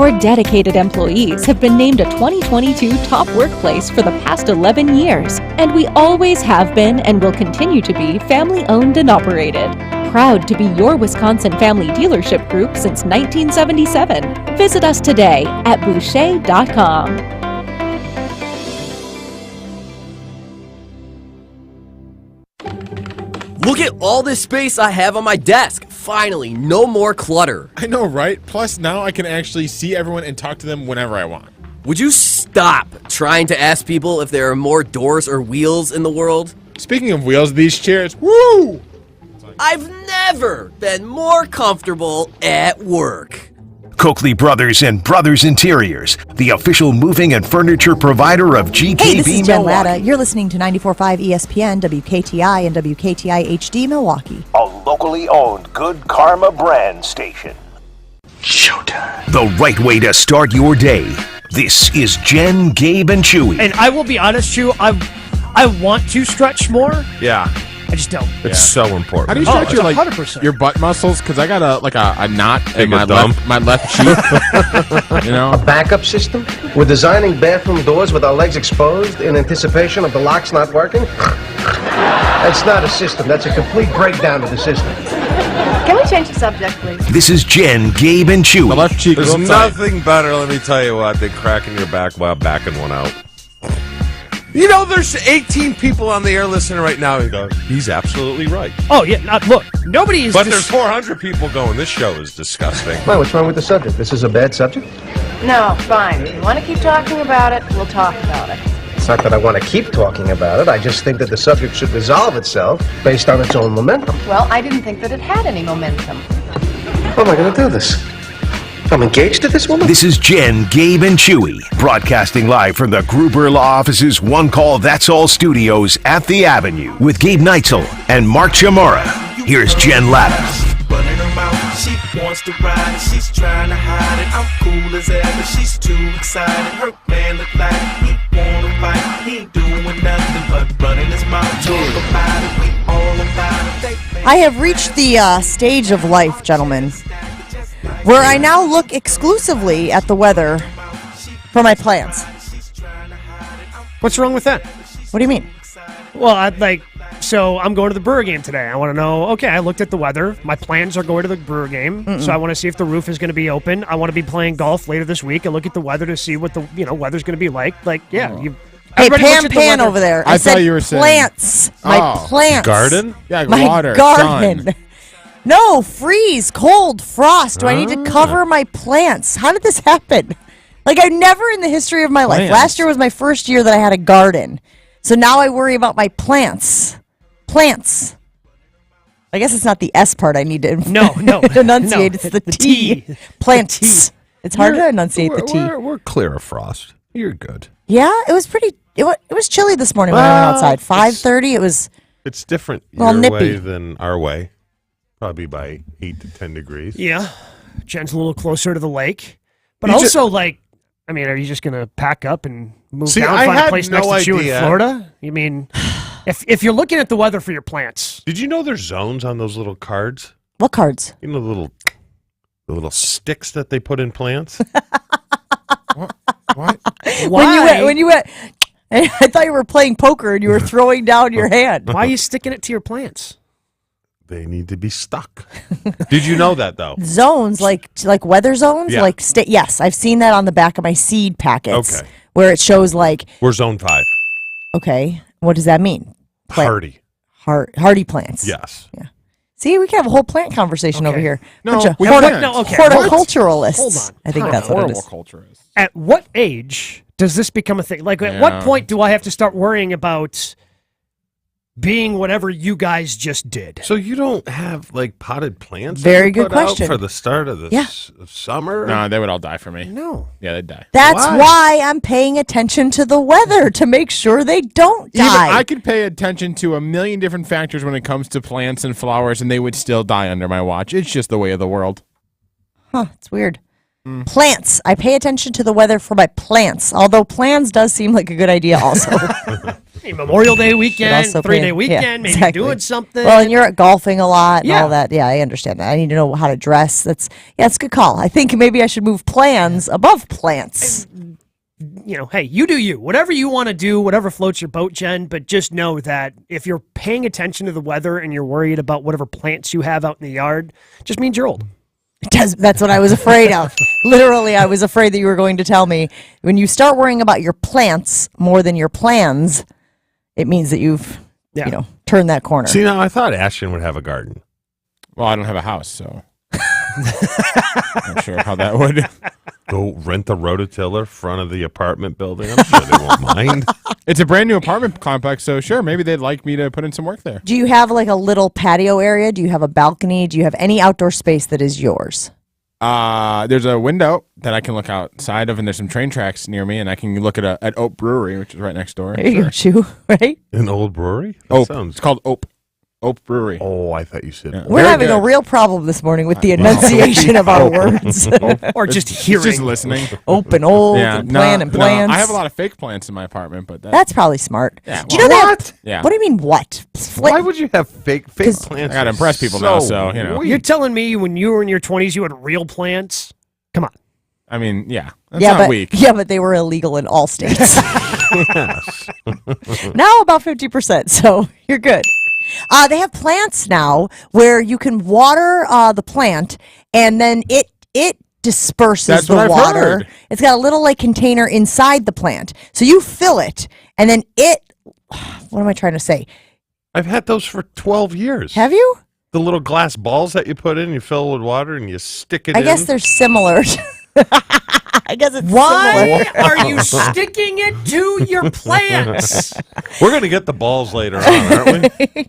Our dedicated employees have been named a 2022 top workplace for the past 11 years, and we always have been and will continue to be family-owned and operated. Proud to be your Wisconsin family dealership group since 1977. Visit us today at boucher.com. Look at all this space I have on my desk. Finally, no more clutter. I know, right? Plus, now I can actually see everyone and talk to them whenever I want. Would you stop trying to ask people if there are more doors or wheels in the world? Speaking of wheels, these chairs, woo! I've never been more comfortable at work. Coakley Brothers and Brothers Interiors, the official moving and furniture provider of GKB Hey, this is Jen Milwaukee. Latta. You're listening to 94.5 ESPN, WKTI, and WKTI HD Milwaukee. A locally owned Good Karma brand station. Showtime. The right way to start your day. This is Jen, Gabe, and Chewy. And I will be honest, Chew, I want to stretch more. Yeah. I just don't. It's so important. How do you stretch your 100%. your butt muscles? Because I got a knot in Take my left cheek. You know, Backup system? We're designing bathroom doors with our legs exposed in anticipation of the locks not working? That's not a system. That's a complete breakdown of the system. Can we change the subject, please? This is Jen, Gabe, and Chewy. my left cheek. There's is tight. nothing better, let me tell you what, than cracking your back while backing one out. You know, there's 18 people on the air listening right now who go, he's absolutely right. Oh, yeah. Look, nobody is. But there's 400 people going, this show is disgusting. Why, what's wrong with the subject? This is a bad subject? No, fine. If you want to keep talking about it, we'll talk about it. It's not that I want to keep talking about it. I just think that the subject should resolve itself based on its own momentum. Well, I didn't think that it had any momentum. How am I going to do this? I'm engaged to this woman? This is Jen, Gabe, and Chewy, broadcasting live from the Gruber Law Office's One Call That's All studios at the Avenue with Gabe Neitzel and Mark Chamorro. Here's Jen Latta. Running her mouth, she wants to ride it, she's trying to hide it. I'm cool as ever, she's too excited. Her man look like he wanna fight, he ain't doing nothing but running his mouth. Talk about it, we all about it. I have reached the stage of life, gentlemen, where I now look exclusively at the weather for my plans. What's wrong with that? What do you mean? Well, so I'm going to the Brewer game today. I want to know, okay, I looked at the weather. My plans are going to the Brewer game, so I want to see if the roof is going to be open. I want to be playing golf later this week and look at the weather to see what the weather's going to be like. Hey, Pan over there. I said thought you were saying plants. My plants. Garden? Yeah, My water, garden. sun. No, freeze, cold, frost. Do I need to cover my plants? How did this happen? I never in the history of my life. Plants. Last year was my first year that I had a garden. So now I worry about my plants. Plants. I guess it's not the S part I need to No, enunciate. no, It's the the T. T. Plants. It's hard to enunciate the T. We're clear of frost. You're good. Yeah, it was pretty. It was chilly this morning when I went outside. 5:30. It was. It's different Well, your nippy. way than our way. Probably by 8 to 10 degrees. Yeah. Jen's a little closer to the lake. But You also, are you just going to pack up and move See, down I and find a had place no next to you in idea. Florida? You mean, if you're looking at the weather for your plants. Did you know there's zones on those little cards? What cards? You know the little sticks that they put in plants? What? Why? When you went, I thought you were playing poker and you were throwing down your hand. Why are you sticking it to your plants? They need to be stuck. Did you know that, though? Zones, like weather zones, Yeah. yes, I've seen that on the back of my seed packets. Okay. Where it shows We're zone 5. okay, what does that mean? Hardy. Hardy plants. Yes. Yeah. See, we can have a whole plant conversation over here. No, Bunch of we horti- can't. No, okay. horticulturalists. Hold on. I think that's what it is. Horticulturist. At what age does this become a thing? At Yeah. what point do I have to start worrying about being whatever you guys just did? So you don't have potted plants? Very that you good put out question. for the start of the Yeah. summer? No, they would all die for me. No. Yeah, they'd die. That's Why? why I'm paying attention to the weather to make sure they don't Even die. I could pay attention to a million different factors when it comes to plants and flowers, and they would still die under my watch. It's just the way of the world. Huh, it's weird. Plants. I pay attention to the weather for my plants, although plans does seem like a good idea also. Hey, Memorial Day weekend, also 3-day pay- weekend, yeah, maybe exactly. doing something. Well, and you're at golfing a lot and Yeah. all that. Yeah, I understand that. I need to know how to dress. That's a good call. I think maybe I should move plans above plants. Hey, you do you. Whatever you want to do, whatever floats your boat, Jen, but just know that if you're paying attention to the weather and you're worried about whatever plants you have out in the yard, just means you're old. That's what I was afraid of. Literally, I was afraid that you were going to tell me when you start worrying about your plants more than your plans, it means that you've, turned that corner. See, now I thought Ashton would have a garden. Well, I don't have a house, so not sure how that would. Go rent the rototiller front of the apartment building. I'm sure they won't mind. It's a brand new apartment complex, so sure, maybe they'd like me to put in some work there. Do you have like a little patio area? Do you have a balcony? Do you have any outdoor space that is yours? There's a window that I can look outside of, and there's some train tracks near me, and I can look at Ope Brewery, which is right next door. There you go, Chew, right? An old brewery? That Ope. sounds- It's called Ope Brewery. Oh, I thought you said. Yeah. We're Very having a good. real problem this morning with the enunciation of our words. Or just It's hearing. just listening. Open, old, and plan and plans. I have a lot of fake plants in my apartment, but That's probably smart. Yeah, Do you know well, that? Yeah. What do you mean, what? Why would you have fake 'Cause- plants? I gotta impress people now, so, you know. You're telling me when you were in your 20s you had real plants? Come on. I mean, yeah. That's not weak. Yeah, but they were illegal in all states. Yes. Now about 50%, so you're good. They have plants now where you can water the plant, and then it disperses That's the what I've water. heard. It's got a little like container inside the plant, so you fill it, and then it. What am I trying to say? I've had those for 12 years. Have you? The little glass balls that you put in, you fill with water, and you stick it in. I guess they're similar. I guess it's Why similar. are you sticking it to your plants? We're going to get the balls later on, aren't we?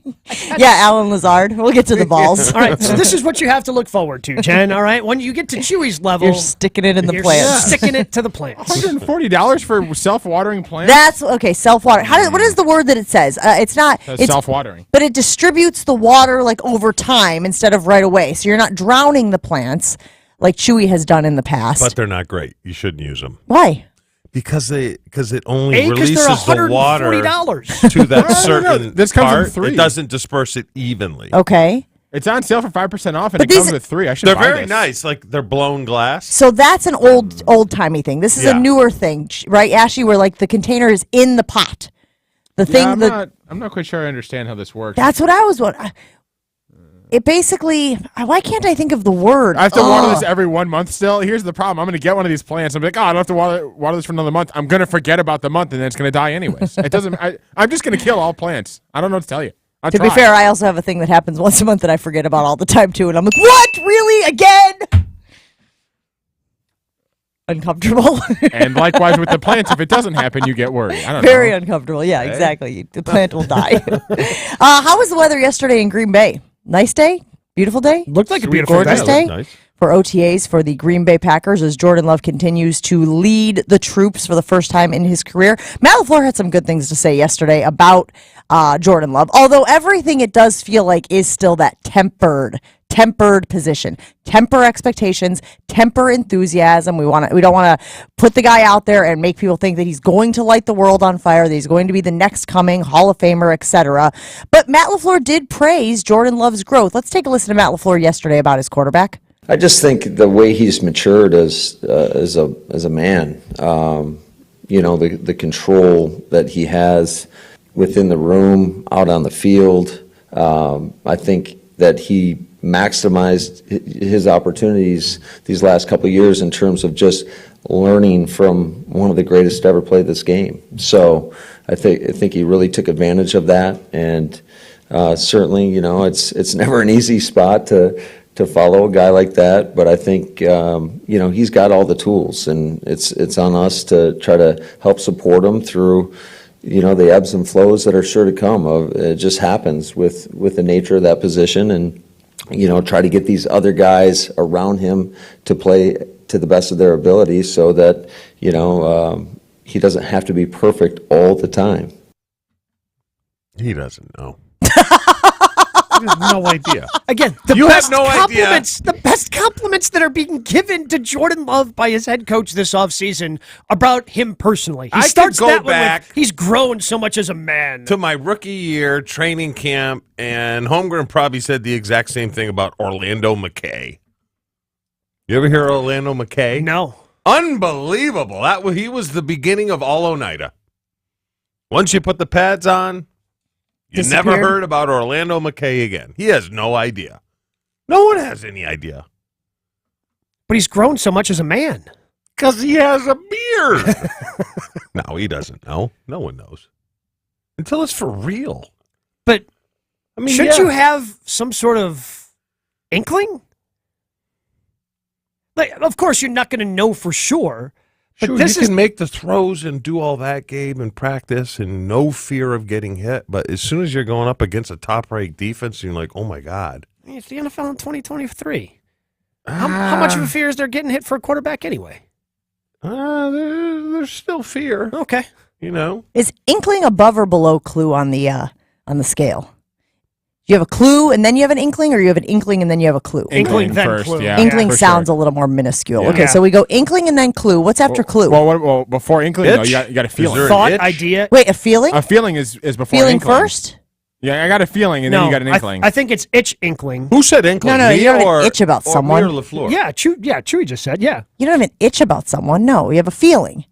Yeah, Alan Lazard. We'll get to the balls. All right, so this is what you have to look forward to, Jen. All right, when you get to Chewy's level, You're sticking it in the you're plant. sticking it to the plants. $140 for self-watering plants? That's okay. Self-water. What is the word that it says? It's not. That's It's self-watering. but it distributes the water like over time instead of right away. So you're not drowning the plants like Chewy has done in the past. But they're not great. You shouldn't use them. Why? Because it only A, 'cause releases they're the water $140. to that certain This comes in part. 3. It doesn't disperse it evenly. Okay. It's on sale for 5% off, and But it comes these- with 3. I should They're buy very this. nice. Like they're blown glass. So that's an old-timey thing. This is a Yeah. newer thing, right, Ashley? Where like the container is in the pot. The Yeah, thing I'm not quite sure I understand how this works. that's what I was wondering. It basically. Why can't I think of the word? I have to water this every 1 month still. Here's the problem. I'm going to get one of these plants. I'm like, I don't have to water this for another month. I'm going to forget about the month, and then it's going to die anyways. It doesn't. I'm just going to kill all plants. I don't know what to tell you. To be fair, I also have a thing that happens once a month that I forget about all the time too, and I'm like, "What? Really? Again?" Uncomfortable. And likewise with the plants, if it doesn't happen, you get worried. I don't Very know. uncomfortable. Yeah, exactly. The plant will die. How was the weather yesterday in Green Bay? Nice day? Beautiful day? Looked like a beautiful Gorgeous day. day? Nice. For OTAs for the Green Bay Packers as Jordan Love continues to lead the troops for the first time in his career. Matt LaFleur had some good things to say yesterday about Jordan Love, although everything it does feel like is still that tempered position. Temper expectations, temper enthusiasm. We don't want to put the guy out there and make people think that he's going to light the world on fire, that he's going to be the next coming Hall of Famer, etc. But Matt LaFleur did praise Jordan Love's growth. Let's take a listen to Matt LaFleur yesterday about his quarterback. I just think the way he's matured as a man, the control that he has within the room, out on the field. I think that he maximized his opportunities these last couple of years in terms of just learning from one of the greatest to ever play this game. So I think he really took advantage of that, and certainly, it's never an easy spot to follow a guy like that, but I think he's got all the tools, and it's on us to try to help support him through the ebbs and flows that are sure to come. It just happens with the nature of that position, and try to get these other guys around him to play to the best of their ability, so that he doesn't have to be perfect all the time. He doesn't know. no idea. Again, the You have best no idea. compliments, the best compliments that are being given to Jordan Love by his head coach this offseason about him personally. He I could starts go that one back with, he's grown so much as a man. to my rookie year training camp, and Holmgren probably said the exact same thing about Orlando McKay. You ever hear Orlando McKay? No. Unbelievable. He was the beginning of all Oneida. Once you put the pads on, you never Disappeared. heard about Orlando McKay again. He has no idea. No one has any idea. But he's grown so much as a man. Because he has a beard. No, he doesn't know. No one knows. Until it's for real. But I mean, shouldn't yeah. you have some sort of inkling? Like, of course, you're not going to know for sure. But Sure, this you is can make the throws and do all that, Gabe, and practice and no fear of getting hit. But as soon as you're going up against a top-ranked defense, you're like, oh, my God. it's the NFL in 2023. How much of a fear is there getting hit for a quarterback anyway? There's still fear. Okay. You know? Is inkling above or below clue on the scale? You have a clue and then you have an inkling, or you have an inkling and then you have a clue? Inkling, then first, clue. yeah. Inkling for sounds sure. a little more minuscule. Yeah. Okay, so we go inkling and then clue. What's after clue? Well, before inkling, though, Itch? you got a feeling. there an Thought, itch? idea. Wait, a feeling? A feeling is before Feeling inkling. first? Yeah, I got a feeling, and then you got an inkling. I think it's itch inkling. Who said inkling? No, Me you have an or, itch about or someone. Me or LaFleur? Yeah, Chewy just said, yeah. You don't have an itch about someone. No, you have a feeling.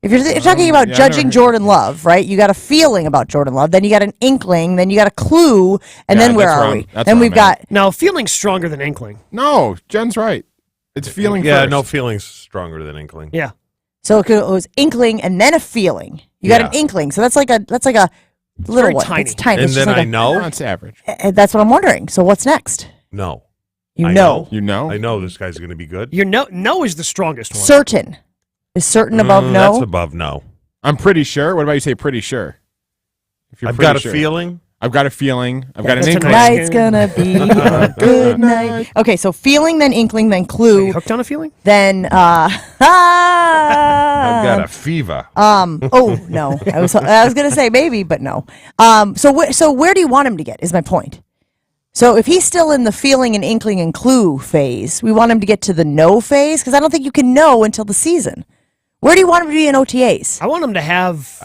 If you're talking about yeah, I've judging never- Jordan Love, right? You got a feeling about Jordan Love, then you got an inkling, then you got a clue, and Yeah, then where that's are where we? that's Then where we've I'm got at. Now, feeling's stronger than inkling. No, Jen's right. It's feeling Yeah, first. no feeling's stronger than inkling. Yeah. so it was inkling and then a feeling. You got an Yeah. inkling, so that's like a little very one. tiny. It's tiny. And It's just then like I know? No, it's average. That's what I'm wondering. So what's next? No. You I know. You know? I know this guy's going to be good. Your no is the strongest one. Certain. Is certain above no? That's above no. I'm pretty sure. What about you say pretty sure? If you're I've pretty got a sure. feeling. I've got a feeling. I've got an That's a inkling. nice- Night's gonna be a good night. Okay, so feeling, then inkling, then Are clue, you hooked on a feeling? then I've got a fever. oh no, I was gonna say maybe, but no. So where do you want him to get? Is my point. So if he's still in the feeling and inkling and clue phase, we want him to get to the know phase, because I don't think you can know until the season. Where do you want him to be in OTAs? I want him to have.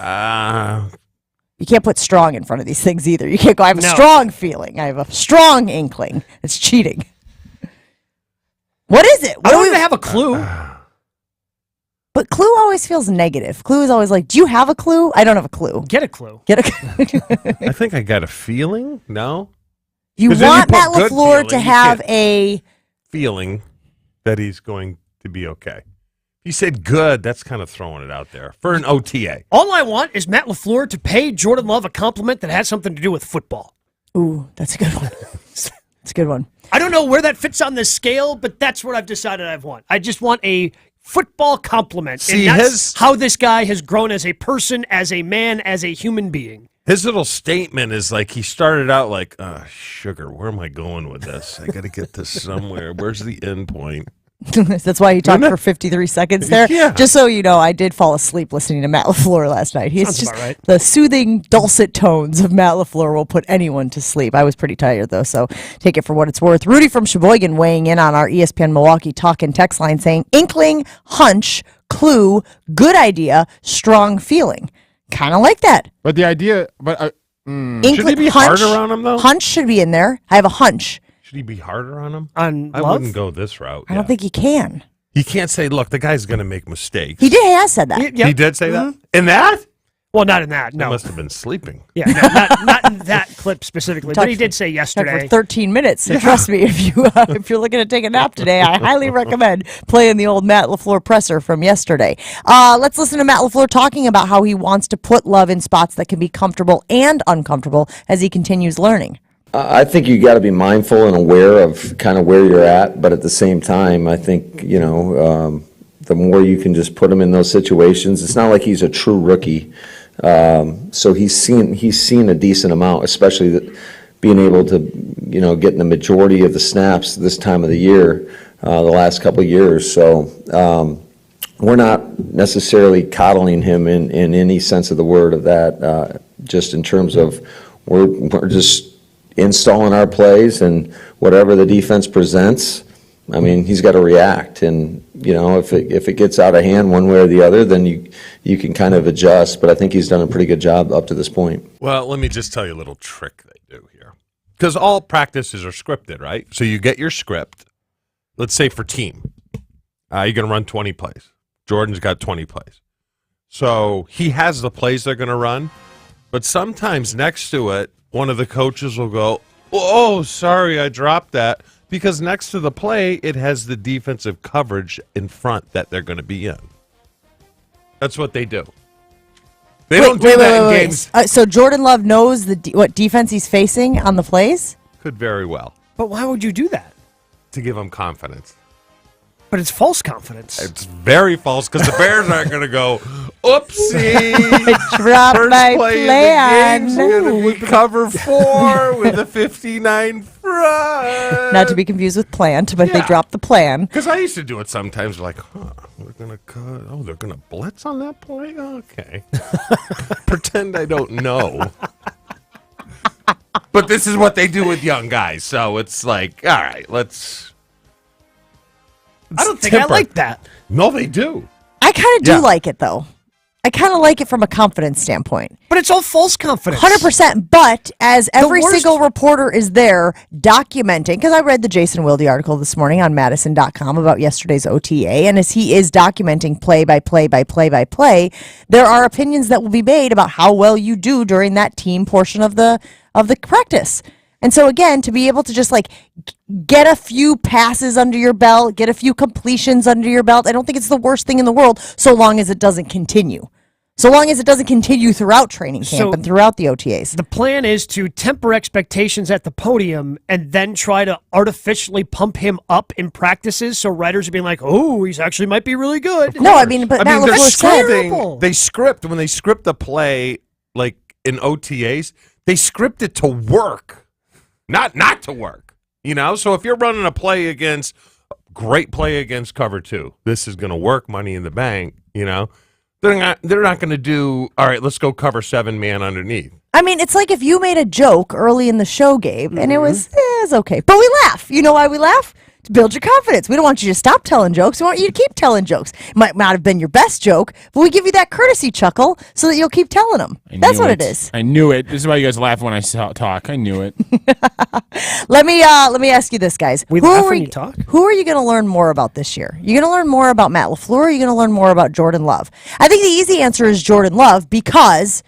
You can't put strong in front of these things either. You can't go, I have a No. strong feeling. I have a strong inkling. It's cheating. What is it? I What do want him we- to have a clue. But clue always feels negative. Clue is always like, do you have a clue? I don't have a clue. Get a clue. Get a I think I got a feeling. No? You 'Cause then you want put Matt good LaFleur to feeling, you have can't- a Feeling that he's going to be okay. He said good. That's kind of throwing it out there for an OTA. All I want is Matt LaFleur to pay Jordan Love a compliment that has something to do with football. Ooh, that's a good one. That's a good one. I don't know where that fits on the scale, but that's what I've decided I want. I just want a football compliment. See, and that's his- how this guy has grown as a person, as a man, as a human being. His little statement is like he started out like, sugar, where am I going with this? I got to get this somewhere. Where's the end point? That's why he talked for 53 seconds there. Yeah. Just so you know, I did fall asleep listening to Matt LaFleur last night. He's Sounds just about right. the soothing, dulcet tones of Matt LaFleur will put anyone to sleep. I was pretty tired though, so take it for what it's worth. Rudy from Sheboygan weighing in on our ESPN Milwaukee talk and text line saying, inkling, hunch, clue, good idea, strong feeling. Kind of like that. But the idea, Inkling, Should he be hunch, harder on him, though? Hunch should be in there. I have a hunch. Should he be harder on him? On I Love? wouldn't go this route. I don't think he can. You can't say, look, the guy's going to make mistakes. He has said that. Yep. He did say that? In that? Well, not in that. He No. must have been sleeping. Yeah, no, not in that clip specifically. But he did say Talked yesterday. for 13 minutes. So trust me, if you're looking to take a nap today, I highly recommend playing the old Matt LaFleur presser from yesterday. Let's listen to Matt LaFleur talking about how he wants to put Love in spots that can be comfortable and uncomfortable as he continues learning. I think you got to be mindful and aware of kind of where you're at, but at the same time, I think, the more you can just put him in those situations, it's not like he's a true rookie. So he's seen a decent amount, especially being able to, getting the majority of the snaps this time of the year, the last couple of years. So we're not necessarily coddling him in any sense of the word of that, just in terms of we're just installing our plays, and whatever the defense presents, I mean, he's got to react. And, if it gets out of hand one way or the other, then you can kind of adjust. But I think he's done a pretty good job up to this point. Well, let me just tell you a little trick they do here. Because all practices are scripted, right? So you get your script. Let's say for team, you're going to run 20 plays. Jordan's got 20 plays. So he has the plays they're going to run. But sometimes next to it, one of the coaches will go, oh, sorry, I dropped that. Because next to the play, it has the defensive coverage in front that they're going to be in. That's what they do. They don't do that in games. So Jordan Love knows what defense he's facing on the plays? Could very well. But why would you do that? To give him confidence. But it's false confidence. It's very false because the Bears aren't going to go, oopsie. Drop First my play plan. in the game's going to be cover 4 with a 59 front. Not to be confused with plant, but they Yeah. dropped the plan. Because I used to do it sometimes, like, we're going to cut. Oh, they're going to blitz on that play? Okay. Pretend I don't know. But this is what they do with young guys. So it's like, all right, let's. I don't think I like that. No, they do. I kind of do like it, though. I kind of like it from a confidence standpoint. But it's all false confidence. 100%. But as every worst- single reporter is there documenting, because I read the Jason Wilde article this morning on Madison.com about yesterday's OTA, and as he is documenting play by play by play by play, there are opinions that will be made about how well you do during that team portion of the practice. And so, again, to be able to just get a few passes under your belt, get a few completions under your belt, I don't think it's the worst thing in the world so long as it doesn't continue. So long as it doesn't continue throughout training camp and throughout the OTAs. The plan is to temper expectations at the podium and then try to artificially pump him up in practices so writers are being like, oh, he's actually might be really good. No, I mean, but Matt they're LaFleur said scripting. They script, when they script the play, like in OTAs, they script it to work. Not to work, So if you're running a great play against cover 2, this is going to work. Money in the bank, They're not going to do. All right, let's go cover 7 man underneath. I mean, it's like if you made a joke early in the show, Gabe, and it was okay, but we laugh. You know why we laugh? To build your confidence. We don't want you to stop telling jokes. We want you to keep telling jokes. It might not have been your best joke, but we give you that courtesy chuckle so that you'll keep telling them. That's what it is. I knew it. This is why you guys laugh when I talk. I knew it. Let me ask you this, guys. We laugh when you talk? Who are you going to learn more about this year? You're going to learn more about Matt LaFleur, or are you going to learn more about Jordan Love? I think the easy answer is Jordan Love because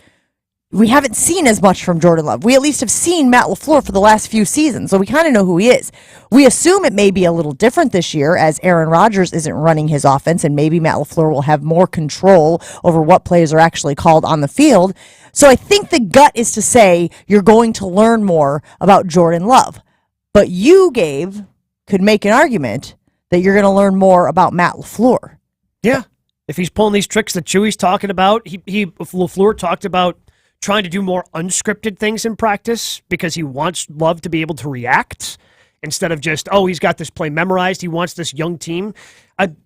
we haven't seen as much from Jordan Love. We at least have seen Matt LaFleur for the last few seasons, so we kind of know who he is. We assume it may be a little different this year as Aaron Rodgers isn't running his offense, and maybe Matt LaFleur will have more control over what plays are actually called on the field. So I think the gut is to say you're going to learn more about Jordan Love. But you, Gabe, could make an argument that you're going to learn more about Matt LaFleur. Yeah. If he's pulling these tricks that Chewy's talking about, LaFleur talked about trying to do more unscripted things in practice because he wants Love to be able to react instead of just, he's got this play memorized. He wants this young team.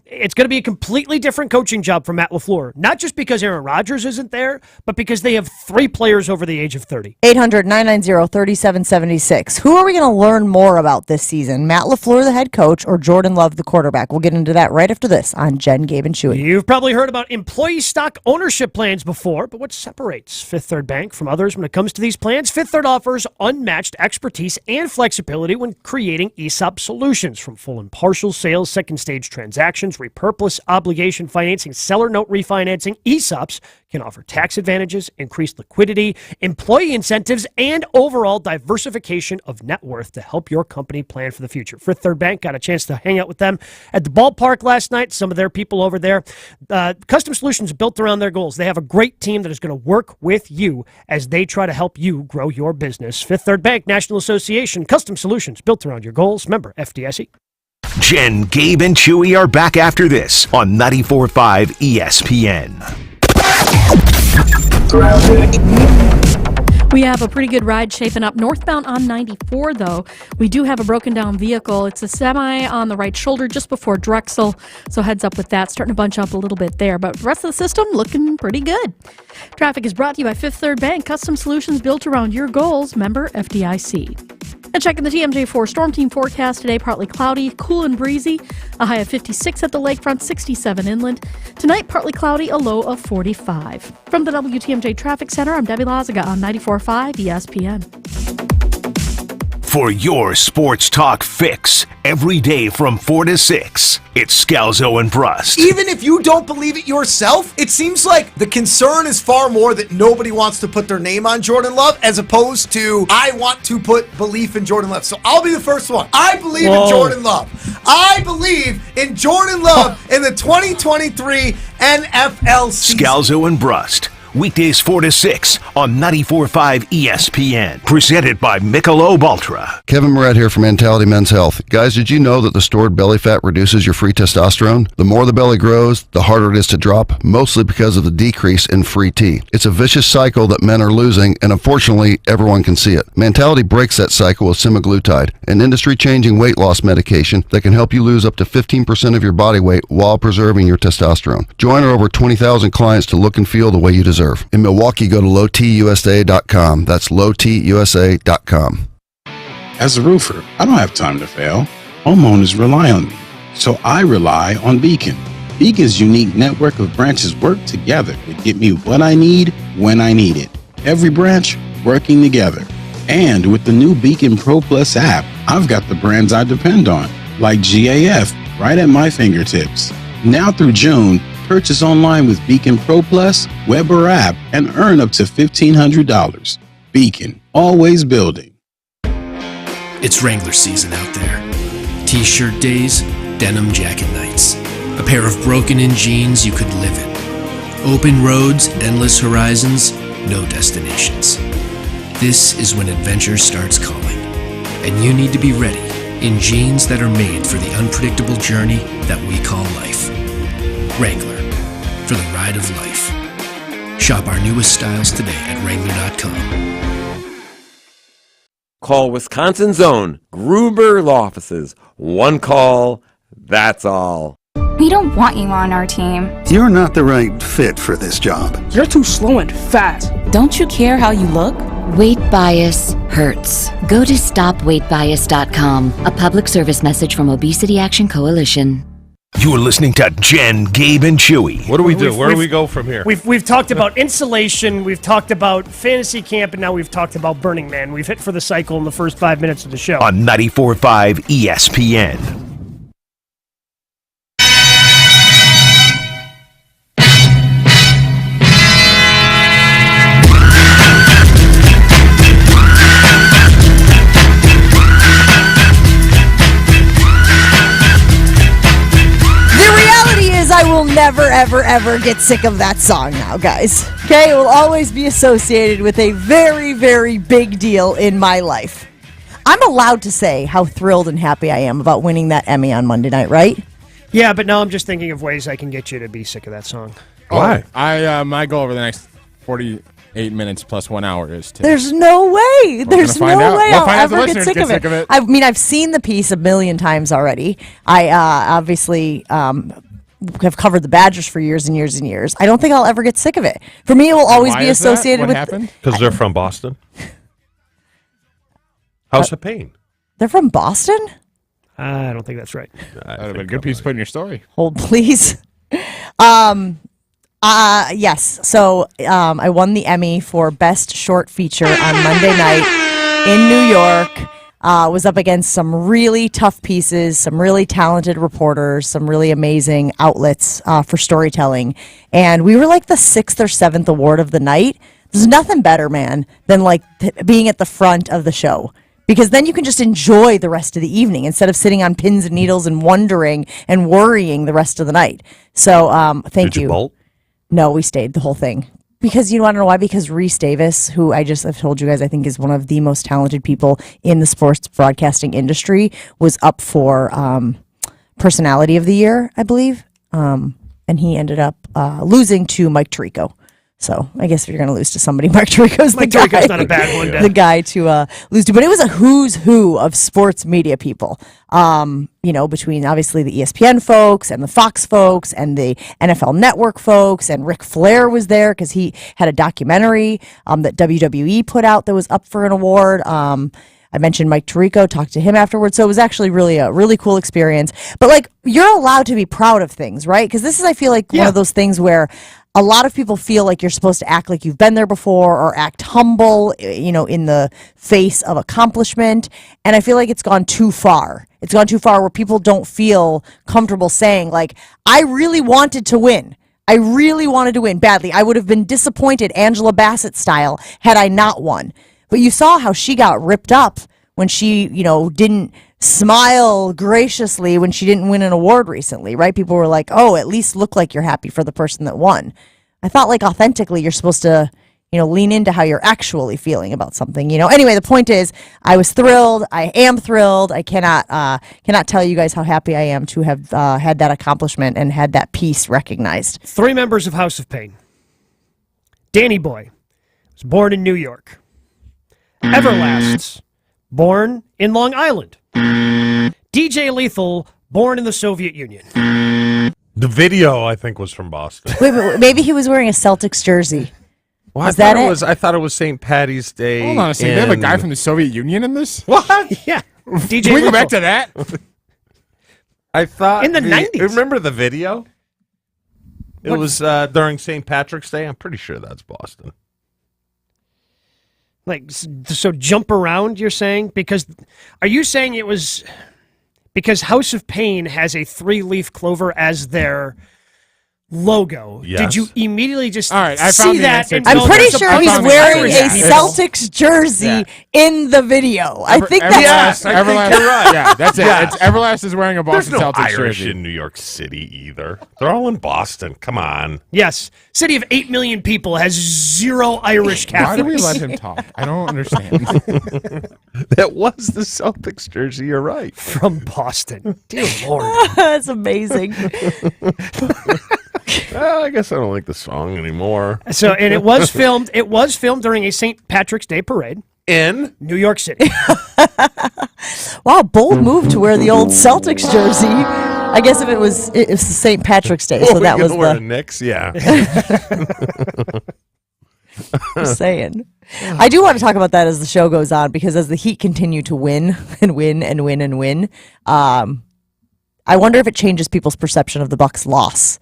It's going to be a completely different coaching job for Matt LaFleur, not just because Aaron Rodgers isn't there, but because they have 3 players over the age of 30. 800-990-3776. Who are we going to learn more about this season? Matt LaFleur, the head coach, or Jordan Love, the quarterback? We'll get into that right after this on Jen, Gabe, and Chewy. You've probably heard about employee stock ownership plans before, but what separates Fifth Third Bank from others when it comes to these plans? Fifth Third offers unmatched expertise and flexibility when creating ESOP solutions, from full and partial sales, second stage transactions, repurpose obligation financing, seller note refinancing. ESOPs can offer tax advantages, increased liquidity, employee incentives, and overall diversification of net worth to help your company plan for the future. Fifth Third Bank, got a chance to hang out with them at the ballpark last night. Some of their people over there. Custom solutions built around their goals. They have a great team that is going to work with you as they try to help you grow your business. Fifth Third Bank, National Association, custom solutions built around your goals. Member FDIC. Jen, Gabe, and Chewy are back after this on 94.5 ESPN. We have a pretty good ride shaping up northbound on 94, though. We do have a broken down vehicle. It's a semi on the right shoulder just before Drexel, so heads up with that. Starting to bunch up a little bit there, but the rest of the system looking pretty good. Traffic is brought to you by Fifth Third Bank, custom solutions built around your goals, member FDIC. And checking the TMJ4 Storm Team forecast today, partly cloudy, cool and breezy, a high of 56 at the lakefront, 67 inland. Tonight, partly cloudy, a low of 45. From the WTMJ Traffic Center, I'm Debbie Lazaga on 94.5 ESPN. For your sports talk fix, every day from 4 to 6, it's Scalzo and Brust. Even if you don't believe it yourself, it seems like the concern is far more that nobody wants to put their name on Jordan Love as opposed to I want to put belief in Jordan Love. So I'll be the first one. I believe in Jordan Love. I believe in Jordan Love in the 2023 NFL season. Scalzo and Brust. Weekdays 4 to 6 on 94.5 ESPN. Presented by Michelob Ultra. Kevin Moret here from Mentality Men's Health. Guys, did you know that the stored belly fat reduces your free testosterone? The more the belly grows, the harder it is to drop, mostly because of the decrease in free T. It's a vicious cycle that men are losing, and unfortunately, everyone can see it. Mentality breaks that cycle with semaglutide, an industry-changing weight loss medication that can help you lose up to 15% of your body weight while preserving your testosterone. Join our over 20,000 clients to look and feel the way you deserve. In Milwaukee, go to lowtusa.com. That's lowtusa.com. As a roofer, I don't have time to fail. Homeowners rely on me, so I rely on Beacon. Beacon's unique network of branches work together to get me what I need when I need it. Every branch working together. And with the new Beacon Pro Plus app, I've got the brands I depend on, like GAF, right at my fingertips. Now through June, purchase online with Beacon Pro Plus, web or app, and earn up to $1,500. Beacon, always building. It's Wrangler season out there. T-shirt days, denim jacket nights. A pair of broken-in jeans you could live in. Open roads, endless horizons, no destinations. This is when adventure starts calling. And you need to be ready in jeans that are made for the unpredictable journey that we call life. Wrangler, for the ride of life. Shop our newest styles today at Wrangler.com. Call Wisconsin's own Gruber Law Offices. One call, that's all. We don't want you on our team. You're not the right fit for this job. You're too slow and fat. Don't you care how you look? Weight bias hurts. Go to stopweightbias.com. A public service message from Obesity Action Coalition. You're listening to Jen, Gabe, and Chewy. What do we do? Where do we go from here? We've talked about insulation, we've talked about fantasy camp, and now we've talked about Burning Man. We've hit for the cycle in the first 5 minutes of the show. On 94.5 ESPN. I will never, ever, ever get sick of that song now, guys. Okay? It will always be associated with a very, very big deal in my life. I'm allowed to say how thrilled and happy I am about winning that Emmy on Monday night, right? Yeah, but now I'm just thinking of ways I can get you to be sick of that song. Why? My goal over the next 48 minutes plus 1 hour is to... There's no way. There's no way I'll ever get sick of it. I mean, I've seen the piece a million times already. I obviously... have covered the Badgers for years and years and years. I don't think I'll ever get sick of it. For me, it will always be associated with... Because they're from Boston? House of Pain. They're from Boston? I don't think that's right. That would have been a good piece to put in your story. Hold, please. Yes. So I won the Emmy for Best Short Feature on Monday night in New York. Was up against some really tough pieces, some really talented reporters, some really amazing outlets for storytelling. And we were like the 6th or 7th award of the night. There's nothing better, man, than like being at the front of the show. Because then you can just enjoy the rest of the evening instead of sitting on pins and needles and wondering and worrying the rest of the night. So thank you. Did you bolt? No, we stayed the whole thing. Because you want to know why? Because Reese Davis, who I've told you guys, I think is one of the most talented people in the sports broadcasting industry, was up for Personality of the Year, I believe. And he ended up losing to Mike Tirico. So I guess if you're going to lose to somebody, Mark Tirico's the Mike guy. Tirico's not a bad one to- The guy to lose to. But it was a who's who of sports media people. Between obviously the ESPN folks and the Fox folks and the NFL Network folks, and Ric Flair was there because he had a documentary that WWE put out that was up for an award. I mentioned Mike Tirico, talked to him afterwards. So it was actually really a really cool experience. But like, you're allowed to be proud of things, right? Because this is, I feel like, one of those things where a lot of people feel like you're supposed to act like you've been there before or act humble, in the face of accomplishment. And I feel like it's gone too far. It's gone too far where people don't feel comfortable saying, like, I really wanted to win. I really wanted to win badly. I would have been disappointed, Angela Bassett style, had I not won. But you saw how she got ripped up when she, didn't smile graciously when she didn't win an award recently, right? People were like, oh, at least look like you're happy for the person that won. I thought, like, authentically, you're supposed to, lean into how you're actually feeling about something, Anyway, the point is, I was thrilled. I am thrilled. I cannot tell you guys how happy I am to have had that accomplishment and had that piece recognized. 3 members of House of Pain. Danny Boy was born in New York. Everlasts, born in Long Island. DJ Lethal, born in the Soviet Union. The video, I think, was from Boston. Wait, maybe he was wearing a Celtics jersey. Well, Is that it? I thought it was St. Patty's Day. Hold on a second. They have a guy from the Soviet Union in this? What? Yeah. DJ Can we go Lethal. back to that? I thought In the 90s. Remember the video? It was during St. Patrick's Day. I'm pretty sure that's Boston. Like, so jump around, you're saying? Are you saying it was because House of Pain has a 3-leaf clover as their logo? Yes. Did you immediately just All right, I see found the that? answer And to I'm know pretty that's sure a he's Irish wearing a hat? Celtics jersey in the video. I think that's... Yes, I think you're right. Yeah, that's it. Yes. It's Everlast is wearing a There's Boston no Celtics Irish jersey. in New York City either. They're all in Boston. Come on. Yes. City of 8 million people has 0 Irish Why Catholics. do we let him talk? I don't understand. That was the Celtics jersey. You're right. From Boston. Dear Lord. That's amazing. Well, I guess I don't like the song anymore. So, and it was filmed during a St. Patrick's Day parade In New York City. Wow, bold move to wear the old Celtics jersey. I guess if it was St. Patrick's Day, so that was wear the... Knicks. Yeah. Just saying. I do want to talk about that as the show goes on, because as the Heat continue to win and win and win and win, I wonder if it changes people's perception of the Bucks' loss.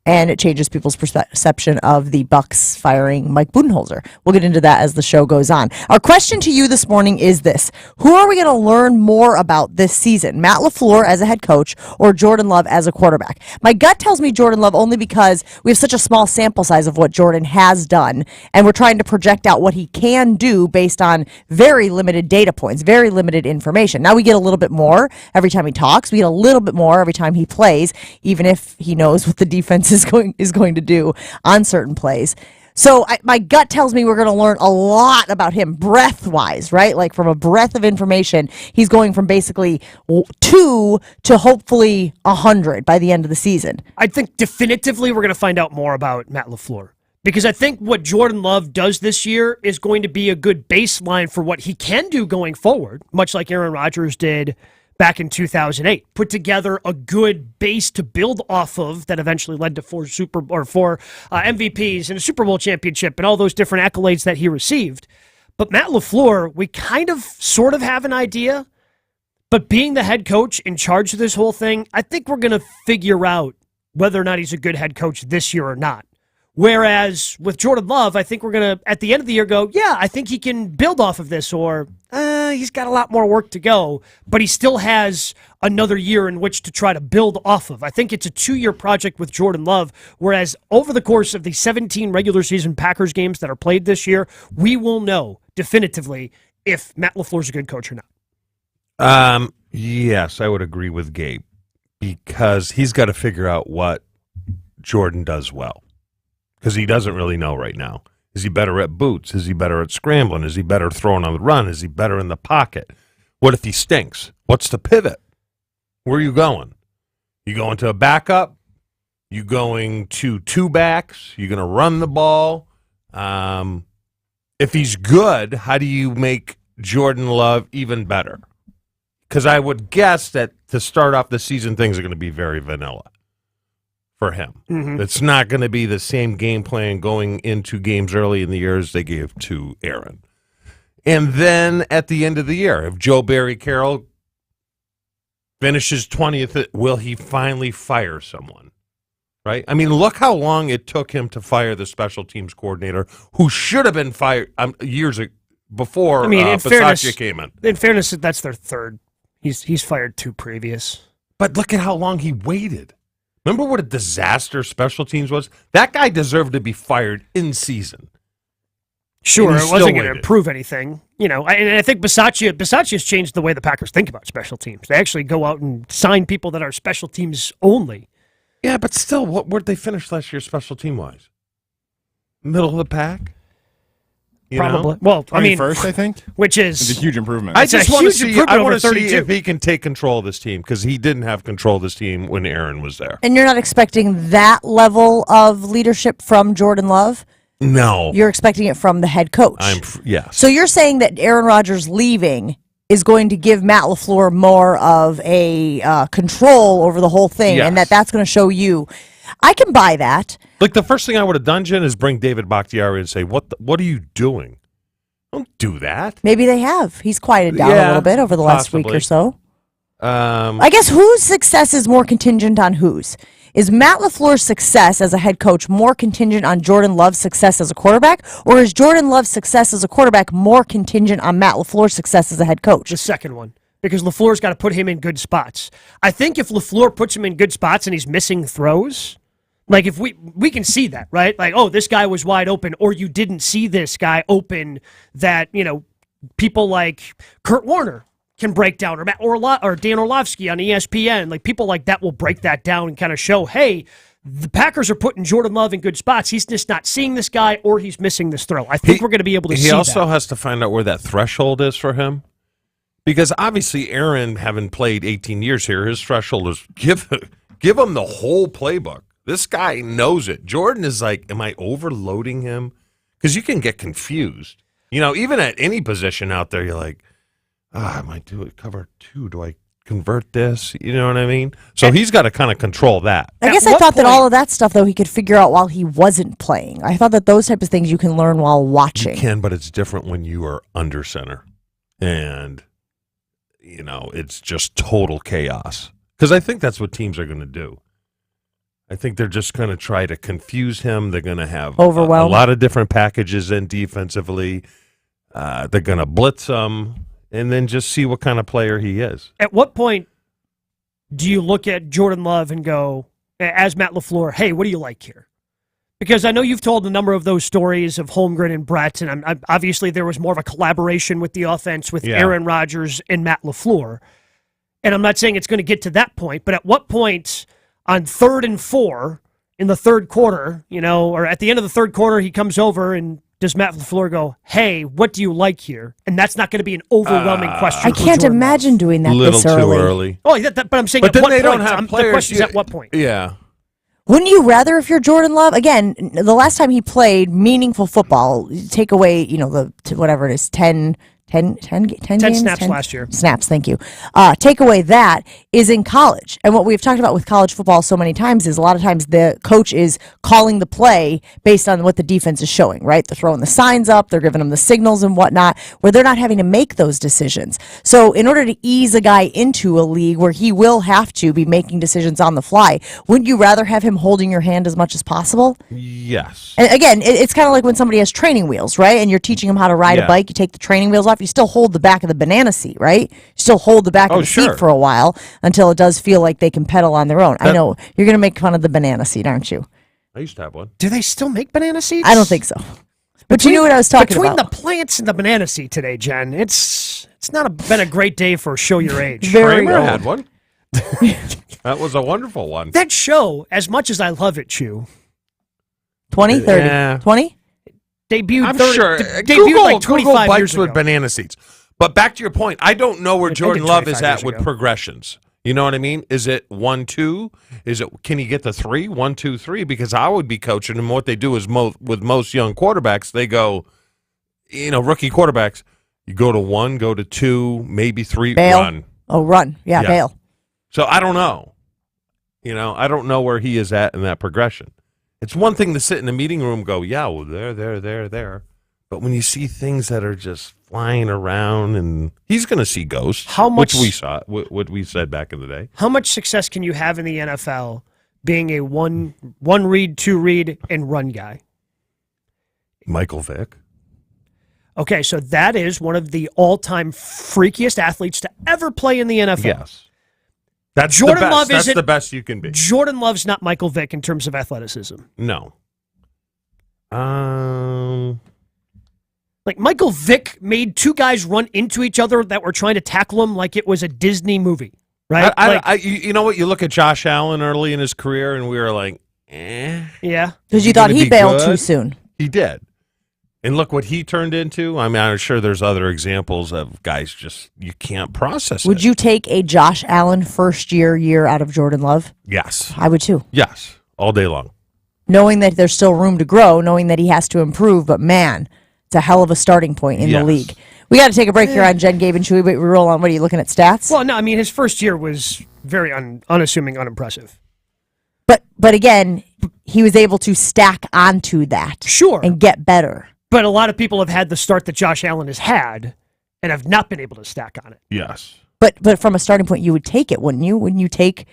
And it changes people's perception of the Bucks firing Mike Budenholzer. We'll get into that as the show goes on. Our question to you this morning is this: who are we going to learn more about this season? Matt LaFleur as a head coach or Jordan Love as a quarterback? My gut tells me Jordan Love, only because we have such a small sample size of what Jordan has done, and we're trying to project out what he can do based on very limited data points, very limited information. Now we get a little bit more every time he talks. We get a little bit more every time he plays, even if he knows what the defense is going to do on certain plays. So my gut tells me we're going to learn a lot about him breadth-wise, right? Like, from a breadth of information, he's going from basically 2 to hopefully 100 by the end of the season. I think definitively we're going to find out more about Matt LaFleur. Because I think what Jordan Love does this year is going to be a good baseline for what he can do going forward, much like Aaron Rodgers did back in 2008. Put together a good base to build off of that eventually led to 4 MVPs and a Super Bowl championship and all those different accolades that he received. But Matt LaFleur, we kind of sort of have an idea, but being the head coach in charge of this whole thing, I think we're going to figure out whether or not he's a good head coach this year or not. Whereas with Jordan Love, I think we're going to, at the end of the year, go, yeah, I think he can build off of this, or he's got a lot more work to go, but he still has another year in which to try to build off of. I think it's a 2-year project with Jordan Love, whereas over the course of the 17 regular season Packers games that are played this year, we will know definitively if Matt LaFleur's a good coach or not. Yes, I would agree with Gabe, because he's got to figure out what Jordan does well. Because he doesn't really know right now. Is he better at boots? Is he better at scrambling? Is he better throwing on the run? Is he better in the pocket? What if he stinks? What's the pivot? Where are you going? You going to a backup? You going to 2 backs? You going to run the ball? If he's good, how do you make Jordan Love even better? Because I would guess that to start off the season, things are going to be very vanilla for him. Mhm. It's not going to be the same game plan going into games early in the year as they gave to Aaron. And then at the end of the year, if Joe Barry Carroll finishes 20th, will he finally fire someone? Right? I mean, look how long it took him to fire the special teams coordinator who should have been fired years before Bisaccia came in. In fairness, that's their third. He's fired 2 previous. But look at how long he waited. Remember what a disaster special teams was? That guy deserved to be fired in season. Sure, And he it wasn't still going to waited. improve anything. And I think Bisaccia's changed the way the Packers think about special teams. They actually go out and sign people that are special teams only. Yeah, but still, where'd they finish last year special team-wise? Middle of the pack? You Probably. know? Well, I mean, 21st, I think. Which is It's a huge improvement. I It's a just want to huge see. improvement I over want to see 32. if he can take control of this team because he didn't have control of this team when Aaron was there. And you're not expecting that level of leadership from Jordan Love? No, You're expecting it from the head coach. Yes. So you're saying that Aaron Rodgers leaving is going to give Matt LaFleur more of a control over the whole thing, and Yes. that's going to show you. I can buy that. Like the first thing I would have done, Jen, is bring David Bakhtiari and say, "What are you doing? Don't do that." Maybe they have. He's quieted down a Yeah, little bit over the last week possibly. or so. Um, I guess whose success is more contingent on whose? Is Matt LaFleur's success as a head coach more contingent on Jordan Love's success as a quarterback, or is Jordan Love's success as a quarterback more contingent on Matt LaFleur's success as a head coach? the second one. Because LaFleur's got to put him in good spots. I think if LaFleur puts him in good spots and he's missing throws, like if we can see that, right? Like, oh, this guy was wide open, or you didn't see this guy open that, people like Kurt Warner can break down, or Dan Orlovsky on ESPN, like people like that will break that down and kind of show, hey, the Packers are putting Jordan Love in good spots. He's just not seeing this guy, or he's missing this throw. I think we're going to be able to see He that. also has to find out where that threshold is for him. Because obviously Aaron, having played 18 years here, his threshold is give him the whole playbook. This guy knows it. Jordan is like, am I overloading him? Because you can get confused. Even at any position out there, you're like, I might do it cover 2. Do I convert this? You know what I mean? So he's got to kind of control that. I guess I thought that all of that stuff, though, he could figure out while he wasn't playing. I thought that those types of things you can learn while watching. You can, but it's different when you are under center. And it's just total chaos. Because I think that's what teams are going to do. I think they're just going to try to confuse him. They're going to have a lot of different packages in defensively. They're going to blitz him and then just see what kind of player he is. At what point do you look at Jordan Love and go, as Matt LaFleur, hey, what do you like here? Because I know you've told a number of those stories of Holmgren and Brett, and obviously there was more of a collaboration with the offense with Aaron Rodgers and Matt LaFleur. And I'm not saying it's going to get to that point, but at what point on 3rd and 4 in the third quarter, or at the end of the third quarter, he comes over and does Matt LaFleur go, hey, what do you like here? And that's not going to be an overwhelming question. I can't imagine doing that this early. Little too early. Oh, but I'm saying But at then what they point? don't have players. The question is at what point? Yeah. Wouldn't you rather, if you're Jordan Love, again, the last time he played meaningful football, take away, whatever it is, 10 games? snaps last year. Snaps, thank you. Take away that is in college. And what we've talked about with college football so many times is a lot of times the coach is calling the play based on what the defense is showing, right? They're throwing the signs up, they're giving them the signals and whatnot, where they're not having to make those decisions. So in order to ease a guy into a league where he will have to be making decisions on the fly, wouldn't you rather have him holding your hand as much as possible? Yes. And again, it's kind of like when somebody has training wheels, right? And you're teaching them how to ride a bike, you take the training wheels off, you still hold the back of the banana seat, right? You still hold the back of the seat for a while until it does feel like they can pedal on their own. I know you're going to make fun of the banana seat, aren't you? I used to have one. Do they still make banana seats? I don't think so. But you knew what I was talking between about. the plants and the banana seat today, Jen, it's not been a great day for show your age. Kramer had one. That was a wonderful one. That show, as much as I love it, Chew. 20, 30, 20? Debuted I'm 30, sure. Debuted like 25 Google years bikes ago. with banana seats. But back to your point, I don't know where It Jordan ended Love is 25 at years with ago. progressions. You know what I mean? Is it 1-2? Can he get the 3? 1, 2, 3? Because I would be coaching him. What they do is with most young quarterbacks, they go, rookie quarterbacks, you go to 1, go to 2, maybe 3, bail. run. Oh, run. Yeah, bail. So I don't know. I don't know where he is at in that progression. It's one thing to sit in the meeting room and go, yeah, well, there. But when you see things that are just flying around, and he's going to see ghosts, which we saw, what we said back in the day. How much success can you have in the NFL being a one read, 2 read, and run guy? Michael Vick. Okay, so that is one of the all-time freakiest athletes to ever play in the NFL. Yes. That's Jordan the best. Love That's the best you can be. Jordan Love's not Michael Vick in terms of athleticism. No. Like Michael Vick made 2 guys run into each other that were trying to tackle him like it was a Disney movie, right? You know what? You look at Josh Allen early in his career, and we were like, eh. Yeah. Because you thought he bailed too soon. He did. And look what he turned into. I mean, I'm sure there's other examples of guys just, you can't process Would it. you take a Josh Allen first year out of Jordan Love? Yes. I would too. Yes. All day long. Knowing that there's still room to grow, knowing that he has to improve, but man, it's a hell of a starting point in the league. We got to take a break here on Jen, Gabe, and Chewy, but we roll on. What are you looking at, stats? Well, no, I mean, his first year was very unassuming, unimpressive. But again, he was able to stack onto that. Sure. And get better. But a lot of people have had the start that Josh Allen has had and have not been able to stack on it. Yes. But from a starting point, you would take it, wouldn't you? Wouldn't you take...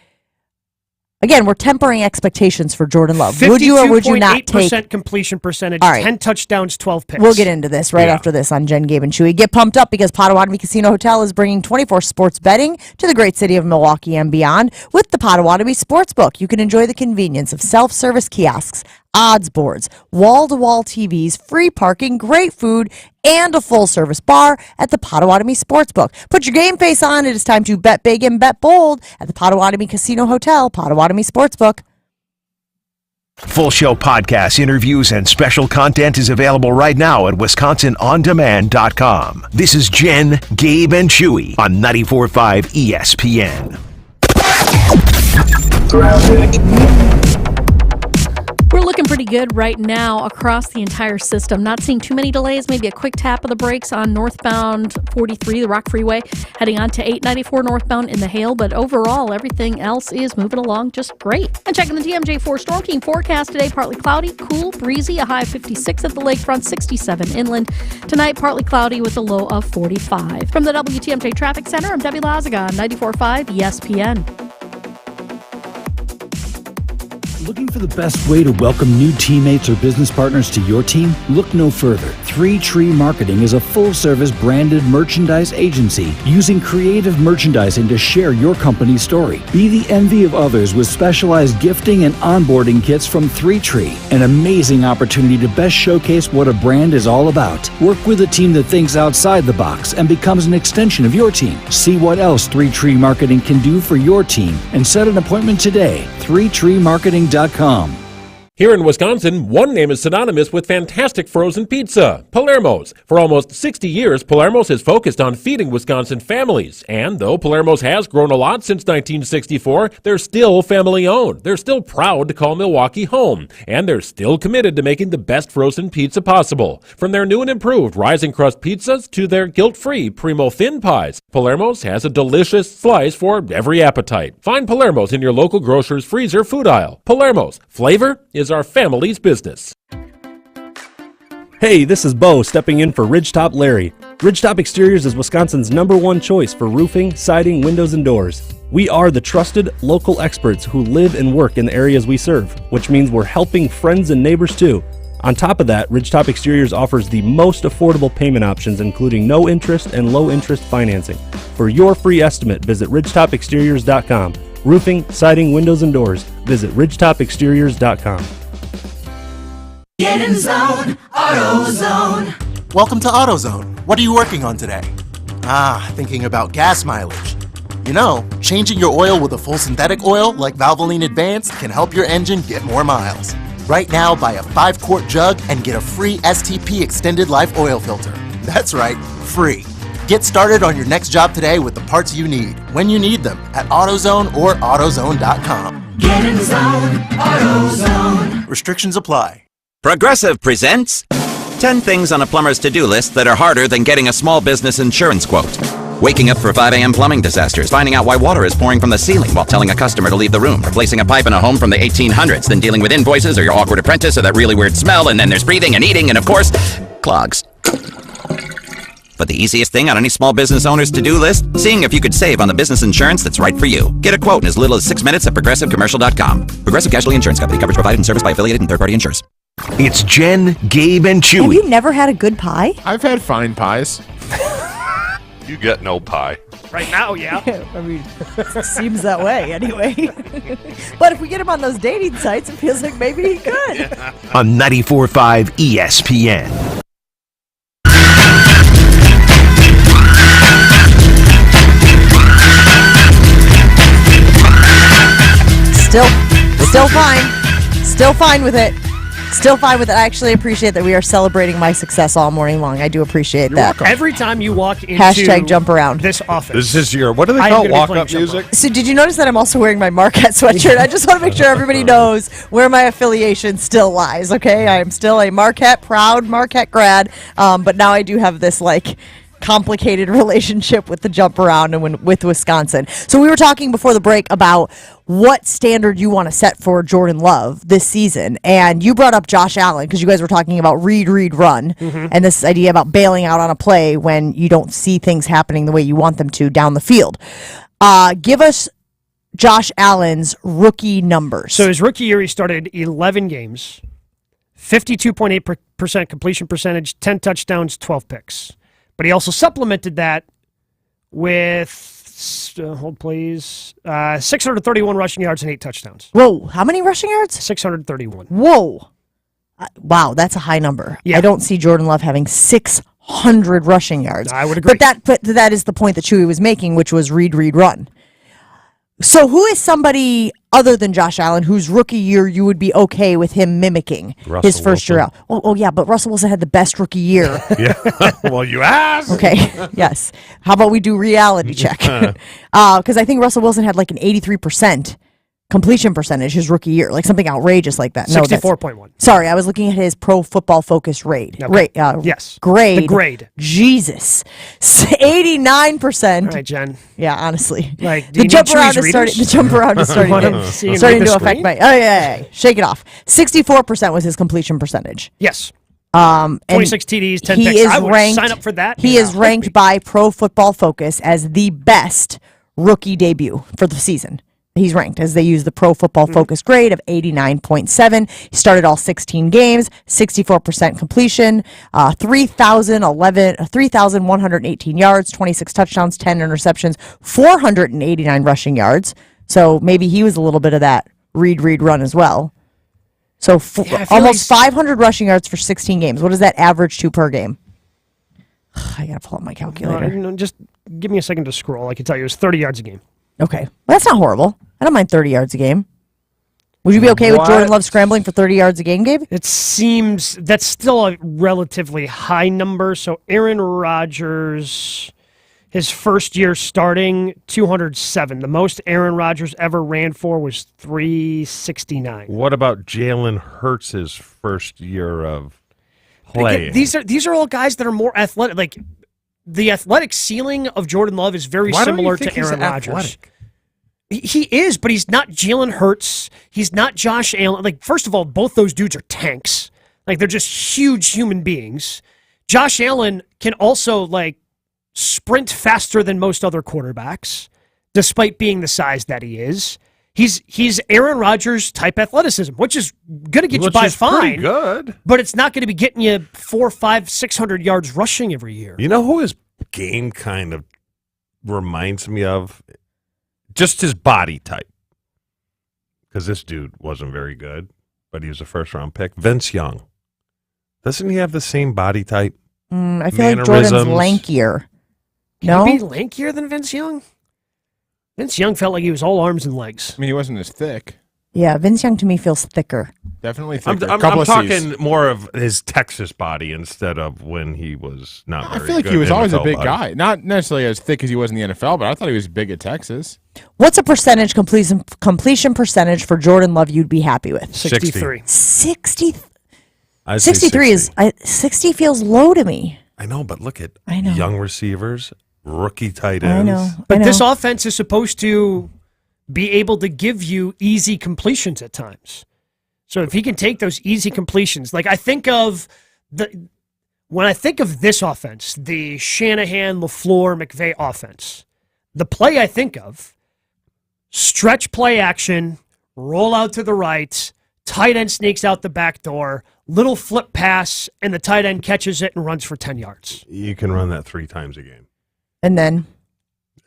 Again, we're tempering expectations for Jordan Love. Would you or would you not take... 52.8% completion percentage, All right. 10 touchdowns, 12 picks. We'll get into this right after this on Jen, Gabe, and Chewy. Get pumped up because Potawatomi Casino Hotel is bringing 24 sports betting to the great city of Milwaukee and beyond. With the Potawatomi Sportsbook, you can enjoy the convenience of self-service kiosks, odds boards, wall-to-wall TVs, free parking, great food, and a full-service bar at the Potawatomi Sportsbook. Put your game face on. It is time to bet big and bet bold at the Potawatomi Casino Hotel, Potawatomi Sportsbook. Full show podcasts, interviews, and special content is available right now at WisconsinOnDemand.com. This is Jen, Gabe, and Chewy on 94.5 ESPN. We're looking pretty good right now across the entire system. Not seeing too many delays, maybe a quick tap of the brakes on northbound 43, the Rock Freeway, heading on to 894 northbound in the Hale, but overall, everything else is moving along just great. And checking the TMJ4 Storm Team forecast today, partly cloudy, cool, breezy, a high of 56 at the lakefront, 67 inland. Tonight, partly cloudy with a low of 45. From the WTMJ Traffic Center, I'm Debbie Lazaga on 94.5 ESPN. Looking for the best way to welcome new teammates or business partners to your team? Look no further. 3 Tree Marketing is a full-service branded merchandise agency using creative merchandising to share your company's story. Be the envy of others with specialized gifting and onboarding kits from 3 Tree, an amazing opportunity to best showcase what a brand is all about. Work with a team that thinks outside the box and becomes an extension of your team. See what else 3 Tree Marketing can do for your team and set an appointment today. 3treemarketing.com. Here in Wisconsin, one name is synonymous with fantastic frozen pizza, Palermo's. For almost 60 years, Palermo's has focused on feeding Wisconsin families. And though Palermo's has grown a lot since 1964, they're still family-owned. They're still proud to call Milwaukee home. And they're still committed to making the best frozen pizza possible. From their new and improved rising crust pizzas to their guilt-free Primo thin pies, Palermo's has a delicious slice for every appetite. Find Palermo's in your local grocer's freezer food aisle. Palermo's, flavor is our family's business. Hey, this is Bo stepping in for Ridgetop Larry. Ridgetop Exteriors is Wisconsin's #1 choice for roofing, siding, windows, and doors. We are the trusted local experts who live and work in the areas we serve, which means we're helping friends and neighbors too. On top of that, Ridgetop Exteriors offers the most affordable payment options, including no interest and low interest financing. For your free estimate, visit ridgetopexteriors.com. Roofing, siding, windows, and doors. Visit ridgetopexteriors.com. Get in zone, AutoZone. Welcome to AutoZone. What are you working on today? Thinking about gas mileage. You know, changing your oil with a full synthetic oil like Valvoline Advanced can help your engine get more miles. Right now, buy a 5-quart jug and get a free STP Extended Life Oil Filter. That's right, free. Get started on your next job today with the parts you need, when you need them, at AutoZone or AutoZone.com. Get in the zone, AutoZone. Restrictions apply. Progressive presents 10 things on a plumber's to-do list that are harder than getting a small business insurance quote. Waking up for 5 a.m. plumbing disasters, finding out why water is pouring from the ceiling while telling a customer to leave the room, replacing a pipe in a home from the 1800s, then dealing with invoices or your awkward apprentice or that really weird smell, and then there's breathing and eating and, of course, clogs. But the easiest thing on any small business owner's to-do list? Seeing if you could save on the business insurance that's right for you. Get a quote in as little as 6 minutes at ProgressiveCommercial.com. Progressive Casualty Insurance Company. Coverage provided and serviced by affiliated and third-party insurers. It's Jen, Gabe, and Chewy. Have you never had a good pie? I've had fine pies. You get no pie. Right now, yeah. I mean, seems that way anyway. But if we get him on those dating sites, it feels like maybe he could. On 94.5 ESPN. Still fine. Still fine with it. Still fine with it. I actually appreciate that we are celebrating my success all morning long. I do appreciate that. Every time you walk into Hashtag jump around. this office. This is your, what do they I am call gonna be walk-up playing jump music? So did you notice that I'm also wearing my Marquette sweatshirt? I just want to make sure everybody knows where my affiliation still lies, okay? I am still a Marquette, proud Marquette grad, but now I do have this, complicated relationship with the jump around and with Wisconsin. So we were talking before the break about what standard you want to set for Jordan Love this season, and you brought up Josh Allen because you guys were talking about read, run, and this idea about bailing out on a play when you don't see things happening the way you want them to down the field. Give us Josh Allen's rookie numbers. So his rookie year, he started 11 games, 52.8% completion percentage, 10 touchdowns, 12 picks. But he also supplemented that with, hold please, 631 rushing yards and 8 touchdowns. Whoa, how many rushing yards? 631. Whoa. Wow, that's a high number. Yeah. I don't see Jordan Love having 600 rushing yards. I would agree. But that is the point that Chewy was making, which was read, run. So who is somebody other than Josh Allen whose rookie year you would be okay with him mimicking his first year out? Oh, yeah, but Russell Wilson had the best rookie year. Yeah. Well, you asked. Okay, yes. How about we do reality check? Because I think Russell Wilson had an 83% completion percentage his rookie year, something outrageous like that. 64.1. Sorry, I was looking at his Pro Football Focus rate. Okay. Yes. Grade. The grade. Jesus. 89%. All right, Jen. Yeah, honestly. The jump around is starting. The jump around is starting to affect my. Oh yeah. Shake it off. 64% was his completion percentage. Yes. 26 TDs, 10 picks. I would sign up for that. He is ranked by Pro Football Focus as the best rookie debut for the season. He's ranked as they use the Pro Football Focus grade of 89.7. He started all 16 games, 64% completion, 3,118 yards, 26 touchdowns, 10 interceptions, 489 rushing yards. So maybe he was a little bit of that read, run as well. So almost 500 rushing yards for 16 games. What does that average to per game? I got to pull up my calculator. Just give me a second to scroll. I can tell you it was 30 yards a game. Okay. Well, that's not horrible. I don't mind 30 yards a game. Would you be okay with Jordan Love scrambling for 30 yards a game, Gabe? It seems that's still a relatively high number. So Aaron Rodgers, his first year starting, 207. The most Aaron Rodgers ever ran for was 369. What about Jalen Hurts' first year of playing? These are all guys that are more athletic. The athletic ceiling of Jordan Love is very similar to Aaron Rodgers. He is, but he's not Jalen Hurts. He's not Josh Allen. First of all, both those dudes are tanks. They're just huge human beings. Josh Allen can also sprint faster than most other quarterbacks, despite being the size that he is. He's Aaron Rodgers type athleticism, which is going to get you by fine. Good, but it's not going to be getting you 400, 500, 600 yards rushing every year. You know who his game kind of reminds me of? Just his body type. Because this dude wasn't very good, but he was a first-round pick. Vince Young. Doesn't he have the same body type? I feel like Jordan's lankier. Can he be lankier than Vince Young? Vince Young felt like he was all arms and legs. I mean, he wasn't as thick. Yeah, Vince Young to me feels thicker. Definitely thicker. I'm Couple of talking Cs. more of his Texas body instead of when he was not I very feel like good he was always a NFL big body. guy. Not necessarily as thick as he was in the NFL, but I thought he was big at Texas. What's a percentage completion percentage for Jordan Love you'd be happy with? 63. 60. I'd say 63 is 60 feels low to me. I know, but look at I know. young receivers, rookie tight I ends. know. But this offense is supposed to be able to give you easy completions at times. So if he can take those easy completions, like when I think of this offense, the Shanahan, LaFleur, McVay offense, the play I think of, stretch play action, roll out to the right, tight end sneaks out the back door, little flip pass, and the tight end catches it and runs for 10 yards. You can run that 3 times a game. And then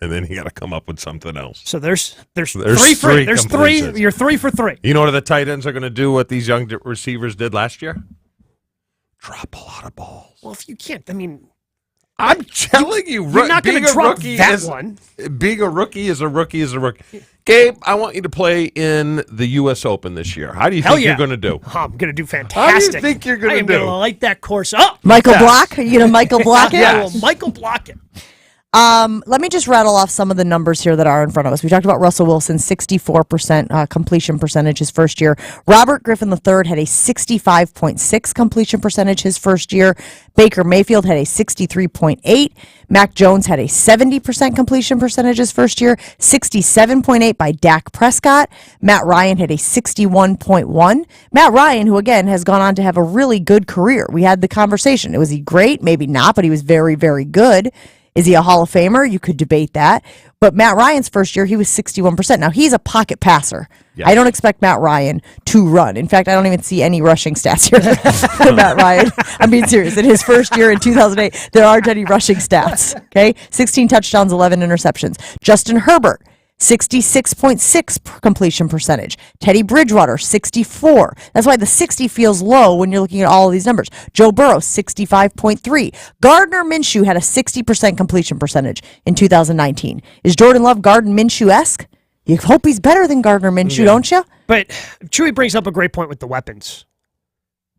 You got to come up with something else. So there's three three. There's three. completions. You're 3 for 3. You know what the tight ends are going to do? What these young receivers did last year? Drop a lot of balls. Well, if you can't, I mean, I'm telling you, you're not going being to a drop rookie that is- one. Being a rookie is a rookie is a rookie. Gabe, I want you to play in the U.S. Open this year. How do you Hell think yeah. you're going to do? Oh, I'm going to do How do you fantastic. think you're going I to am do? going to light that course up. Michael Block? Are you going to Michael Block it? Yeah, well, Michael Block it. Let me just rattle off some of the numbers here that are in front of us. We talked about Russell Wilson, 64% completion percentage his first year. Robert Griffin III had a 65.6 completion percentage his first year. Baker Mayfield had a 63.8. Mac Jones had a 70% completion percentage his first year. 67.8 by Dak Prescott. Matt Ryan had a 61.1. Matt Ryan, who again has gone on to have a really good career. We had the conversation. Was he great? Maybe not, but he was very, very good. Is he a Hall of Famer? You could debate that. But Matt Ryan's first year, he was 61%. Now, he's a pocket passer. Yeah. I don't expect Matt Ryan to run. In fact, I don't even see any rushing stats here for Matt Ryan. I'm being serious. In his first year in 2008, there aren't any rushing stats. Okay? 16 touchdowns, 11 interceptions. Justin Herbert, 66.6 completion percentage. Teddy Bridgewater, 64. That's why the 60 feels low when you're looking at all of these numbers. Joe Burrow, 65.3. Gardner Minshew had a 60% completion percentage in 2019. Is Jordan Love Gardner Minshew-esque? You hope he's better than Gardner Minshew, don't you? But Chewy brings up a great point with the weapons.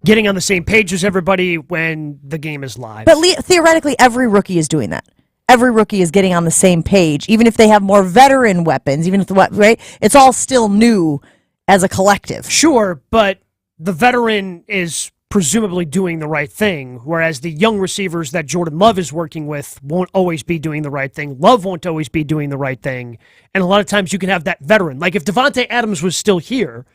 Getting on the same page as everybody when the game is live. But theoretically, every rookie is doing that. Every rookie is getting on the same page, even if they have more veteran weapons, even if right? It's all still new as a collective. Sure, but the veteran is presumably doing the right thing, whereas the young receivers that Jordan Love is working with won't always be doing the right thing. Love won't always be doing the right thing. And a lot of times you can have that veteran. Like if Devontae Adams was still here,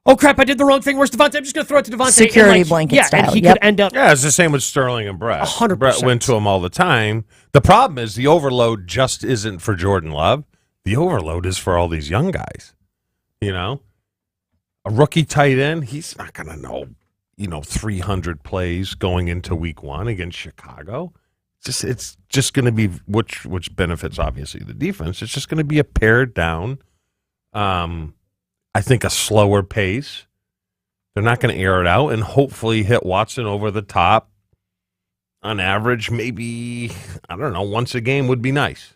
oh crap, I did the wrong thing. Where's Devontae? I'm just going to throw it to Devontae. Security blanket yeah, style. And he Yep. could end up. Yeah, it's the same with Sterling and Brett. 100%. Brett went to him all the time. The problem is the overload just isn't for Jordan Love. The overload is for all these young guys. You know? A rookie tight end, he's not going to know, 300 plays going into week 1 against Chicago. It's just going to be, which benefits, obviously, the defense. It's just going to be a pared down, I think, a slower pace. They're not going to air it out and hopefully hit Watson over the top. On average, maybe, I don't know, once a game would be nice.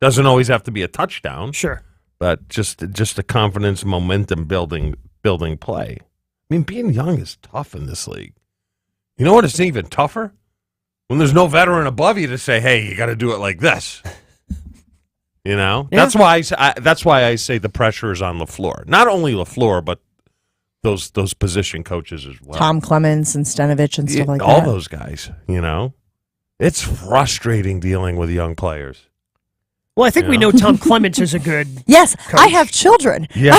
Doesn't always have to be a touchdown. Sure. But just a confidence, momentum building play. I mean, being young is tough in this league. You know what? It's even tougher? When there's no veteran above you to say, hey, you got to do it like this. Yeah. That's why I say the pressure is on LaFleur. Not only LaFleur, but those position coaches as well. Tom Clements and Stenovich and stuff like that. All those guys, It's frustrating dealing with young players. Well, I think we know Tom Clements is a good Yes, coach. I have children. Yeah.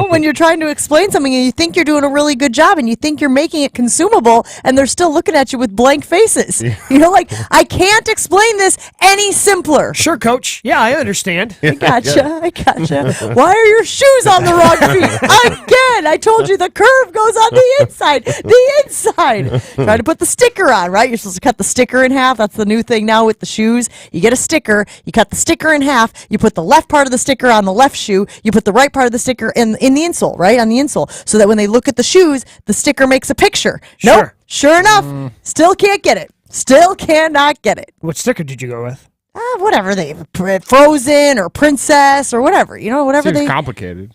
When you're trying to explain something and you think you're doing a really good job and you think you're making it consumable and they're still looking at you with blank faces. Yeah. I can't explain this any simpler. Sure, coach. Yeah, I understand. I gotcha. Why are your shoes on the wrong feet? Again, I told you the curve goes on the inside. The inside. Try to put the sticker on, right? You're supposed to cut the sticker in half. That's the new thing now with the shoes. You get a sticker. You cut the sticker in half. You put the left part of the sticker on the left shoe. You put the right part of the sticker in the insole, right? On the insole. So that when they look at the shoes, the sticker makes a picture. Sure. Nope. Sure enough, still can't get it. Still cannot get it. What sticker did you go with? Whatever Frozen or Princess or whatever. Whatever Seems they. complicated.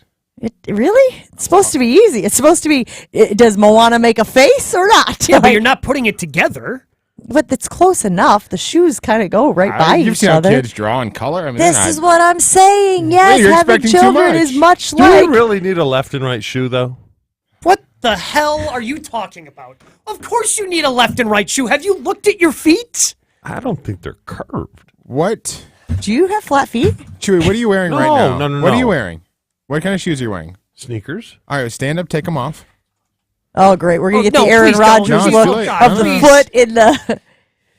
Really? It's supposed to be easy. It's supposed to be, does Moana make a face or not? Yeah, but you're not putting it together. But it's close enough. The shoes kind of go right by You've each seen other. how kids draw in color. I mean, This is what I'm saying. Yes, you're having expecting too children much. is much Do like. you really need a left and right shoe, though? What the hell are you talking about? Of course you need a left and right shoe. Have you looked at your feet? I don't think they're curved. What? Do you have flat feet? Chewy, what are you wearing right now? No. What are you wearing? What kind of shoes are you wearing? Sneakers. All right, stand up, take them off. Oh, great. We're going to get no, the Aaron please don't. Rodgers No, it's look too late. of the No. foot in the.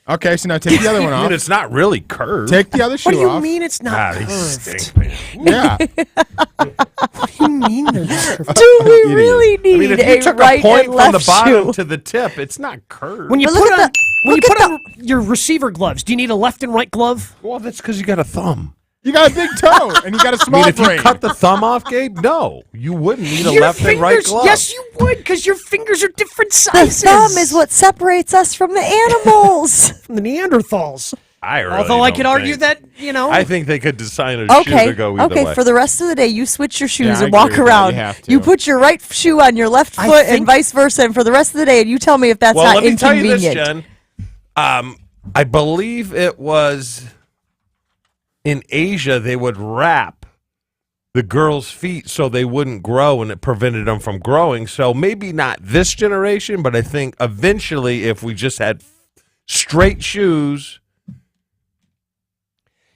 Okay, so now take the other one I off. mean, it's not really curved. Take the other shoe What do you off. mean it's not They curved? stink, man. Yeah. What do you mean they're not curved? Do we Idiot. really need I mean, if you a took right a point and from left the bottom shoe? to the tip, it's not curved. When you But put look on at when you look put at on your receiver gloves, do you need a left and right glove? Well, that's because you got a thumb. You got a big toe, and you got a I small mean, if brain. you cut the thumb off, Gabe, no, you wouldn't need a Your left fingers, and right glove. yes, you would, because your fingers are different The sizes. thumb is what separates us from the animals. from the Neanderthals. I really Although I don't could argue think. that, you know. I think they could design a shoe Okay, to go either okay. way. For the rest of the day, you switch your shoes Yeah, I and walk agree with that. around. You have to. You put your right shoe on your left I foot and think- vice versa, and for the rest of the day, and you tell me if that's well, not let me tell you inconvenient. this, Jen. I believe it was in Asia they would wrap the girls' feet so they wouldn't grow, and it prevented them from growing. So maybe not this generation, but I think eventually, if we just had straight shoes,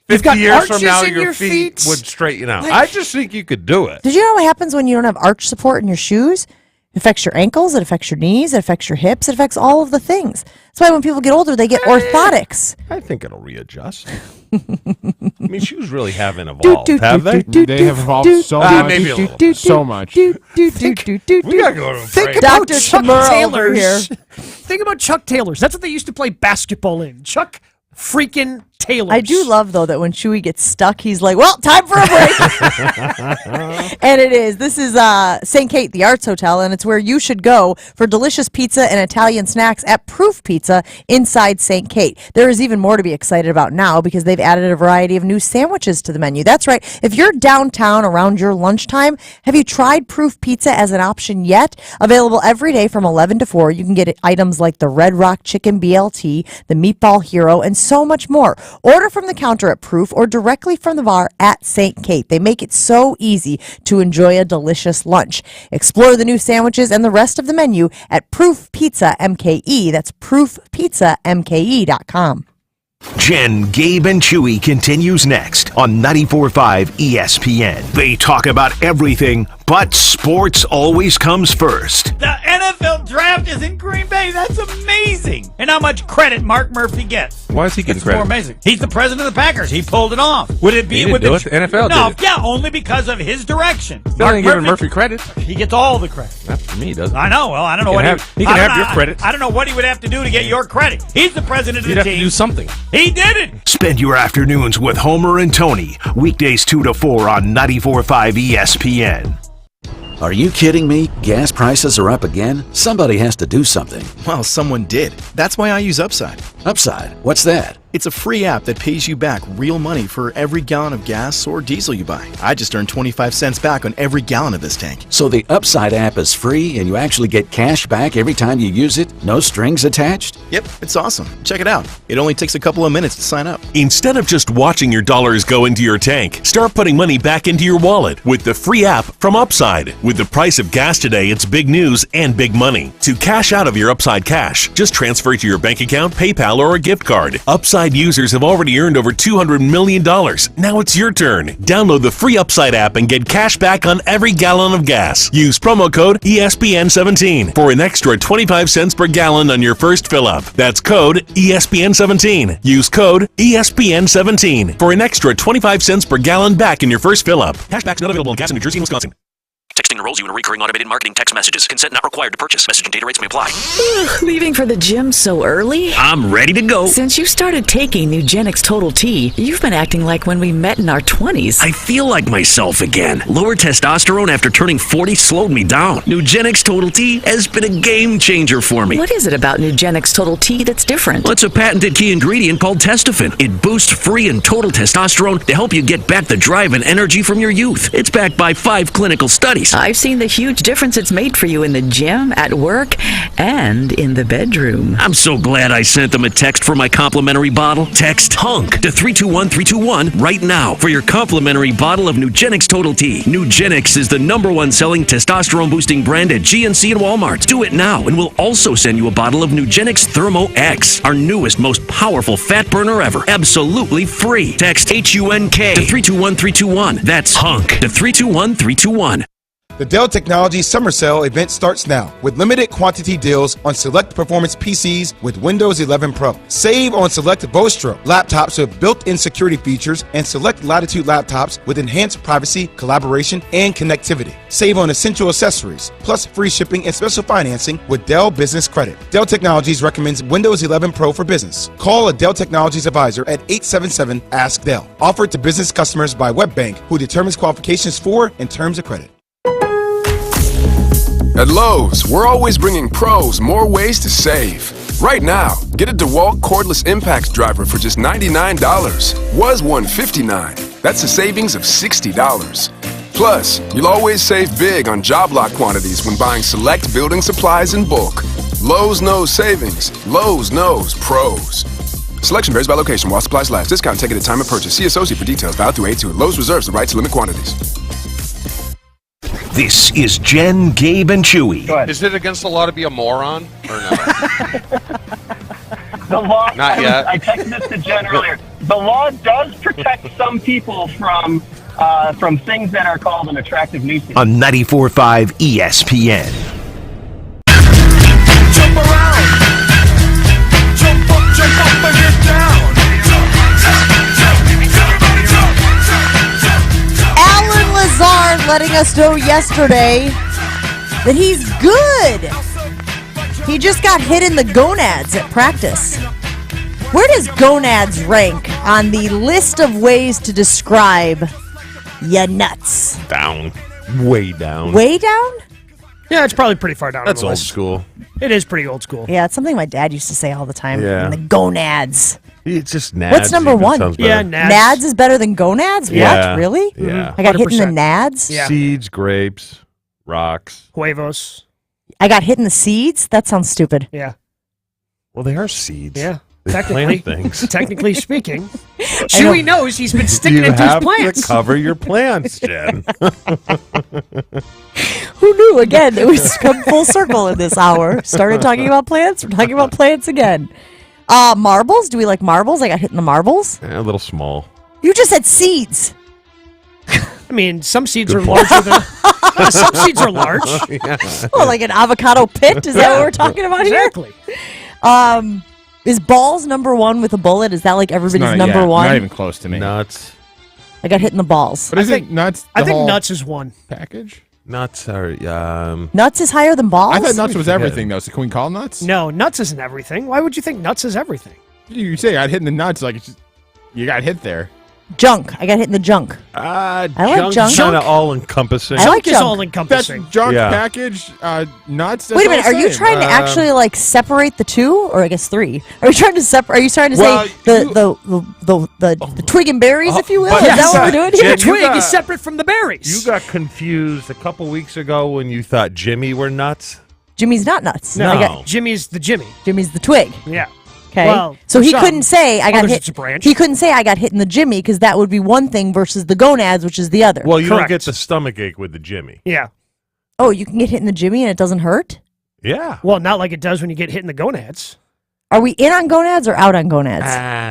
You've 50 got years from arches now, in your your feet feet. would straighten out. Like- I just think you could do it. Did you know what happens when you don't have arch support in your shoes? It affects your ankles, it affects your knees, it affects your hips, it affects all of the things. That's why when people get older, they get orthotics. I think it'll readjust. I mean, shoes really haven't evolved, have they? They have evolved so much. maybe a little. So much. We gotta go to a Think break. about Dr. Chuck Tamura over Taylors. here. Think about Chuck Taylors. That's what they used to play basketball in. Chuck freaking Taylors. I do love, though, that when Chewy gets stuck, he's like, well, time for a break. And it is. This is St. Kate, the Arts Hotel, and it's where you should go for delicious pizza and Italian snacks at Proof Pizza inside St. Kate. There is even more to be excited about now because they've added a variety of new sandwiches to the menu. That's right. If you're downtown around your lunchtime, have you tried Proof Pizza as an option yet? Available every day from 11 to 4. You can get items like the Red Rock Chicken BLT, the Meatball Hero, and so much more. Order from the counter at Proof or directly from the bar at St. Kate. They make it so easy to enjoy a delicious lunch. Explore the new sandwiches and the rest of the menu at Proof Pizza MKE. That's proofpizzamke.com. Jen, Gabe, and Chewy continues next on 94.5 ESPN. They talk about everything, but sports always comes first. The NFL draft is in Green Bay. That's amazing. And how much credit Mark Murphy gets. Why is he getting It's credit? more amazing. He's the president of the Packers. He pulled it off. Would it be He didn't with do the it. The NFL No, did it. yeah, only because of his direction. Still ain't giving Murphy credit. He gets all the credit. Not for me, doesn't he? I know. Well, I don't know He what can have- he can I don't have know- your credit. I don't know what he would have to do to get your credit. He's the president of You'd the have team. to do something. He did it. Spend your afternoons with Homer and Tony, weekdays 2 to 4 on 94.5 ESPN. Are you kidding me? Gas prices are up again? Somebody has to do something. Well, someone did. That's why I use Upside. Upside? What's that? It's a free app that pays you back real money for every gallon of gas or diesel you buy. I just earned 25 cents back on every gallon of this tank. So the Upside app is free and you actually get cash back every time you use it? No strings attached? Yep, it's awesome. Check it out. It only takes a couple of minutes to sign up. Instead of just watching your dollars go into your tank, start putting money back into your wallet with the free app from Upside. With the price of gas today, it's big news and big money. To cash out of your Upside cash, just transfer it to your bank account, PayPal, or a gift card. Upside users have already earned over $200 million. Now it's your turn. Download the free Upside app and get cash back on every gallon of gas. Use promo code ESPN17 for an extra 25 cents per gallon on your first fill up. That's code ESPN17. Use code ESPN17 for an extra 25 cents per gallon back in your first fill up. Cashback's not available in gas in New Jersey and Wisconsin. Texting enrolls you in recurring automated marketing text messages. Consent not required to purchase. Message and data rates may apply. Leaving for the gym so early? I'm ready to go. Since you started taking Nugenix Total T, you've been acting like when we met in our 20s. I feel like myself again. Lower testosterone after turning 40 slowed me down. Nugenix Total T has been a game changer for me. What is it about Nugenix Total T that's different? Well, it's a patented key ingredient called testofen. It boosts free and total testosterone to help you get back the drive and energy from your youth. It's backed by 5 clinical studies. I've seen the huge difference it's made for you in the gym, at work, and in the bedroom. I'm so glad I sent them a text for my complimentary bottle. Text HUNK to 321321 right now for your complimentary bottle of Nugenix Total T. Nugenix is the #1 selling testosterone boosting brand at GNC and Walmart. Do it now and we'll also send you a bottle of Nugenix Thermo X, our newest, most powerful fat burner ever. Absolutely free. Text HUNK to 321321. That's HUNK to 321321. The Dell Technologies Summer Sale event starts now with limited quantity deals on select performance PCs with Windows 11 Pro. Save on select Vostro laptops with built-in security features and select Latitude laptops with enhanced privacy, collaboration, and connectivity. Save on essential accessories, plus free shipping and special financing with Dell Business Credit. Dell Technologies recommends Windows 11 Pro for business. Call a Dell Technologies advisor at 877-ASK-DELL. Offered to business customers by WebBank, who determines qualifications for and terms of credit. At Lowe's, we're always bringing pros more ways to save. Right now, get a DeWalt cordless impact driver for just $99. Was $159. That's a savings of $60. Plus, you'll always save big on job lot quantities when buying select building supplies in bulk. Lowe's knows savings. Lowe's knows pros. Selection varies by location while supplies last. Discount taken at time of purchase. See associate for details. Valid through 8/2. Lowe's reserves the right to limit quantities. This is Jen, Gabe, and Chewy. Is it against the law to be a moron or no? The law. Not yet. I texted this to Jen earlier. The law does protect some people from things that are called an attractive nuisance. On 94.5 ESPN. Jump around. Jump up and get down. Alan Lazard letting us know yesterday that he's good. He just got hit in the gonads at practice. Where does gonads rank on the list of ways to describe ya nuts? Down. Way down. Way down? Yeah, it's probably pretty far down. That's on the old list. school. It is pretty old school. Yeah, it's something my dad used to say all the time. Yeah. The gonads. It's just nads. What's number even one? sounds Yeah, better. nads. Nads is better than gonads? Yeah. What? Really? Yeah. I got hit in the 100%. nads? Yeah. Seeds, grapes, rocks. Huevos. I got hit in the seeds? That sounds stupid. Yeah. Well, they are seeds. Yeah. They Technically, plant things. technically speaking, Chewy knows he's been sticking You it to his have plants. to cover your plants, Jen. Who knew? Again, it was come full circle in this hour. Started talking about plants. We're talking about plants again. Marbles? Do we like marbles? I got hit in the marbles. A little small. You just said seeds. I mean, some seeds Good are point. larger than some seeds are large. Yeah. Oh, like an avocado pit? Is that what we're talking about Exactly. here? Is balls number one with a bullet? Is that like everybody's number one? Not even close to me. Nuts. I got hit in the balls. But isn't nuts I the think whole nuts is one. package? Nuts are. Nuts is higher than balls? I thought nuts was everything, though. So can we call nuts? No, nuts isn't everything. Why would you think nuts is everything? You say I got hit in the nuts, like it's just, you got hit there. Junk. I got hit in the junk. I like junk. Kind of all encompassing. I like Junk is junk. all encompassing. That's junk Yeah. package, nuts. That's Wait a all minute. the Are you same. trying to actually like separate the two, or I guess three? Are you trying to separate? Are you trying to Well, say the twig and berries, if you will? but Is yes. that what we're doing The here? Jen, you twig got- is separate from the berries. You got confused a couple weeks ago when you thought Jimmy were nuts. Jimmy's not nuts. No. I got, Jimmy's the Jimmy. Jimmy's the twig. Yeah. Okay. Well, so for he some. couldn't say I got Others hit. it's a branch. He couldn't say I got hit in the Jimmy because that would be one thing versus the gonads, which is the other. Well, you Correct. don't get the stomach ache with the Jimmy. Yeah. Oh, you can get hit in the Jimmy and it doesn't hurt? Yeah. Well, not like it does when you get hit in the gonads. Are we in on gonads or out on gonads?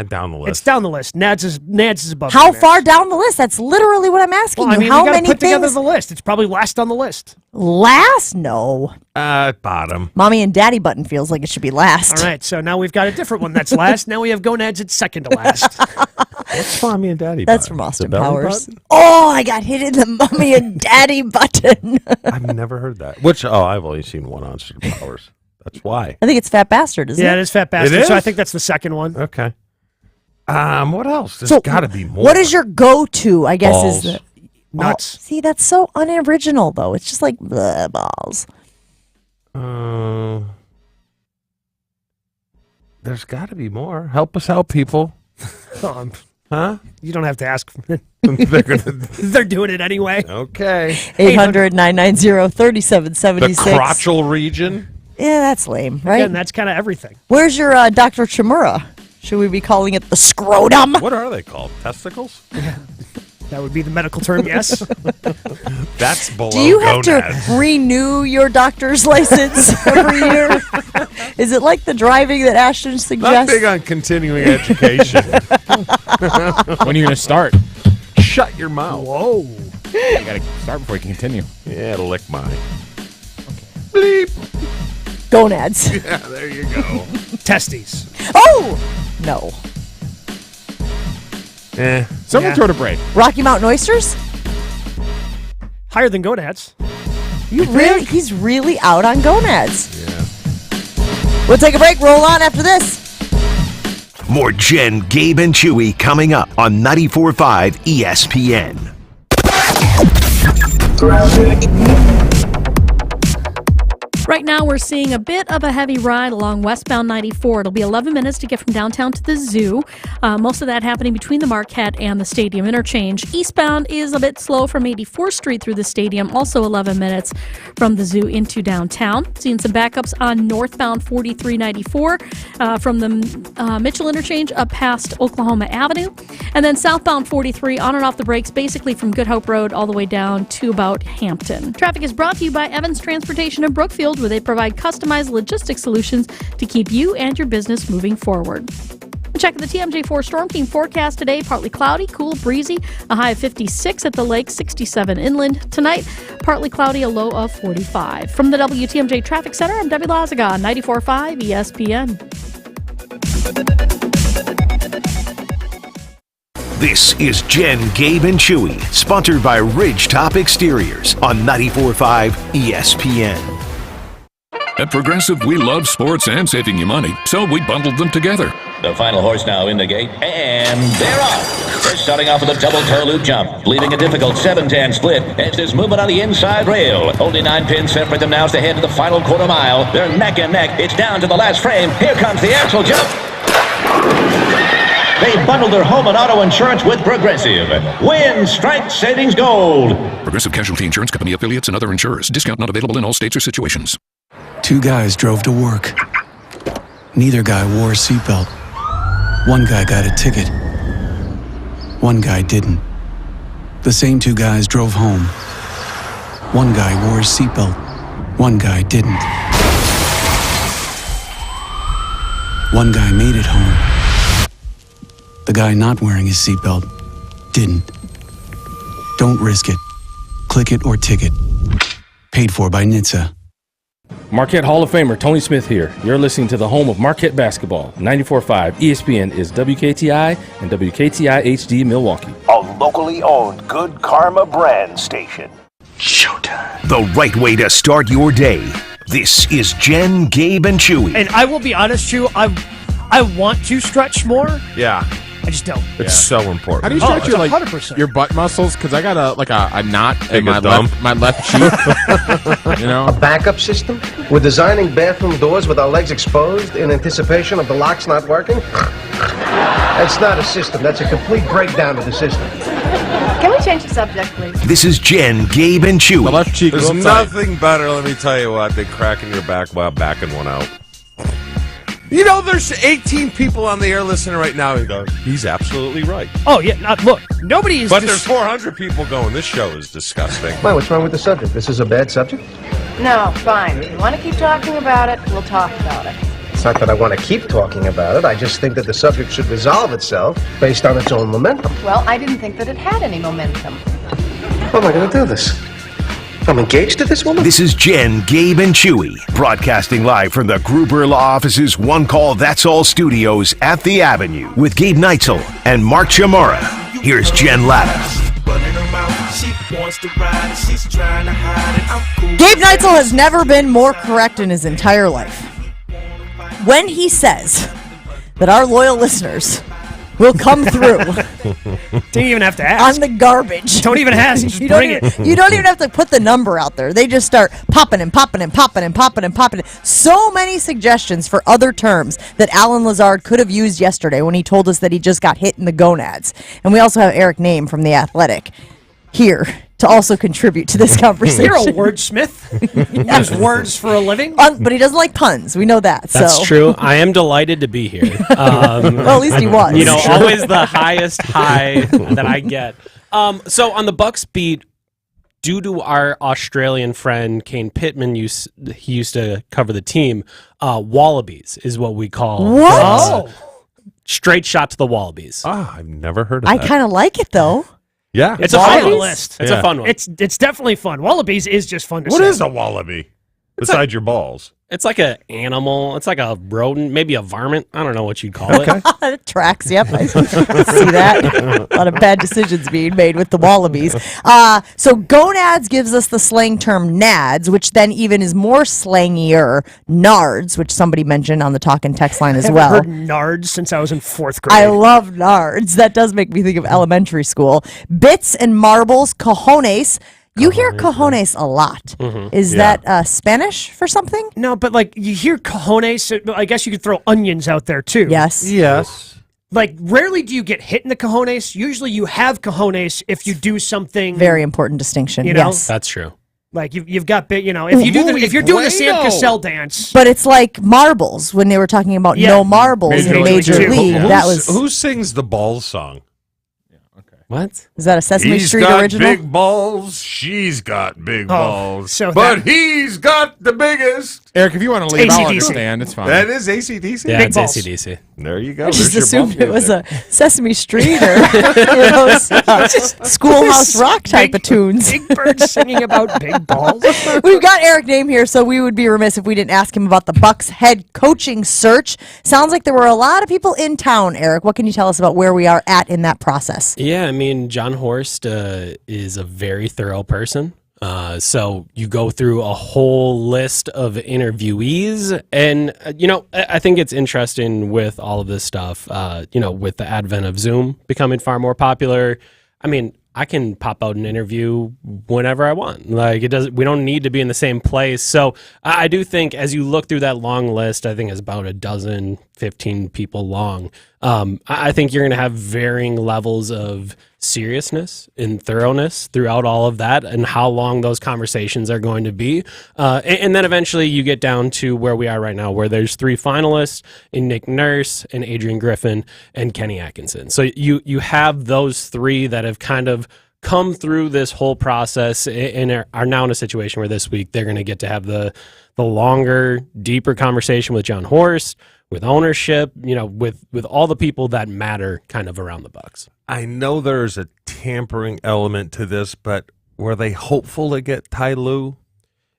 Down the list. It's down the list. Nads is above. How gonads. far down the list? That's literally what I'm asking Well, I you. mean, How we gotta many put together things? the list. It's probably last on the list. Last? No. Bottom. Mommy and Daddy button feels like it should be last. All right, so now we've got a different one that's last. Now we have gonads at second to last. What's Mommy and Daddy That's button? from Austin The belly Powers. button? Oh, I got hit in the Mommy and Daddy button. I've never heard that. Which, I've only seen one Austin Powers. That's why. I think it's Fat Bastard, isn't it? Yeah, it is Fat Bastard. It is? So I think that's the second one. Okay. What else? There's got to be more. What is your go-to, I guess, Balls. is the... Nuts. Oh, see, that's so unoriginal, though. It's just like, bleh, balls. There's got to be more. Help us out, people. Huh? You don't have to ask. They're gonna- They're doing it anyway. Okay. 800-990-3776. The crotchal region. Yeah, that's lame, right? Again, that's kind of everything. Where's your Dr. Chimura? Should we be calling it the scrotum? What are they called? Testicles? That would be the medical term, yes. That's below Do you have gonads. to renew your doctor's license every year? Is it like the driving that Ashton Not suggests? big on continuing education. When are you going to start? Shut your mouth. Whoa. You got to start before you can continue. Yeah, it'll lick mine. Bleep. Gonads. Yeah, there you go. Testes. Oh! No. Someone throw it a break. Rocky Mountain oysters? Higher than gonads. You really? He's really out on gonads. Yeah. We'll take a break. Roll on after this. More Jen, Gabe, and Chewy coming up on 94.5 ESPN. Right now, we're seeing a bit of a heavy ride along westbound 94. It'll be 11 minutes to get from downtown to the zoo. Most of that happening between the Marquette and the Stadium interchange. Eastbound is a bit slow from 84th Street through the Stadium, also 11 minutes from the zoo into downtown. Seeing some backups on northbound 4394 from the Mitchell interchange up past Oklahoma Avenue. And then southbound 43 on and off the brakes, basically from Good Hope Road all the way down to about Hampton. Traffic is brought to you by Evans Transportation of Brookfield, where they provide customized logistics solutions to keep you and your business moving forward. Check the TMJ4 Storm Team forecast today. Partly cloudy, cool, breezy, a high of 56 at the lake, 67 inland. Tonight, partly cloudy, a low of 45. From the WTMJ Traffic Center, I'm Debbie Lazaga on 94.5 ESPN. This is Jen, Gabe, and Chewy, sponsored by Ridgetop Exteriors on 94.5 ESPN. At Progressive, we love sports and saving you money, so we bundled them together. The final horse now in the gate, and they're off. They're starting off with a double toe loop jump, leaving a difficult 7-10 split as there's movement on the inside rail. Only 9 pins separate them now as they head to the final quarter mile. They're neck and neck. It's down to the last frame. Here comes the axle jump. They bundled their home and auto insurance with Progressive. Win, strike, savings, gold. Progressive Casualty Insurance Company affiliates and other insurers. Discount not available in all states or situations. Two guys drove to work. Neither guy wore a seatbelt. One guy got a ticket. One guy didn't. The same two guys drove home. One guy wore his seatbelt. One guy didn't. One guy made it home. The guy not wearing his seatbelt didn't. Don't risk it. Click it or ticket. Paid for by NHTSA. Marquette Hall of Famer Tony Smith here. You're listening to the home of Marquette basketball. 94.5 ESPN is WKTI and WKTI HD Milwaukee. A locally owned Good Karma brand station. Showtime. The right way to start your day. This is Jen, Gabe, and Chewy. And I will be honest, Chew, I want to stretch more. Yeah. I just don't. It's so important. How do you stretch your 100%. your butt muscles? Because I got a knot Take in a my dump. left cheek. You know, A backup system? We're designing bathroom doors with our legs exposed in anticipation of the locks not working? That's not a system. That's a complete breakdown of the system. Can we change the subject, please? This is Jen, Gabe, and Chewy. the left cheek. There's real tight. nothing better, let me tell you what, than cracking your back while backing one out. You know, there's 18 people on the air listening right now who go, he's absolutely right. Oh, yeah. Look, nobody is. But there's 400 people going, this show is disgusting. Why, what's wrong with the subject? This is a bad subject? No, fine. If you want to keep talking about it, we'll talk about it. It's not that I want to keep talking about it. I just think that the subject should resolve itself based on its own momentum. Well, I didn't think that it had any momentum. How am I going to do this? I'm engaged to this woman? This is Jen, Gabe, and Chewy, broadcasting live from the Gruber Law Office's One Call That's All studios at the Avenue with Gabe Neitzel and Mark Chamora. Here's Jen Latta. Gabe Neitzel has never been more correct in his entire life. When he says that our loyal listeners will come through Don't even have to ask. on the garbage. Don't even ask. Just You bring don't it. You don't even have to put the number out there. They just start popping and popping and popping and popping and popping. So many suggestions for other terms that Alan Lazard could have used yesterday when he told us that he just got hit in the gonads. And we also have Eric Name from The Athletic here to also contribute to this conversation. You're a wordsmith. You use words for a living. But he doesn't like puns. We know that. That's so. true. I am delighted to be here. Well, at least he was. You know, always the highest high that I get. So on the Bucks beat, due to our Australian friend Kane Pittman, he used to cover the team. Wallabies is what we call. What? Straight shot to the Wallabies. Ah, I've never heard of I that. kind of like it though. Yeah, It's a fun Wallabies? list. It's a fun one. It's definitely fun. Wallabies is just fun to What say. is a wallaby besides your balls? It's like an animal. It's like a rodent, maybe a varmint. I don't know what you'd call it. It tracks. Yep, I see that. A lot of bad decisions being made with the Wallabies. So gonads gives us the slang term nads, which then even is more slangier. Nards, which somebody mentioned on the talk and text line as I've well. heard nards since I was in 4th grade. I love nards. That does make me think of elementary school. Bits and marbles, cojones. You hear cojones a lot. Is that Spanish for something? No, but like you hear cojones, so I guess you could throw onions out there too. Yes. Yes. Like rarely do you get hit in the cojones. Usually you have cojones if you do something. Very important distinction. You know? Yes. That's true. Like you've got big. You know, if you do if you're doing the Sam Cassell dance. But it's like marbles when they were talking about no marbles in Major League. That was Who sings the balls song? What? is that a Sesame He's Street got original? big balls. She's got big balls. so but he's got the biggest. Eric, if you want to leave, I'll AC/DC. understand. It's fine. That is AC/DC. Yeah, Big it's balls. AC/DC. There you go. I just There's your ball assumed it was music. a Sesame Street or Schoolhouse Rock type of tunes. Big bird singing about big balls. We've got Eric Name here, so we would be remiss if we didn't ask him about the Bucks head coaching search. Sounds like there were a lot of people in town, Eric. What can you tell us about where we are at in that process? Yeah, I mean, John Horst is a very thorough person. So you go through a whole list of interviewees, and I think it's interesting with all of this stuff. With the advent of Zoom becoming far more popular. I mean, I can pop out an interview whenever I want. Like we don't need to be in the same place. So I do think as you look through that long list, I think it's about 12, 15 people long. I think you're going to have varying levels of seriousness and thoroughness throughout all of that and how long those conversations are going to be. And then eventually you get down to where we are right now, where there's 3 finalists in Nick Nurse and Adrian Griffin and Kenny Atkinson. So you have those 3 that have kind of come through this whole process and are now in a situation where this week they're going to get to have the longer, deeper conversation with John Horst, with ownership, with all the people that matter kind of around the Bucks. I know there's a tampering element to this, but were they hopeful to get Ty Lue?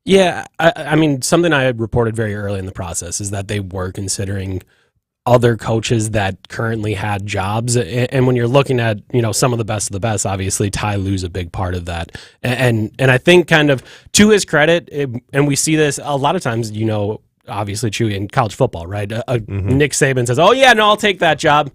Yeah, I mean, something I had reported very early in the process is that they were considering other coaches that currently had jobs. And when you're looking at, some of the best, obviously Ty Lue's a big part of that. And I think kind of to his credit, and we see this a lot of times, obviously Chewy in college football, right? Nick Saban says, "Oh yeah, no, I'll take that job.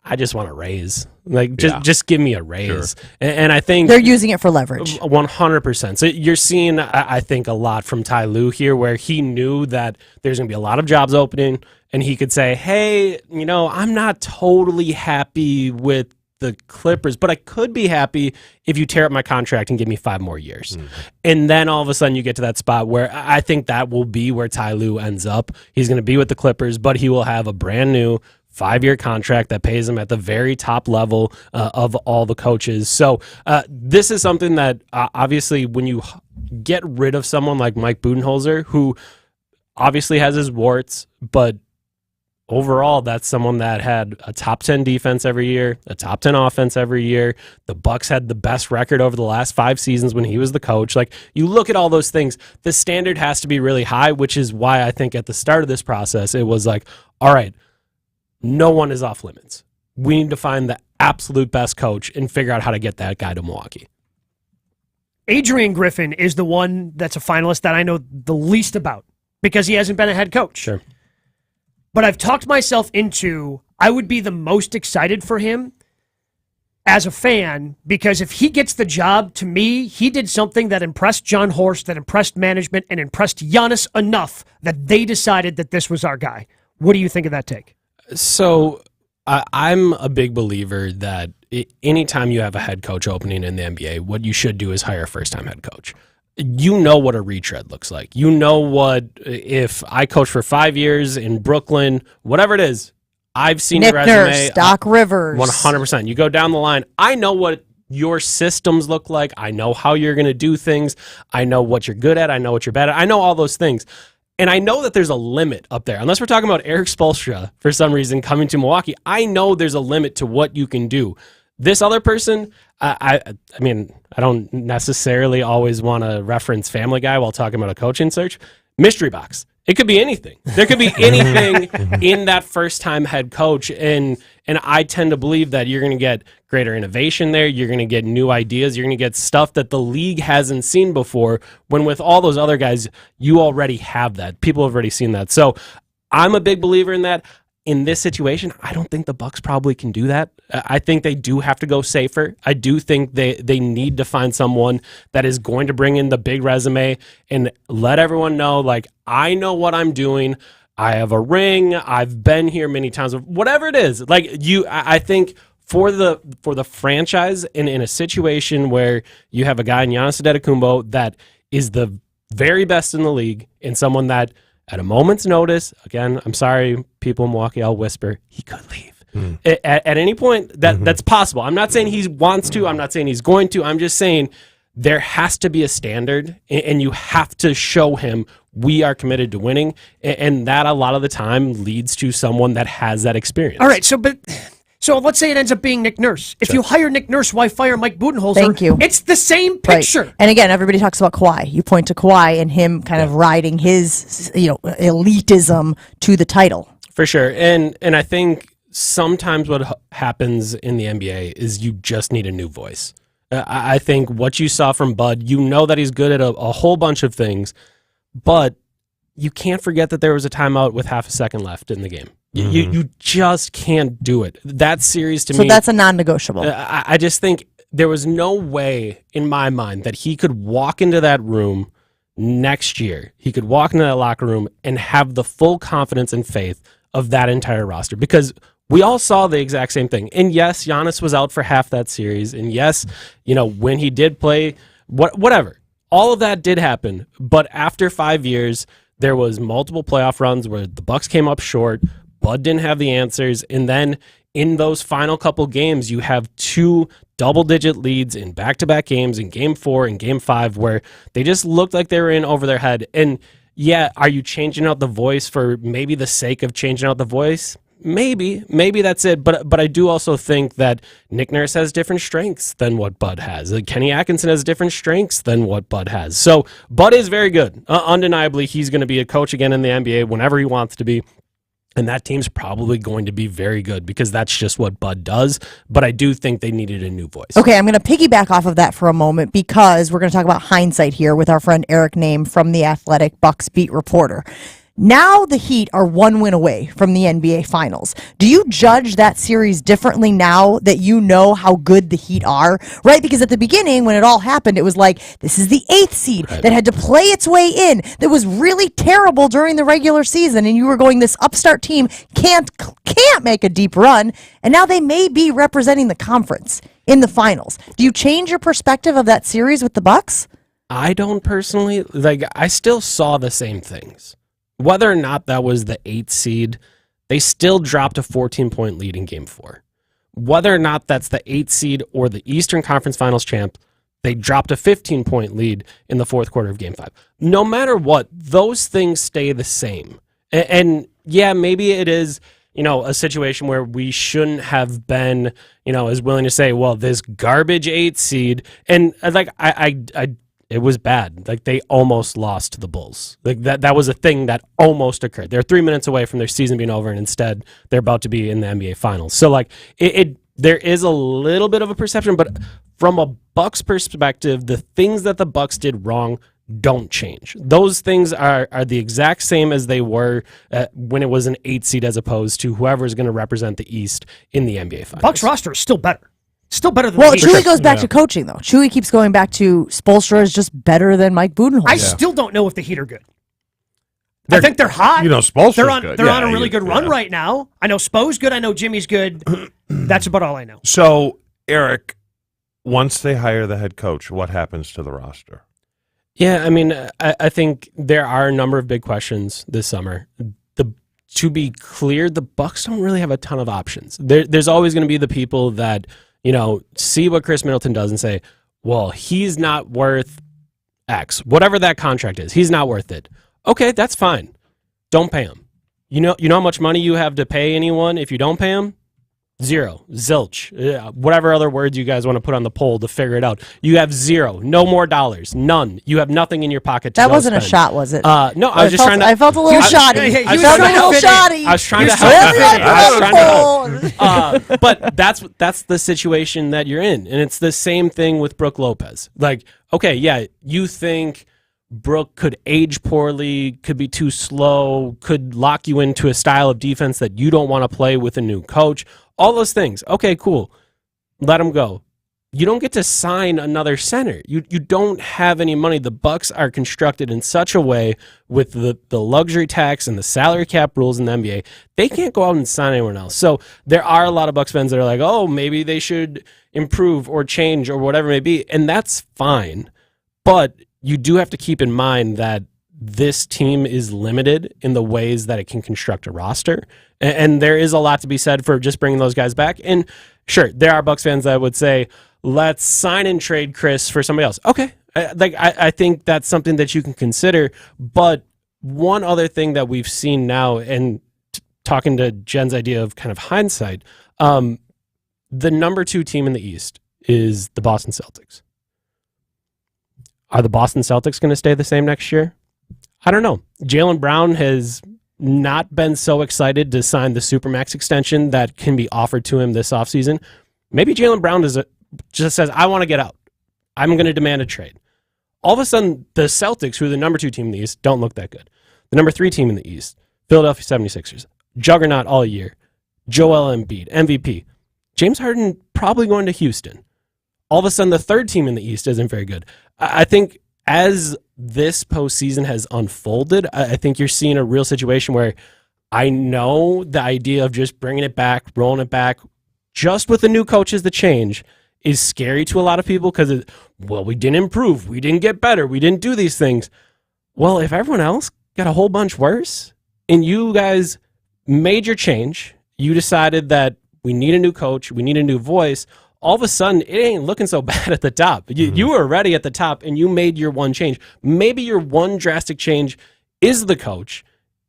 I just want a raise. Like, just give me a raise." Sure. And I think they're using it for leverage. 100%. So you're seeing, I think, a lot from Ty Lue here, where he knew that there's going to be a lot of jobs opening, and he could say, "Hey, I'm not totally happy with the Clippers, but I could be happy if you tear up my contract and give me 5 more years." And then all of a sudden you get to that spot where I think that will be where Ty Lue ends up. He's going to be with the Clippers, but he will have a brand new 5-year contract that pays him at the very top level of all the coaches. So this is something that obviously when you get rid of someone like Mike Budenholzer, who obviously has his warts, but overall, that's someone that had a top 10 defense every year, a top 10 offense every year. The Bucks had the best record over the last 5 seasons when he was the coach. Like, you look at all those things, the standard has to be really high, which is why I think at the start of this process, it was like, all right, no one is off limits. We need to find the absolute best coach and figure out how to get that guy to Milwaukee. Adrian Griffin is the one that's a finalist that I know the least about because he hasn't been a head coach. Sure. But I've talked myself into, I would be the most excited for him as a fan because if he gets the job, to me, he did something that impressed John Horst, that impressed management, and impressed Giannis enough that they decided that this was our guy. What do you think of that take? So I'm a big believer that anytime you have a head coach opening in the NBA, what you should do is hire a first-time head coach. You know what a retread looks like. You know what, if I coach for 5 years in Brooklyn, whatever it is, I've seen Nick your resume. Nurse, Doc Rivers. 100%. You go down the line. I know what your systems look like. I know how you're going to do things. I know what you're good at. I know what you're bad at. I know all those things. And I know that there's a limit up there. Unless we're talking about Eric Spoelstra, for some reason, coming to Milwaukee, I know there's a limit to what you can do. This other person, I mean, I don't necessarily always want to reference Family Guy while talking about a coaching search. Mystery box. It could be anything. There could be anything in that first-time head coach, and I tend to believe that you're going to get greater innovation there. You're going to get new ideas. You're going to get stuff that the league hasn't seen before, when with all those other guys, you already have that. People have already seen that. So I'm a big believer in that. In this situation, I don't think the Bucks probably can do that. I think they do have to go safer. I do think they need to find someone that is going to bring in the big resume and let everyone know, like, I know what I'm doing. I have a ring. I've been here many times. Whatever it is, like I think for the franchise in a situation where you have a guy in Giannis Antetokounmpo that is the very best in the league and someone that, at a moment's notice, again, I'm sorry, people in Milwaukee, I'll whisper, he could leave. At any point, that's possible. I'm not saying he wants to. I'm not saying he's going to. I'm just saying there has to be a standard, and you have to show him we are committed to winning, and that a lot of the time leads to someone that has that experience. All right, so let's say it ends up being Nick Nurse. If you hire Nick Nurse, why fire Mike Budenholzer? Thank you. It's the same picture. Right. And again, everybody talks about Kawhi. You point to Kawhi and him kind of riding his, elitism to the title. For sure. And I think sometimes what happens in the NBA is you just need a new voice. I think what you saw from Bud, you know that he's good at a whole bunch of things, but you can't forget that there was a timeout with half a second left in the game. You just can't do it. That series to me... So that's a non-negotiable. I just think there was no way in my mind that he could walk into that room next year. He could walk into that locker room and have the full confidence and faith of that entire roster, because we all saw the exact same thing. And yes, Giannis was out for half that series. And yes, when he did play, whatever. All of that did happen. But after 5 years, there was multiple playoff runs where the Bucks came up short. Bud didn't have the answers, and then in those final couple games, you have 2 double-digit leads in back-to-back games, in Game 4 and Game 5, where they just looked like they were in over their head. And yeah, are you changing out the voice for maybe the sake of changing out the voice? Maybe that's it. But I do also think that Nick Nurse has different strengths than what Bud has. Like Kenny Atkinson has different strengths than what Bud has. So Bud is very good. Undeniably, he's going to be a coach again in the NBA whenever he wants to be. And that team's probably going to be very good because that's just what Bud does. But I do think they needed a new voice. Okay, I'm going to piggyback off of that for a moment because we're going to talk about hindsight here with our friend Eric Name from the Athletic Bucks beat reporter. Now the Heat are 1 win away from the NBA Finals. Do you judge that series differently now that you know how good the Heat are? Right? Because at the beginning, when it all happened, it was like, this is the 8th seed that had to play its way in, that was really terrible during the regular season, and you were going, this upstart team can't make a deep run, and now they may be representing the conference in the finals. Do you change your perspective of that series with the Bucks? I don't personally. I still saw the same things. Whether or not that was the 8th seed, they still dropped a 14-point lead in Game 4. Whether or not that's the 8th seed or the Eastern Conference Finals champ, they dropped a 15-point lead in the fourth quarter of Game 5. No matter what, those things stay the same. And yeah, maybe it is a situation where we shouldn't have been, as willing to say, well, this garbage 8 seed, and like it was bad. Like they almost lost to the Bulls. Like that was a thing that almost occurred. They're 3 minutes away from their season being over, and instead they're about to be in the NBA Finals. So like there is a little bit of a perception, but from a Bucks perspective, the things that the Bucks did wrong don't change. Those things are the exact same as they were when it was an 8 seed, as opposed to whoever is going to represent the East in the NBA Finals. Bucks roster is still better. Still better than Well, the Heat. Chewy goes back to coaching, though. Chewy keeps going back to Spoelstra is just better than Mike Budenholzer. I still don't know if the Heat are good. I think they're hot. Spoelstra's they're on, good. They're Yeah, on a really good run right now. I know Spo's good. I know Jimmy's good. That's about all I know. So, Eric, once they hire the head coach, what happens to the roster? Yeah, I mean, I think there are a number of big questions this summer. To be clear, the Bucks don't really have a ton of options. There's always going to be the people that see what Chris Middleton does and say, well, he's not worth X. Whatever that contract is, he's not worth it. Okay, that's fine. Don't pay him. You know how much money you have to pay anyone if you don't pay him? Zero. Zilch. Whatever other words you guys want to put on the poll to figure it out. You have zero. No more dollars. None. You have nothing in your pocket to That go wasn't spend. a shot, was it? No, I was just trying to... I felt a little shoddy. I You felt a little shoddy. I was trying to help. But that's the situation that you're in. And it's the same thing with Brook Lopez. Like, okay, yeah, you think Brook could age poorly, could be too slow, could lock you into a style of defense that you don't want to play with a new coach. All those things. Okay, cool. Let him go. You don't get to sign another center. You don't have any money. The Bucks are constructed in such a way with the luxury tax and the salary cap rules in the NBA. They can't go out and sign anyone else. So there are a lot of Bucks fans that are like, oh, maybe they should improve or change or whatever it may be. And that's fine. But you do have to keep in mind that this team is limited in the ways that it can construct a roster. And there is a lot to be said for just bringing those guys back. And sure, there are Bucks fans that would say, let's sign and trade Chris for somebody else. Okay. I think that's something that you can consider. But one other thing that we've seen now, and talking to Jen's idea of kind of hindsight, the number 2 team in the East is the Boston Celtics. Are the Boston Celtics going to stay the same next year? I don't know. Jaylen Brown has not been so excited to sign the Supermax extension that can be offered to him this offseason. Maybe Jaylen Brown just says, I want to get out. I'm going to demand a trade. All of a sudden, the Celtics, who are the number 2 team in the East, don't look that good. The number 3 team in the East, Philadelphia 76ers, juggernaut all year. Joel Embiid, MVP. James Harden probably going to Houston. All of a sudden, the 3rd team in the East isn't very good. I think as this postseason has unfolded, I think you're seeing a real situation where I know the idea of just bringing it back, rolling it back, just with the new coaches, the change is scary to a lot of people because, we didn't improve, we didn't get better, we didn't do these things. Well, if everyone else got a whole bunch worse and you guys made your change, you decided that we need a new coach, we need a new voice, all of a sudden, it ain't looking so bad at the top. You were already at the top, and you made your one change. Maybe your one drastic change is the coach,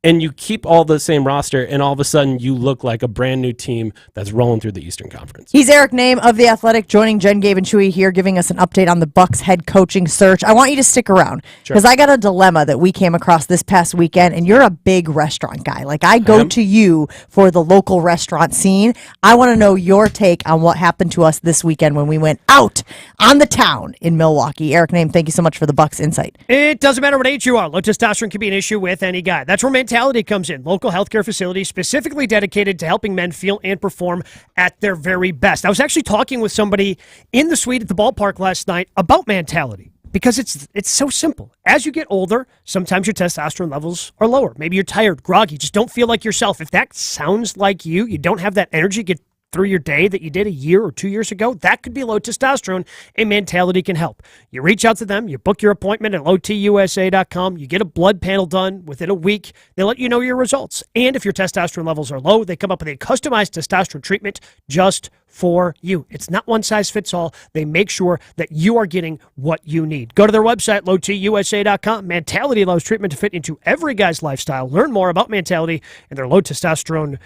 and you keep all the same roster, and all of a sudden, you look like a brand new team that's rolling through the Eastern Conference. He's Eric Name of The Athletic, joining Jen, Gabe, and Chewy here, giving us an update on the Bucks head coaching search. I want you to stick around, because I got a dilemma that we came across this past weekend, and you're a big restaurant guy. Like, I go to you for the local restaurant scene. I want to know your take on what happened to us this weekend when we went out on the town in Milwaukee. Eric Name, thank you so much for the Bucks insight. It doesn't matter what age you are. Low testosterone can be an issue with any guy. That's where Mentality comes in. Local healthcare facilities specifically dedicated to helping men feel and perform at their very best. I was actually talking with somebody in the suite at the ballpark last night about Mentality because it's so simple. As you get older, sometimes your testosterone levels are lower. Maybe you're tired, groggy, just don't feel like yourself. If that sounds like you don't have that energy, get through your day that you did a year or 2 years ago, that could be low testosterone, and Mentality can help. You reach out to them, you book your appointment at lowtusa.com, you get a blood panel done within a week, they let you know your results. And if your testosterone levels are low, they come up with a customized testosterone treatment just for you. It's not one size fits all. They make sure that you are getting what you need. Go to their website, lowtusa.com. Mentality allows treatment to fit into every guy's lifestyle. Learn more about Mentality and their low testosterone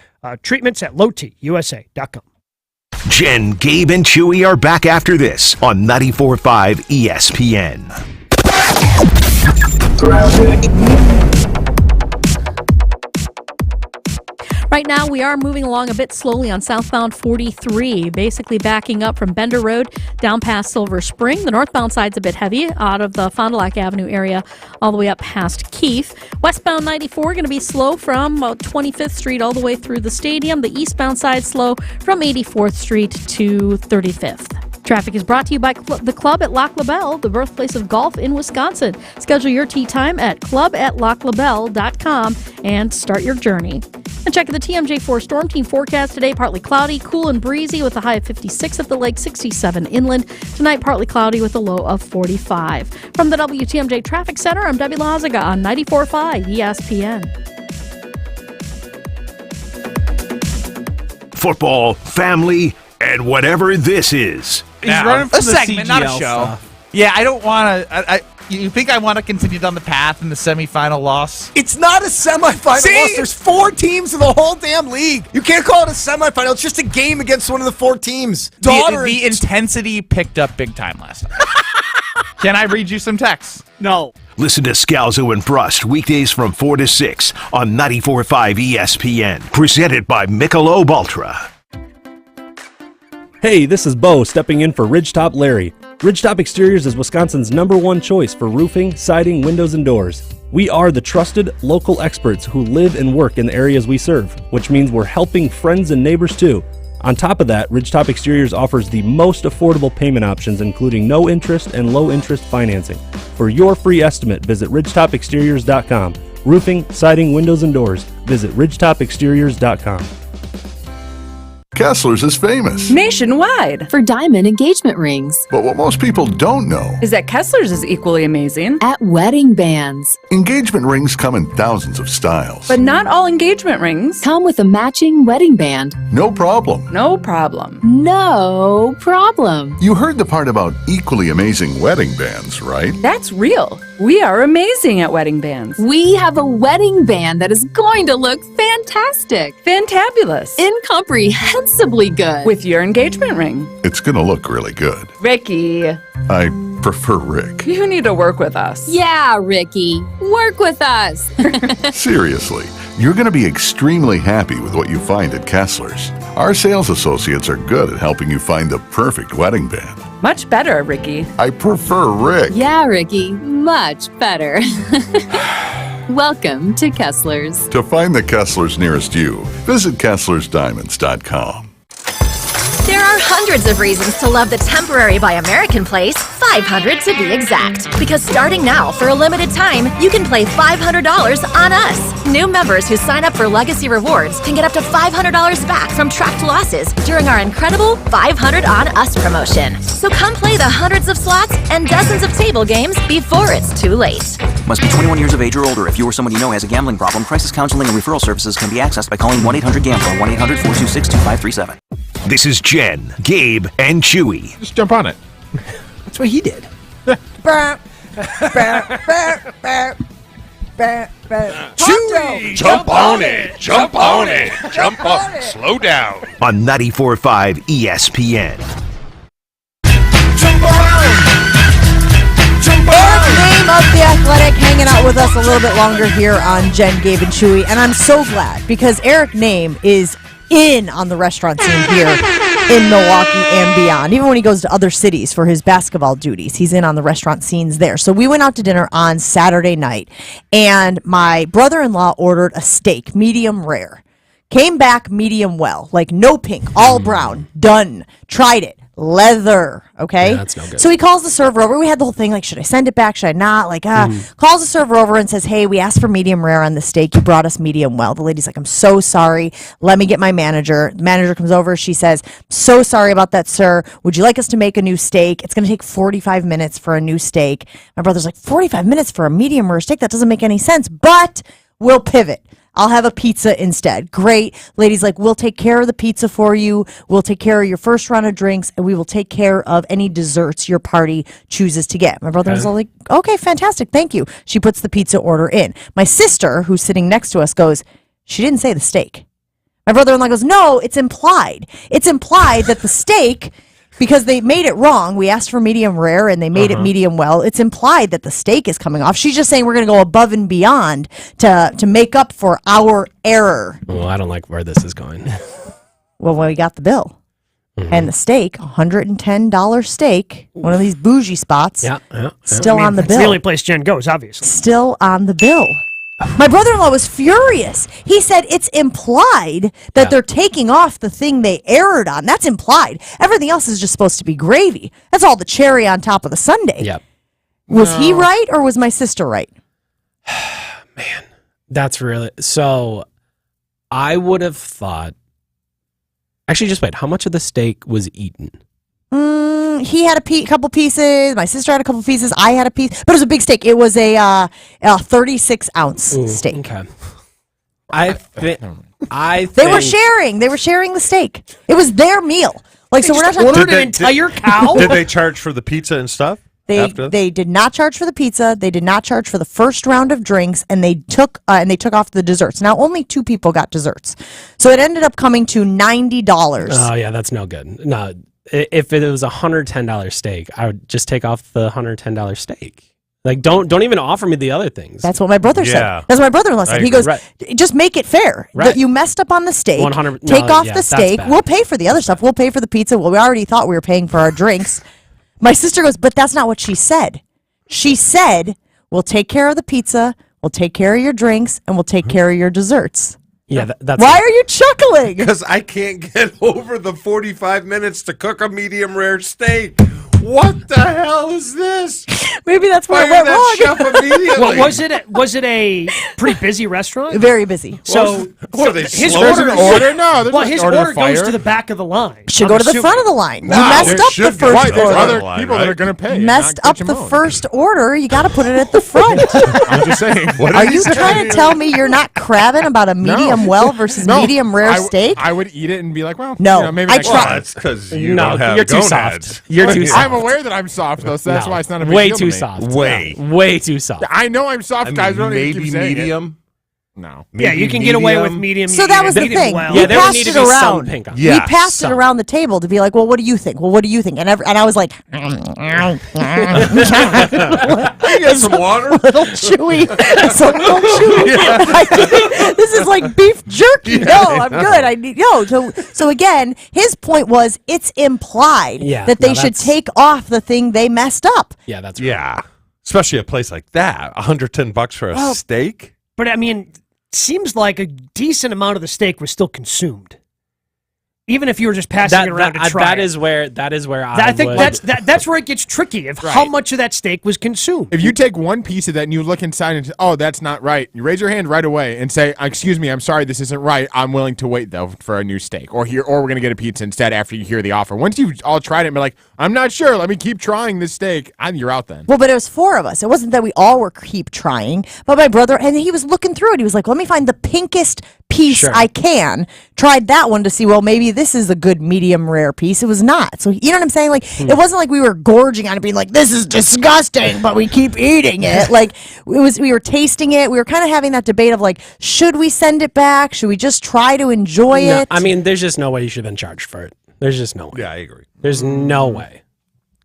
treatments at lowtusa.com. Jen, Gabe, and Chewy are back after this on 94.5 ESPN. Right now, we are moving along a bit slowly on southbound 43, basically backing up from Bender Road down past Silver Spring. The northbound side's a bit heavy out of the Fond du Lac Avenue area all the way up past Keith. Westbound 94 going to be slow from 25th Street all the way through the stadium. The eastbound side slow from 84th Street to 35th. Traffic is brought to you by the Club at Lac La Belle, the birthplace of golf in Wisconsin. Schedule your tee time at club@laclabelle.com and start your journey. And check the TMJ4 Storm Team forecast today. Partly cloudy, cool and breezy with a high of 56 at the lake, 67 inland. Tonight, partly cloudy with a low of 45. From the WTMJ Traffic Center, I'm Debbie Lazaga on 94.5 ESPN. Football, family, and whatever this is. He's running for a segment, not a show. Stuff. Yeah, I don't want to. You think I want to continue down the path in the semifinal loss? It's not a semifinal loss. There's 4 teams in the whole damn league. You can't call it a semifinal. It's just a game against one of the 4 teams. The intensity picked up big time last night. Can I read you some texts? No. Listen to Scalzo and Brust weekdays from 4 to 6 on 94.5 ESPN. Presented by Michelob Ultra. Hey, this is Bo stepping in for Ridgetop Larry. Ridgetop Exteriors is Wisconsin's #1 choice for roofing, siding, windows, and doors. We are the trusted local experts who live and work in the areas we serve, which means we're helping friends and neighbors too. On top of that, Ridgetop Exteriors offers the most affordable payment options, including no interest and low interest financing. For your free estimate, visit ridgetopexteriors.com. Roofing, siding, windows, and doors. Visit ridgetopexteriors.com. Kessler's is famous nationwide for diamond engagement rings. But what most people don't know is that Kessler's is equally amazing at wedding bands. Engagement rings come in thousands of styles. But not all engagement rings come with a matching wedding band. No problem. No problem. No problem. You heard the part about equally amazing wedding bands, right? That's real. We are amazing at wedding bands. We have a wedding band that is going to look fantastic. Fantabulous. Incomprehensibly good. With your engagement ring. It's going to look really good. Ricky. I prefer Rick. You need to work with us. Yeah, Ricky. Work with us. Seriously, you're going to be extremely happy with what you find at Kessler's. Our sales associates are good at helping you find the perfect wedding band. Much better, Ricky. I prefer Rick. Yeah, Ricky. Much better. Welcome to Kessler's. To find the Kessler's nearest you, visit KesslersDiamonds.com. There are hundreds of reasons to love the Temporary by American Place, 500 to be exact. Because starting now, for a limited time, you can play $500 on us. New members who sign up for Legacy Rewards can get up to $500 back from tracked losses during our incredible 500 on Us promotion. So come play the hundreds of slots and dozens of table games before it's too late. Must be 21 years of age or older. If you or someone you know has a gambling problem, crisis counseling and referral services can be accessed by calling 1-800-GAMBLER, 1-800-426-2537. This is Jen, Gabe, and Chewy. Just jump on it. That's what he did. Chewy, jump on it, jump on it, jump up, slow down. On 94.5 ESPN. Eric Name of The Athletic hanging out with us a little bit longer here on Jen, Gabe, and Chewy. And I'm so glad because Eric Name is in on the restaurant scene here in Milwaukee and beyond. Even when he goes to other cities for his basketball duties, he's in on the restaurant scenes there. So we went out to dinner on Saturday night, and my brother-in-law ordered a steak, medium rare. Came back medium well, like no pink, all brown, done. Tried it. Leather, okay? Yeah, that's no good. So he calls the server over. We had the whole thing, like, should I send it back? Should I not? Like, calls the server over and says, hey, we asked for medium rare on the steak. You brought us medium well. The lady's like, I'm so sorry. Let me get my manager. The manager comes over. She says, so sorry about that, sir. Would you like us to make a new steak? It's going to take 45 minutes for a new steak. My brother's like, 45 minutes for a medium rare steak? That doesn't make any sense, but we'll pivot. I'll have a pizza instead. Great. Lady's like, we'll take care of the pizza for you. We'll take care of your first round of drinks, and we will take care of any desserts your party chooses to get. My brother was all like, okay, fantastic. Thank you. She puts the pizza order in. My sister, who's sitting next to us, goes, she didn't say the steak. My brother-in-law goes, no, it's implied. It's implied that the steak, because they made it wrong. We asked for medium rare, and they made it medium well. It's implied that the steak is coming off. She's just saying we're going to go above and beyond to make up for our error. Well, I don't like where this is going. Well, when we got the bill. And the steak, $110 steak, one of these bougie spots, still on the bill. It's the only place Jen goes, obviously. Still on the bill. My brother-in-law was furious. He said it's implied that they're taking off the thing they erred on. That's implied. Everything else is just supposed to be gravy. That's all the cherry on top of the sundae. Yep. Was he right or was my sister right? Man, that's really... So, I would have thought... Actually, just wait. How much of the steak was eaten? He had a couple pieces. My sister had a couple pieces. I had a piece. But it was a big steak. It was a 36-ounce steak. Okay. I think... They were sharing. They were sharing the steak. It was their meal. Like, so we're not talking ordered an entire cow? Did they charge for the pizza and stuff? They did not charge for the pizza. They did not charge for the first round of drinks, and they took off the desserts. Now only 2 people got desserts, so it ended up coming to $90. Oh yeah, that's no good. No, if it was $110 steak, I would just take off the $110 steak. Like don't even offer me the other things. That's what my brother said. That's what my brother-in-law said. He goes, just make it fair. Right. That you messed up on the steak. 100 Take no, off yeah, the that's steak. bad. We'll pay for the other stuff. We'll pay for the pizza. Well, we already thought we were paying for our drinks. My sister goes, but that's not what she said. She said, we'll take care of the pizza, we'll take care of your drinks, and we'll take care of your desserts. Yeah, that's... Why are you chuckling? Because I can't get over the 45 minutes to cook a medium rare steak. What the hell is this? Maybe that's where it Fire went that wrong. chef immediately. Well, was it a pretty busy restaurant? Very busy. So, what are they, his slow? order, order? No, they're well, just his order order fire. goes to the back of the line. Should go to the front of the line. You messed up the first Why? There's order. other people that are going to pay. Messed not up get the your own. first order. You got to put it at the front. I'm just saying. Are you trying to tell me you're not crabbing about a medium well versus medium rare steak? I would eat it and be like, well, No, you know, maybe I next tried. time. That's because you No, don't have you're too gonads. soft. You're too soft. I'm aware that I'm soft, though, so that's No, why it's not a big way deal to too me. soft. Way. Way too soft. I know I'm soft, guys. I don't need to Maybe keep saying it. medium. No. Yeah, you can get away with medium. So that was the medium thing. well. We Yeah, there would passed need to it be some around. pink on it. We Yeah, passed it some. around the table to be like, well, what do you think? Well, what do you think? And I was like, Get some water. little chewy. It's a little chewy. This is like beef jerky. No, I'm good. I need So again, his point was it's implied that they should take off the thing they messed up. Yeah, that's right. Yeah. Especially a place like that. $110 for a steak. But I mean, seems like a decent amount of the steak was still consumed. Even if you were just passing it around to try that it. is where I think that's where it gets tricky of how much of that steak was consumed. If you take one piece of that and you look inside and say, oh, that's not right, you raise your hand right away and say, excuse me, I'm sorry, this isn't right. I'm willing to wait, though, for a new steak. Or we're going to get a pizza instead after you hear the offer. Once you've all tried it and be like, I'm not sure, let me keep trying this steak, you're out then. Well, but it was 4 of us. It wasn't that we all were keep trying. But my brother, and he was looking through it. He was like, let me find the pinkest piece I can. Tried that one to see, well, maybe this is a good medium rare piece. It was not. So, you know what I'm saying? Like, it wasn't like we were gorging on it being like, this is disgusting, but we keep eating it. Like, we were tasting it. We were kind of having that debate of like, should we send it back? Should we just try to enjoy No, it? I mean, there's just no way you should have been charged for it. There's just no way. Yeah, I agree. There's no way.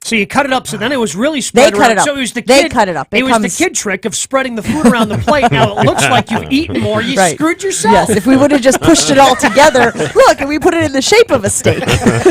So you cut it up, so then it was really spread They around. cut it up. So it was the They kid, cut it up. It was the kid trick of spreading the food around the plate. Now it looks like you've eaten more. You Right. screwed yourself. Yes, if we would have just pushed it all together, look, and we put it in the shape of a steak.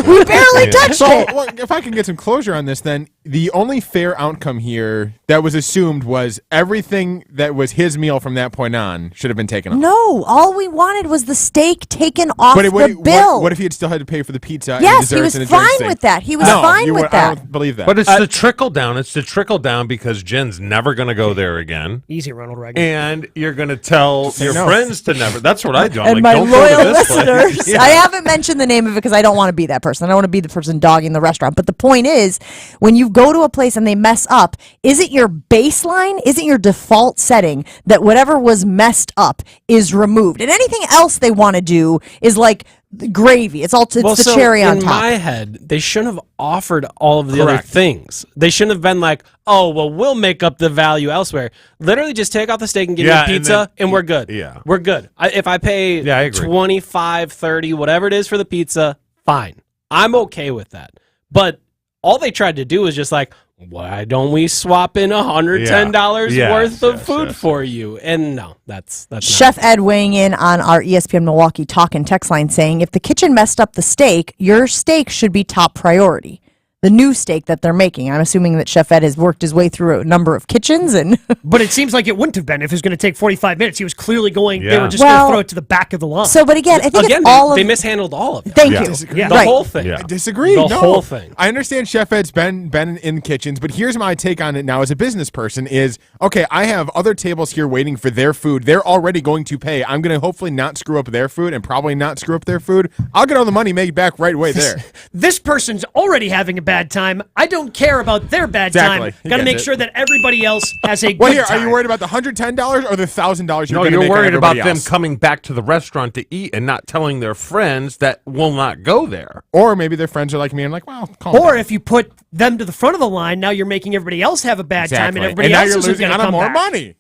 We barely touched So, it. well, if I can get some closure on this, then the only fair outcome here that was assumed was everything that was his meal from that point on should have been taken off. No, all we wanted was the steak taken off But the bill. what if he had still had to pay for the pizza and Yes, desserts he was and a fine drink thing? with that. He was No, fine you with would- that. I don't believe that. But it's the trickle down. It's the trickle down because Jen's never going to go there again. Easy, Ronald Reagan. And you're going to tell Say your no. friends to never. That's what I do. I'm And like, my don't loyal go to this listeners, place. Yeah. I haven't mentioned the name of it because I don't want to be that person. I don't want to be the person dogging the restaurant. But the point is, when you go to a place and they mess up, is it your your baseline, isn't your default setting that whatever was messed up is removed, and anything else they want to do is like gravy. It's the cherry on top. In my head, they shouldn't have offered all of the other Correct. things. They shouldn't have been like, oh, well, we'll make up the value elsewhere. Literally just take out the steak and give me a pizza, and we're good. Yeah. We're good. If I pay I agree. $25, $30, whatever it is for the pizza, fine. I'm okay with that. But all they tried to do was just like, why don't we swap in $110 worth of food for you? And no, that's Chef Ed weighing in on our ESPN Milwaukee talk and text line saying, if the kitchen messed up the steak, your steak should be top priority. The new steak that they're making. I'm assuming that Chef Ed has worked his way through a number of kitchens, and but it seems like it wouldn't have been if it was going to take 45 minutes. He was clearly going. Yeah. They were just going to throw it to the back of the line. So, but again, I think it's all they of mishandled all of it. Thank you. Disagree. The whole thing. I disagree. The No. whole thing. I understand Chef Ed's been in kitchens, but here's my take on it now as a business person is, okay, I have other tables here waiting for their food. They're already going to pay. I'm going to hopefully not screw up their food and probably not screw up their food. I'll get all the money made back right away there. This person's already having a bad time. I don't care about their bad time. He Got to gets make it. sure that everybody else has a Well, good here, time. are you worried about the $110 or the $1,000 No, you're going to you're make on worried about everybody them else? coming back to the restaurant to eat and not telling their friends that will not go there. Or maybe their friends are like me and like, well, calm Or down. if you put them to the front of the line, now you're making everybody else have a bad time, and everybody and now else you're isn't losing going to out on come more back. money.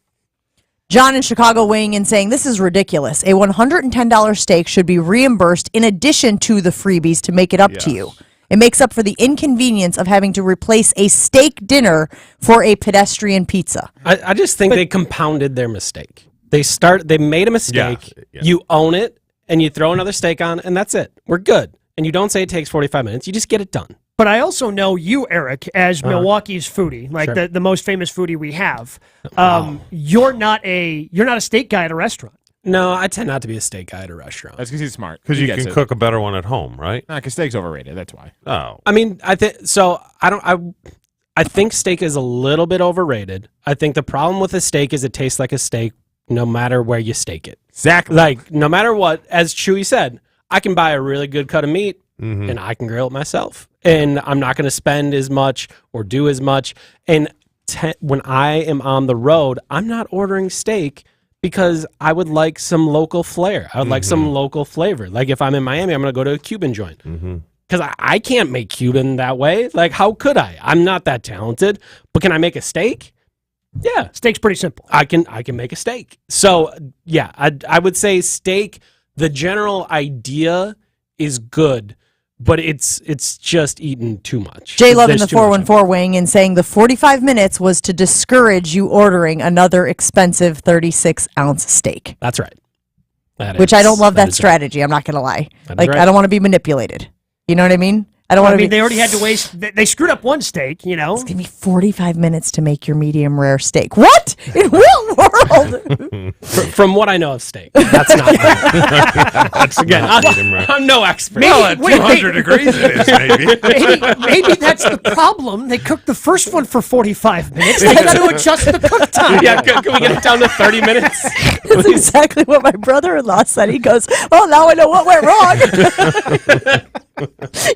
John in Chicago weighing in saying, this is ridiculous. A $110 steak should be reimbursed in addition to the freebies to make it up to you. It makes up for the inconvenience of having to replace a steak dinner for a pedestrian pizza. I just think they compounded their mistake. They made a mistake. Yeah. You own it, and you throw another steak on, and that's it. We're good. And you don't say it takes 45 minutes. You just get it done. But I also know you, Eric, as Milwaukee's foodie, like Sure. the most famous foodie we have. You're not a steak guy at a restaurant. No, I tend not to be a steak guy at a restaurant. That's because he's smart. Because He you gets can it. cook a better one at home, right? Nah, because steak's overrated. That's why. Oh. I mean, I think steak is a little bit overrated. I think the problem with a steak is it tastes like a steak no matter where you steak it. Exactly. Like, no matter what, as Chewy said, I can buy a really good cut of meat and I can grill it myself. And I'm not going to spend as much or do as much. And when I am on the road, I'm not ordering steak because I would like some local flair. I would like some local flavor. Like if I'm in Miami, I'm going to go to a Cuban joint. Because I can't make Cuban that way. Like, how could I? I'm not that talented. But can I make a steak? Yeah. Steak's pretty simple. I can make a steak. So, yeah, I would say steak, the general idea is good, but it's just eating too much. J Love in There's the too much of it. 414 weighing in saying the 45 minutes was to discourage you ordering another expensive 36-ounce steak. That's right. Which I don't love that is strategy. I'm not going to lie. That is Like, right. I don't want to be manipulated. You know what I mean? I don't want I to mean, be. they already had to waste. They screwed up one steak, you know. It's going to be 45 minutes to make your medium rare steak. What? In what world? From what I know of steak, that's not. That's again. I'm no expert. Well, at 200 degrees it is, maybe. Maybe that's the problem. They cooked the first one for 45 minutes. They got to adjust the cook time. Yeah, can we get it down to 30 minutes? That's exactly what my brother-in-law said. He goes, "Oh, now I know what went wrong."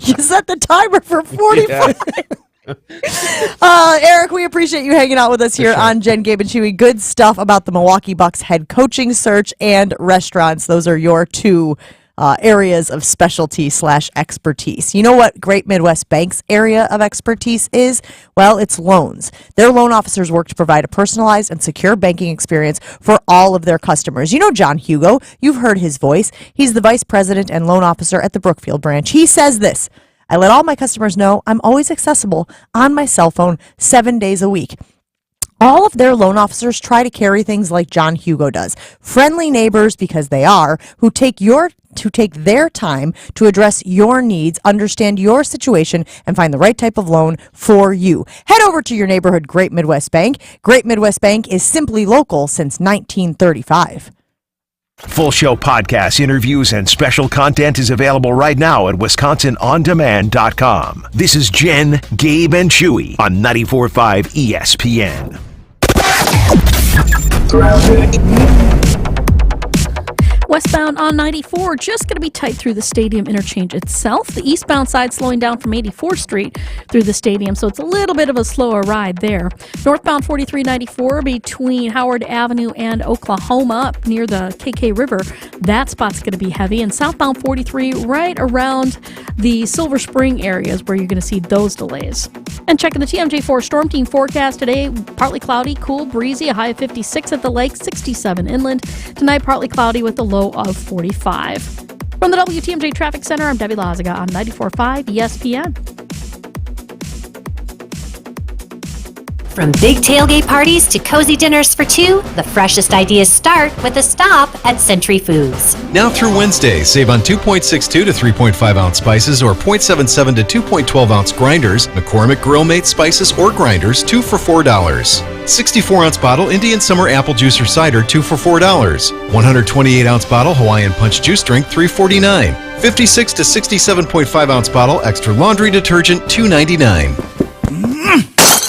You set the timer for 45. Eric, we appreciate you hanging out with us here on Jen, Gabe, and Chewy. Good stuff about the Milwaukee Bucks head coaching search and restaurants. Those are your two areas of specialty / expertise. You know what Great Midwest Bank's area of expertise is? Well, it's loans. Their loan officers work to provide a personalized and secure banking experience for all of their customers. You know John Hugo. You've heard his voice. He's the vice president and loan officer at the Brookfield branch. He says this: I let all my customers know I'm always accessible on my cell phone 7 days a week. All of their loan officers try to carry things like John Hugo does. Friendly neighbors, because they are, who take their time to address your needs, understand your situation, and find the right type of loan for you. Head over to your neighborhood Great Midwest Bank. Great Midwest Bank is simply local since 1935. Full show podcasts, interviews, and special content is available right now at WisconsinOnDemand.com. This is Jen, Gabe, and Chewy on 94.5 ESPN. Westbound on 94, just going to be tight through the stadium interchange itself. The eastbound side slowing down from 84th Street through the stadium, so it's a little bit of a slower ride there. Northbound 4394 between Howard Avenue and Oklahoma up near the KK River. That spot's going to be heavy. And southbound 43 right around the Silver Spring areas where you're going to see those delays. And checking the TMJ4 Storm Team forecast today, partly cloudy, cool, breezy, a high of 56 at the lake, 67 inland. Tonight, partly cloudy with a low of 45. From the WTMJ Traffic Center, I'm Debbie Lazaga on 94.5 ESPN. From big tailgate parties to cozy dinners for two, the freshest ideas start with a stop at Century Foods. Now through Wednesday, save on 2.62 to 3.5 ounce spices or 0.77 to 2.12 ounce grinders, McCormick Grill Mate spices or grinders, 2 for $4. 64 ounce bottle Indian Summer Apple Juice or Cider, 2 for $4. 128 ounce bottle Hawaiian Punch Juice Drink, $3.49. 56 to 67.5 ounce bottle Extra Laundry Detergent, $2.99.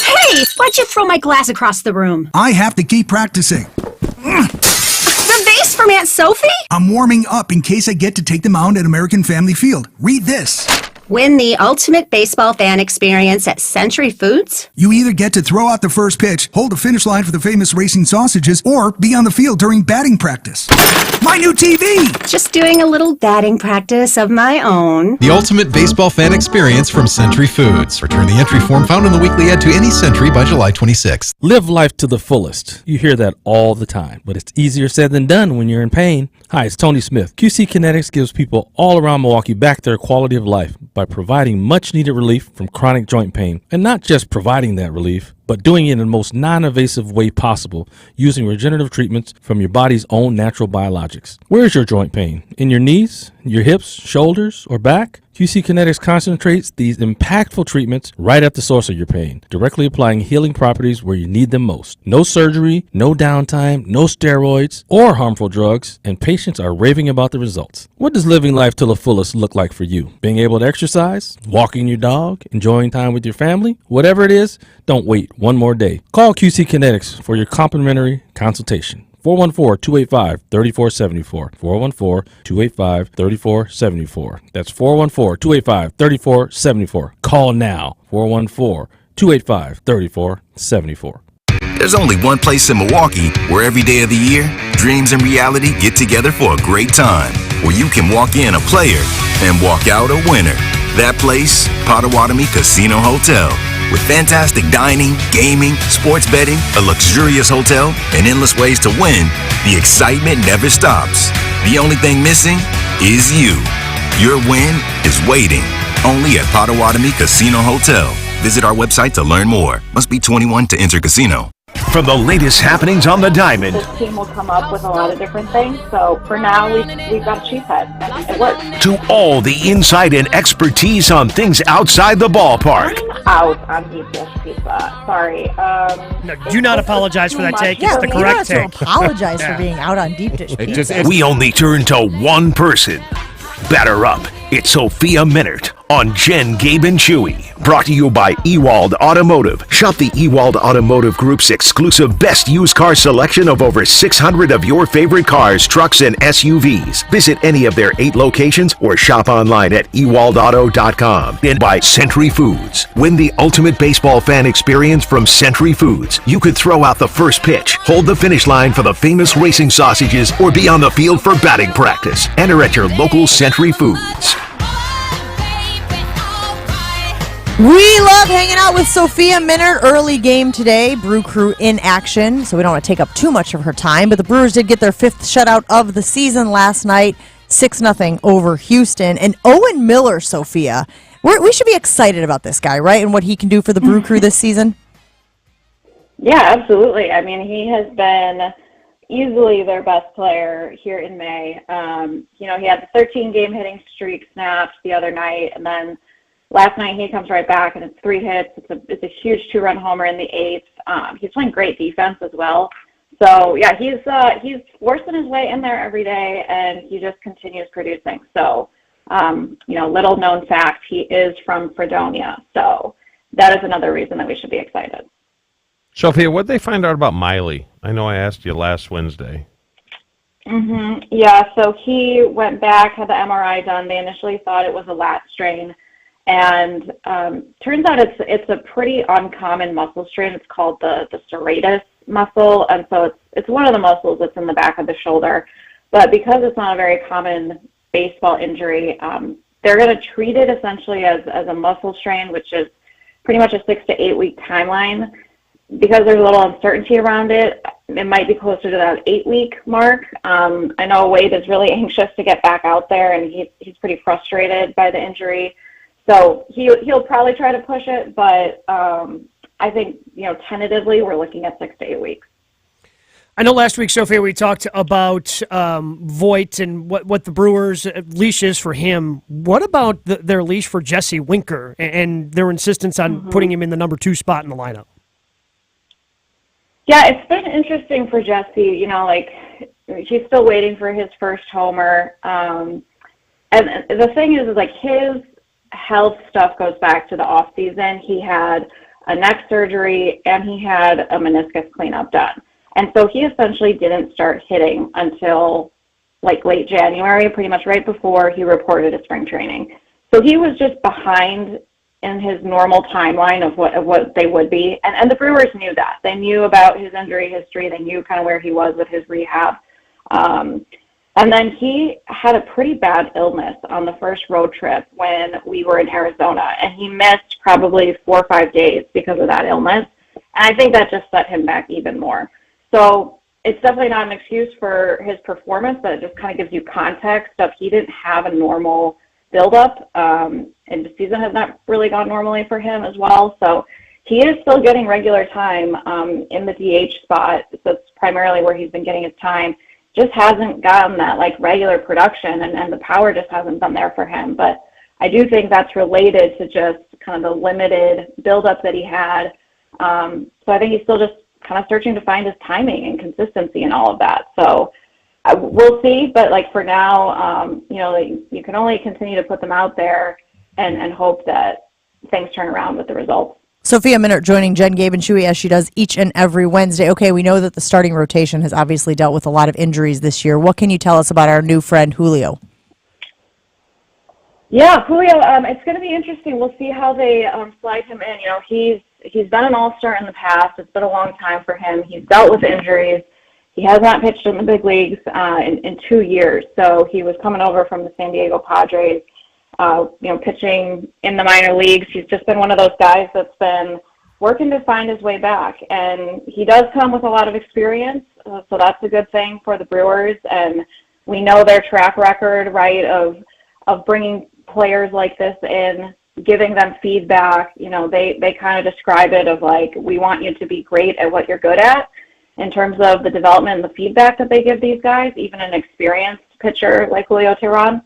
Hey, why'd you throw my glass across the room? I have to keep practicing. The vase from Aunt Sophie? I'm warming up in case I get to take them out at American Family Field. Read this. Win the ultimate baseball fan experience at Century Foods? You either get to throw out the first pitch, hold the finish line for the famous racing sausages, or be on the field during batting practice. My new TV! Just doing a little batting practice of my own. The ultimate baseball fan experience from Century Foods. Return the entry form found in the weekly ad to any Century by July 26th. Live life to the fullest. You hear that all the time, but it's easier said than done when you're in pain. Hi, it's Tony Smith. QC Kinetics gives people all around Milwaukee back their quality of life by providing much-needed relief from chronic joint pain. And not just providing that relief, but doing it in the most non-invasive way possible using regenerative treatments from your body's own natural biologics. Where's your joint pain? In your knees, your hips, shoulders, or back? QC Kinetics concentrates these impactful treatments right at the source of your pain, directly applying healing properties where you need them most. No surgery, no downtime, no steroids or harmful drugs, and patients are raving about the results. What does living life to the fullest look like for you? Being able to exercise, walking your dog, enjoying time with your family? Whatever it is, don't wait one more day. Call QC Kinetics for your complimentary consultation. 414-285-3474. 414-285-3474. That's 414-285-3474. Call now. 414-285-3474. There's only one place in Milwaukee where every day of the year, dreams and reality get together for a great time. Where you can walk in a player and walk out a winner. That place, Potawatomi Casino Hotel. With fantastic dining, gaming, sports betting, a luxurious hotel, and endless ways to win, the excitement never stops. The only thing missing is you. Your win is waiting, only at Potawatomi Casino Hotel. Visit our website to learn more. Must be 21 to enter casino. From the latest happenings on the diamond This team will come up with a lot of different things. So for now, we've got a cheesehead, and it works. to all the insight and expertise on things outside the ballpark. Out on deep dish pizza. Sorry. No, do not apologize for that take. It's the correct take. Apologize for being out on deep dish pizza. We only turn to one person. Batter up. It's Sophia Minert on Jen, Gabe, and Chewy. Brought to you by Ewald Automotive. Shop the Ewald Automotive Group's exclusive best used car selection of over 600 of your favorite cars, trucks, and SUVs. Visit any of their 8 locations or shop online at ewaldauto.com. And by Century Foods. Win the ultimate baseball fan experience from Century Foods. You could throw out the first pitch, hold the finish line for the famous racing sausages, or be on the field for batting practice. Enter at your local Century Foods. We love hanging out with Sophia Minert. Early game today. Brew Crew in action, so we don't want to take up too much of her time. But the Brewers did get their 5th shutout of the season last night, 6-0 over Houston. And Owen Miller, Sophia, we should be excited about this guy, right? And what he can do for the Brew Crew this season? Yeah, absolutely. I mean, he has been easily their best player here in May. He had the 13-game hitting streak snapped the other night, and then last night he comes right back, and it's 3 hits. It's a huge 2-run homer in the 8th. He's playing great defense as well. So yeah, he's forcing his way in there every day, and he just continues producing. So little known fact, he is from Fredonia. So that is another reason that we should be excited. Sophia, what did they find out about Miley? I know I asked you last Wednesday. Yeah, so he went back, had the MRI done. They initially thought it was a lat strain, and turns out it's a pretty uncommon muscle strain. It's called the serratus muscle, and so it's one of the muscles that's in the back of the shoulder. But because it's not a very common baseball injury, they're going to treat it essentially as a muscle strain, which is pretty much a 6 to 8 week timeline. Because there's a little uncertainty around it, it might be closer to that 8 week mark. I know Wade is really anxious to get back out there, and he's pretty frustrated by the injury. So he'll probably try to push it, but I think, tentatively we're looking at 6 to 8 weeks. I know last week, Sophia, we talked about Voigt and what the Brewers' leash is for him. What about their leash for Jesse Winker and their insistence on putting him in the number 2 spot in the lineup? Yeah, it's been interesting for Jesse. He's still waiting for his first homer. And the thing is his health stuff goes back to the off season. He had a neck surgery and he had a meniscus cleanup done. And so he essentially didn't start hitting until late January, pretty much right before he reported to spring training. So he was just behind in his normal timeline of what they would be. And the Brewers knew that. They knew about his injury history. They knew kind of where he was with his rehab. And then he had a pretty bad illness on the first road trip when we were in Arizona. And he missed probably 4 or 5 days because of that illness. And I think that just set him back even more. So it's definitely not an excuse for his performance, but it just kind of gives you context of he didn't have a normal buildup, and the season has not really gone normally for him as well. So he is still getting regular time in the DH spot. So that's primarily where he's been getting his time. Just hasn't gotten that regular production, and the power just hasn't been there for him. But I do think that's related to just kind of the limited buildup that he had. So I think he's still just kind of searching to find his timing and consistency and all of that. So we'll see, but for now, you can only continue to put them out there and hope that things turn around with the results. Sophia Minert joining Jen, Gabe, and Chewy as she does each and every Wednesday. Okay, we know that the starting rotation has obviously dealt with a lot of injuries this year. What can you tell us about our new friend Julio? Yeah, Julio, it's going to be interesting. We'll see how they slide him in. He's been an all-star in the past. It's been a long time for him. He's dealt with injuries. He has not pitched in the big leagues in 2 years. So he was coming over from the San Diego Padres, pitching in the minor leagues. He's just been one of those guys that's been working to find his way back. And he does come with a lot of experience, so that's a good thing for the Brewers. And we know their track record, right, of bringing players like this in, giving them feedback. They kind of describe it of we want you to be great at what you're good at, in terms of the development and the feedback that they give these guys, even an experienced pitcher like Julio Teheran.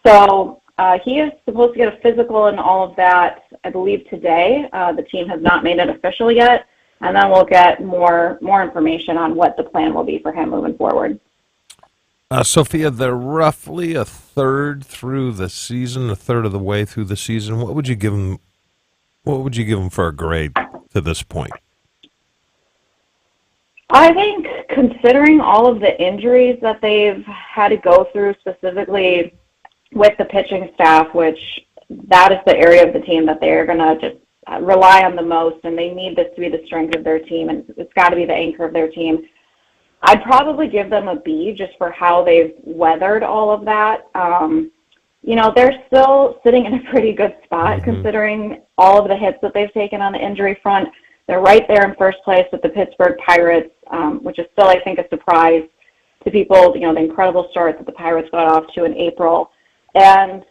So he is supposed to get a physical and all of that, I believe, today. The team has not made it official yet, and then we'll get more information on what the plan will be for him moving forward. Sophia, they're roughly a third through the season, a third of the way through the season. What would you give them? What would you give them for a grade to this point? I think considering all of the injuries that they've had to go through, specifically with the pitching staff, which that is the area of the team that they're going to just rely on the most, and they need this to be the strength of their team, and it's got to be the anchor of their team. I'd probably give them a B just for how they've weathered all of that. They're still sitting in a pretty good spot considering all of the hits that they've taken on the injury front. They're right there in first place with the Pittsburgh Pirates, which is still, I think, a surprise to people, the incredible start that the Pirates got off to in April. And,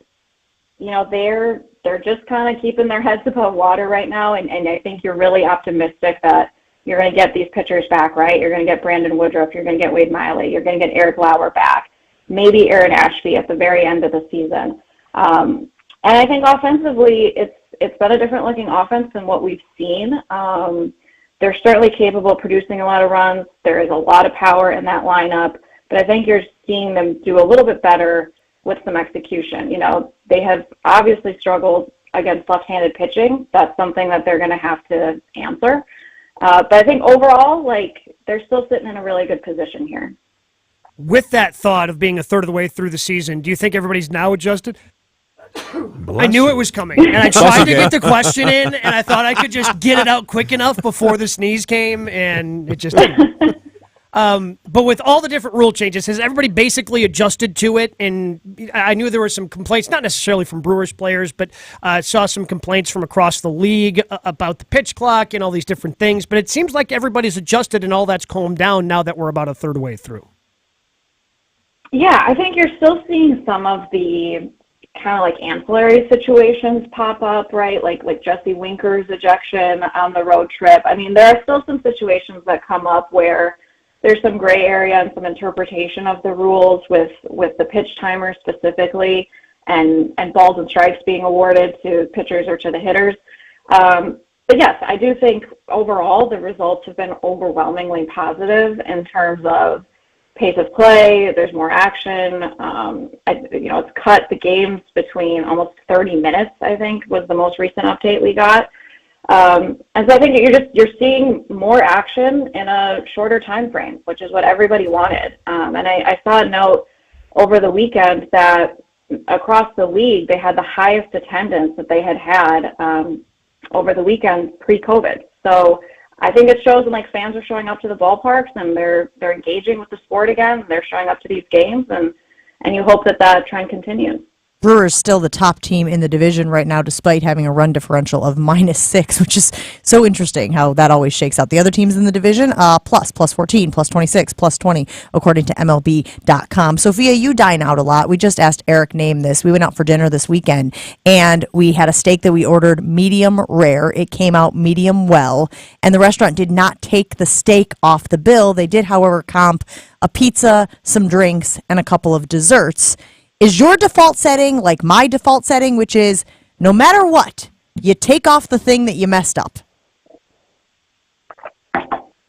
they're just kind of keeping their heads above water right now, and I think you're really optimistic that you're going to get these pitchers back, right? You're going to get Brandon Woodruff, you're going to get Wade Miley, you're going to get Eric Lauer back, maybe Aaron Ashby at the very end of the season. And I think offensively, it's been a different looking offense than what we've seen. They're certainly capable of producing a lot of runs. There is a lot of power in that lineup, but I think you're seeing them do a little bit better with some execution. They have obviously struggled against left-handed pitching. That's something that they're going to have to answer. But I think overall, they're still sitting in a really good position here. with that thought of being a third of the way through the season, do you think everybody's now adjusted? I knew it was coming, and I tried to get the question in, and I thought I could just get it out quick enough before the sneeze came, and it just didn't. But with all the different rule changes, has everybody basically adjusted to it? And I knew there were some complaints, not necessarily from Brewers players, but saw some complaints from across the league about the pitch clock and all these different things. But it seems like everybody's adjusted and all that's calmed down now that we're about a third way through. Yeah, I think you're still seeing some of the kind of like ancillary situations pop up, right? Like Jesse Winker's ejection on the road trip. I mean, there are still some situations that come up where there's some gray area and some interpretation of the rules with the pitch timer specifically, and balls and strikes being awarded to pitchers or to the hitters. But yes, I do think overall the results have been overwhelmingly positive in terms of pace of play. There's more action. It's cut the games between almost 30 minutes, I think, was the most recent update we got. And so I think you're seeing more action in a shorter time frame, which is what everybody wanted. And I saw a note over the weekend that across the league they had the highest attendance that they had over the weekend pre-COVID. So I think it shows when fans are showing up to the ballparks and they're engaging with the sport again. They're showing up to these games, and you hope that trend continues. Brewers still the top team in the division right now, despite having a run differential of -6, which is so interesting how that always shakes out. The other teams in the division, plus 14, plus 26, plus 20, according to MLB.com. Sophia, you dine out a lot. We just asked Eric name this. We went out for dinner this weekend, and we had a steak that we ordered medium rare. It came out medium well, and the restaurant did not take the steak off the bill. They did, however, comp a pizza, some drinks, and a couple of desserts. Is your default setting like my default setting, which is no matter what, you take off the thing that you messed up?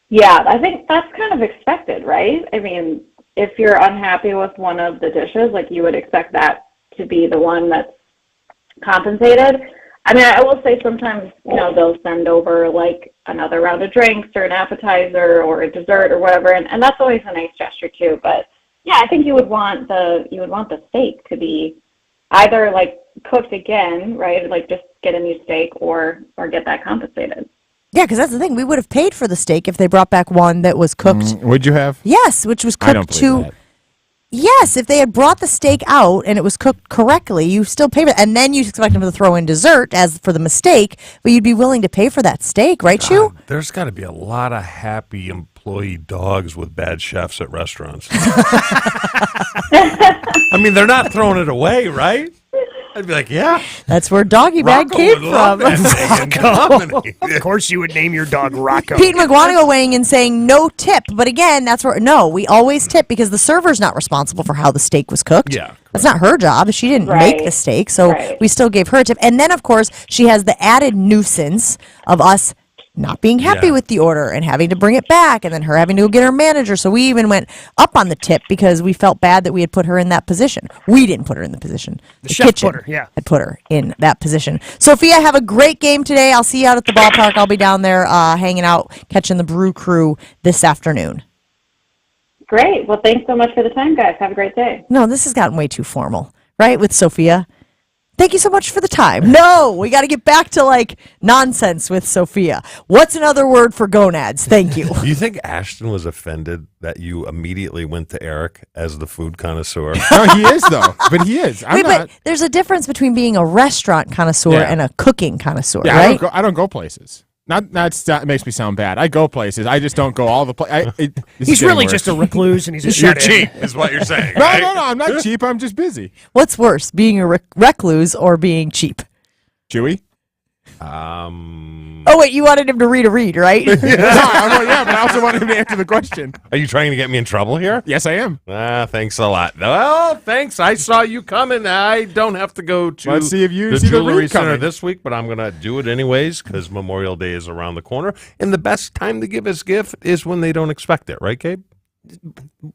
Yeah, I think that's kind of expected, right? I mean, if you're unhappy with one of the dishes, you would expect that to be the one that's compensated. I mean, I will say sometimes, they'll send over another round of drinks or an appetizer or a dessert or whatever, and that's always a nice gesture too, but yeah, I think you would want the steak to be either cooked again, right? Just get a new steak or get that compensated. Yeah, because that's the thing. We would have paid for the steak if they brought back one that was cooked. Would you have? Yes, which was cooked I don't believe that. Yes, if they had brought the steak out and it was cooked correctly, you still pay for it. And then you expect them to throw in dessert as for the mistake, but you'd be willing to pay for that steak, right, Chew? There's got to be a lot of happy employee dogs with bad chefs at restaurants. I mean, they're not throwing it away, right? I'd be like, yeah. That's where Doggy Bag Rocco came would love from. that Of course you would name your dog Rocco. Pete McGuanago weighing in saying no tip, but again, that's where we always tip because the server's not responsible for how the steak was cooked. Yeah, that's not her job. She didn't make the steak, so we still gave her a tip. And then, of course, she has the added nuisance of us not being happy with the order and having to bring it back, and then her having to go get her manager. So we even went up on the tip because we felt bad that we had put her in that position. We didn't put her in the position. The chef kitchen put her, had put her in that position. Sophia, have a great game today. I'll see you out at the ballpark. I'll be down there hanging out, catching the Brew Crew this afternoon. Great. Well, thanks so much for the time, guys. Have a great day. No, this has gotten way too formal, right, with Sophia? Thank you so much for the time. No, we got to get back to nonsense with Sophia. What's another word for gonads? Thank you. Do you think Ashton was offended that you immediately went to Eric as the food connoisseur? No, he is though. But he is. I'm not. But there's a difference between being a restaurant connoisseur and a cooking connoisseur, Yeah, right? I don't go places. That makes me sound bad. I go places. I just don't go all the places. He's really just a recluse, and he's a You're shut-in. cheap, is what you're saying. No, right? no, I'm not cheap. I'm just busy. What's worse, being a recluse or being cheap? Chewy? Oh, wait, you wanted him to read a read, right? But I also wanted him to answer the question. Are you trying to get me in trouble here? Yes, I am. Thanks a lot. Well, thanks. I saw you coming. I don't have to go to Let's see if you the see the Jewelry read Center coming. this week, but I'm going to do it anyways because Memorial Day is around the corner. And the best time to give us gift is when they don't expect it. Right, Gabe?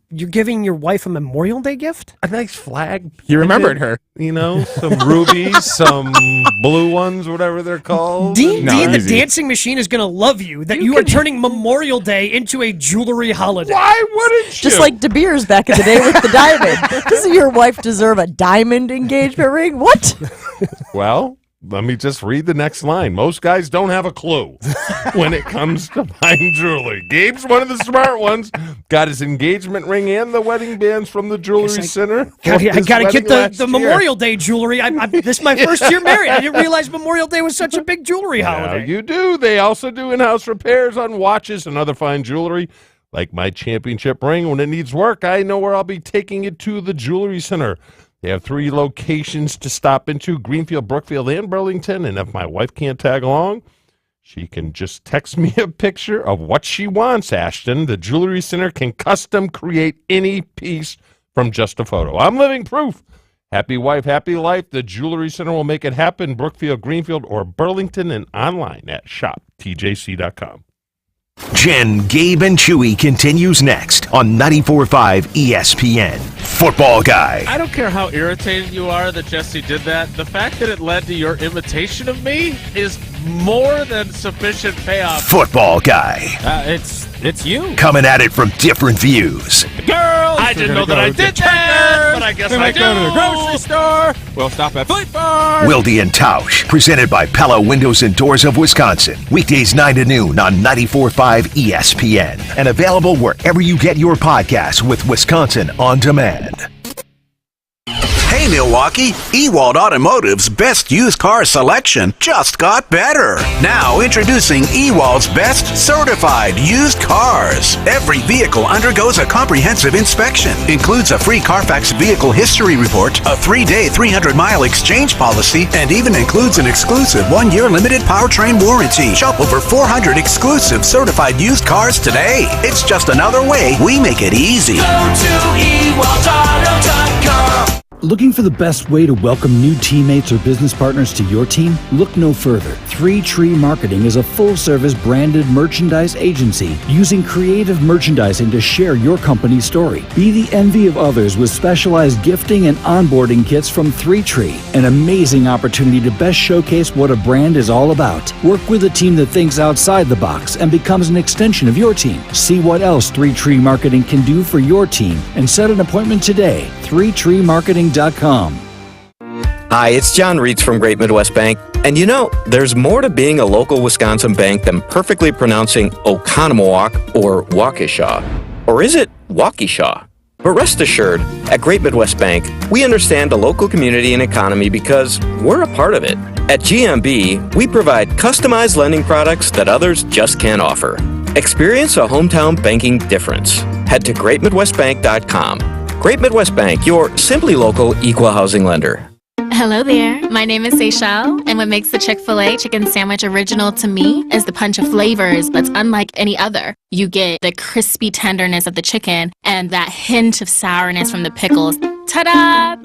You're giving your wife a Memorial Day gift? A nice flag. He remembered her. You know, some rubies, some blue ones, whatever they're called. Dean, the dancing machine is going to love you that you are turning Memorial Day into a jewelry holiday. Why wouldn't you? Just like De Beers back in the day with the diamond. Doesn't your wife deserve a diamond engagement ring? What? Well, let me just read the next line. Most guys don't have a clue when it comes to buying jewelry. Gabe's one of the smart ones. Got his engagement ring and the wedding bands from the jewelry center. I got to get the Memorial Day jewelry. This is my first year married. I didn't realize Memorial Day was such a big jewelry holiday. You do. They also do in-house repairs on watches and other fine jewelry. Like my championship ring, when it needs work, I know where I'll be taking it to the jewelry center. They have 3 locations to stop into, Greenfield, Brookfield, and Burlington. And if my wife can't tag along, she can just text me a picture of what she wants, Ashton. The Jewelry Center can custom create any piece from just a photo. I'm living proof. Happy wife, happy life. The Jewelry Center will make it happen. Brookfield, Greenfield, or Burlington, and online at shoptjc.com. Jen, Gabe, and Chewy continues next on 94.5 ESPN. Football Guy. I don't care how irritated you are that Jesse did that. The fact that it led to your imitation of me is more than sufficient payoff. Football Guy. It's you. Coming at it from different views. Girls! I didn't know that I did that, but I guess I do. Go to the grocery store. We'll stop at Fleet Farm. Wildy and Tausch, presented by Pella Windows and Doors of Wisconsin. Weekdays 9 to noon on 94.5 ESPN. And available wherever you get your podcasts with Wisconsin On Demand. Hey Milwaukee, Ewald Automotive's best used car selection just got better. Now introducing Ewald's best certified used cars. Every vehicle undergoes a comprehensive inspection, includes a free Carfax vehicle history report, a 3-day 300-mile exchange policy, and even includes an exclusive 1-year limited powertrain warranty. Shop over 400 exclusive certified used cars today. It's just another way we make it easy. Go to EwaldAuto.com. Looking for the best way to welcome new teammates or business partners to your team? Look no further. 3 Tree Marketing is a full-service branded merchandise agency using creative merchandising to share your company's story. Be the envy of others with specialized gifting and onboarding kits from 3 Tree, an amazing opportunity to best showcase what a brand is all about. Work with a team that thinks outside the box and becomes an extension of your team. See what else 3 Tree Marketing can do for your team and set an appointment today. 3treemarketing.com. Hi, it's John Reitz from Great Midwest Bank. And you know, there's more to being a local Wisconsin bank than perfectly pronouncing Oconomowoc or Waukesha. Or is it Waukesha? But rest assured, at Great Midwest Bank, we understand the local community and economy because we're a part of it. At GMB, we provide customized lending products that others just can't offer. Experience a hometown banking difference. Head to greatmidwestbank.com. Great Midwest Bank, your simply local equal housing lender. Hello there. My name is Seychelle, and what makes the Chick-fil-A chicken sandwich original to me is the punch of flavors that's unlike any other. You get the crispy tenderness of the chicken and that hint of sourness from the pickles. Ta-da!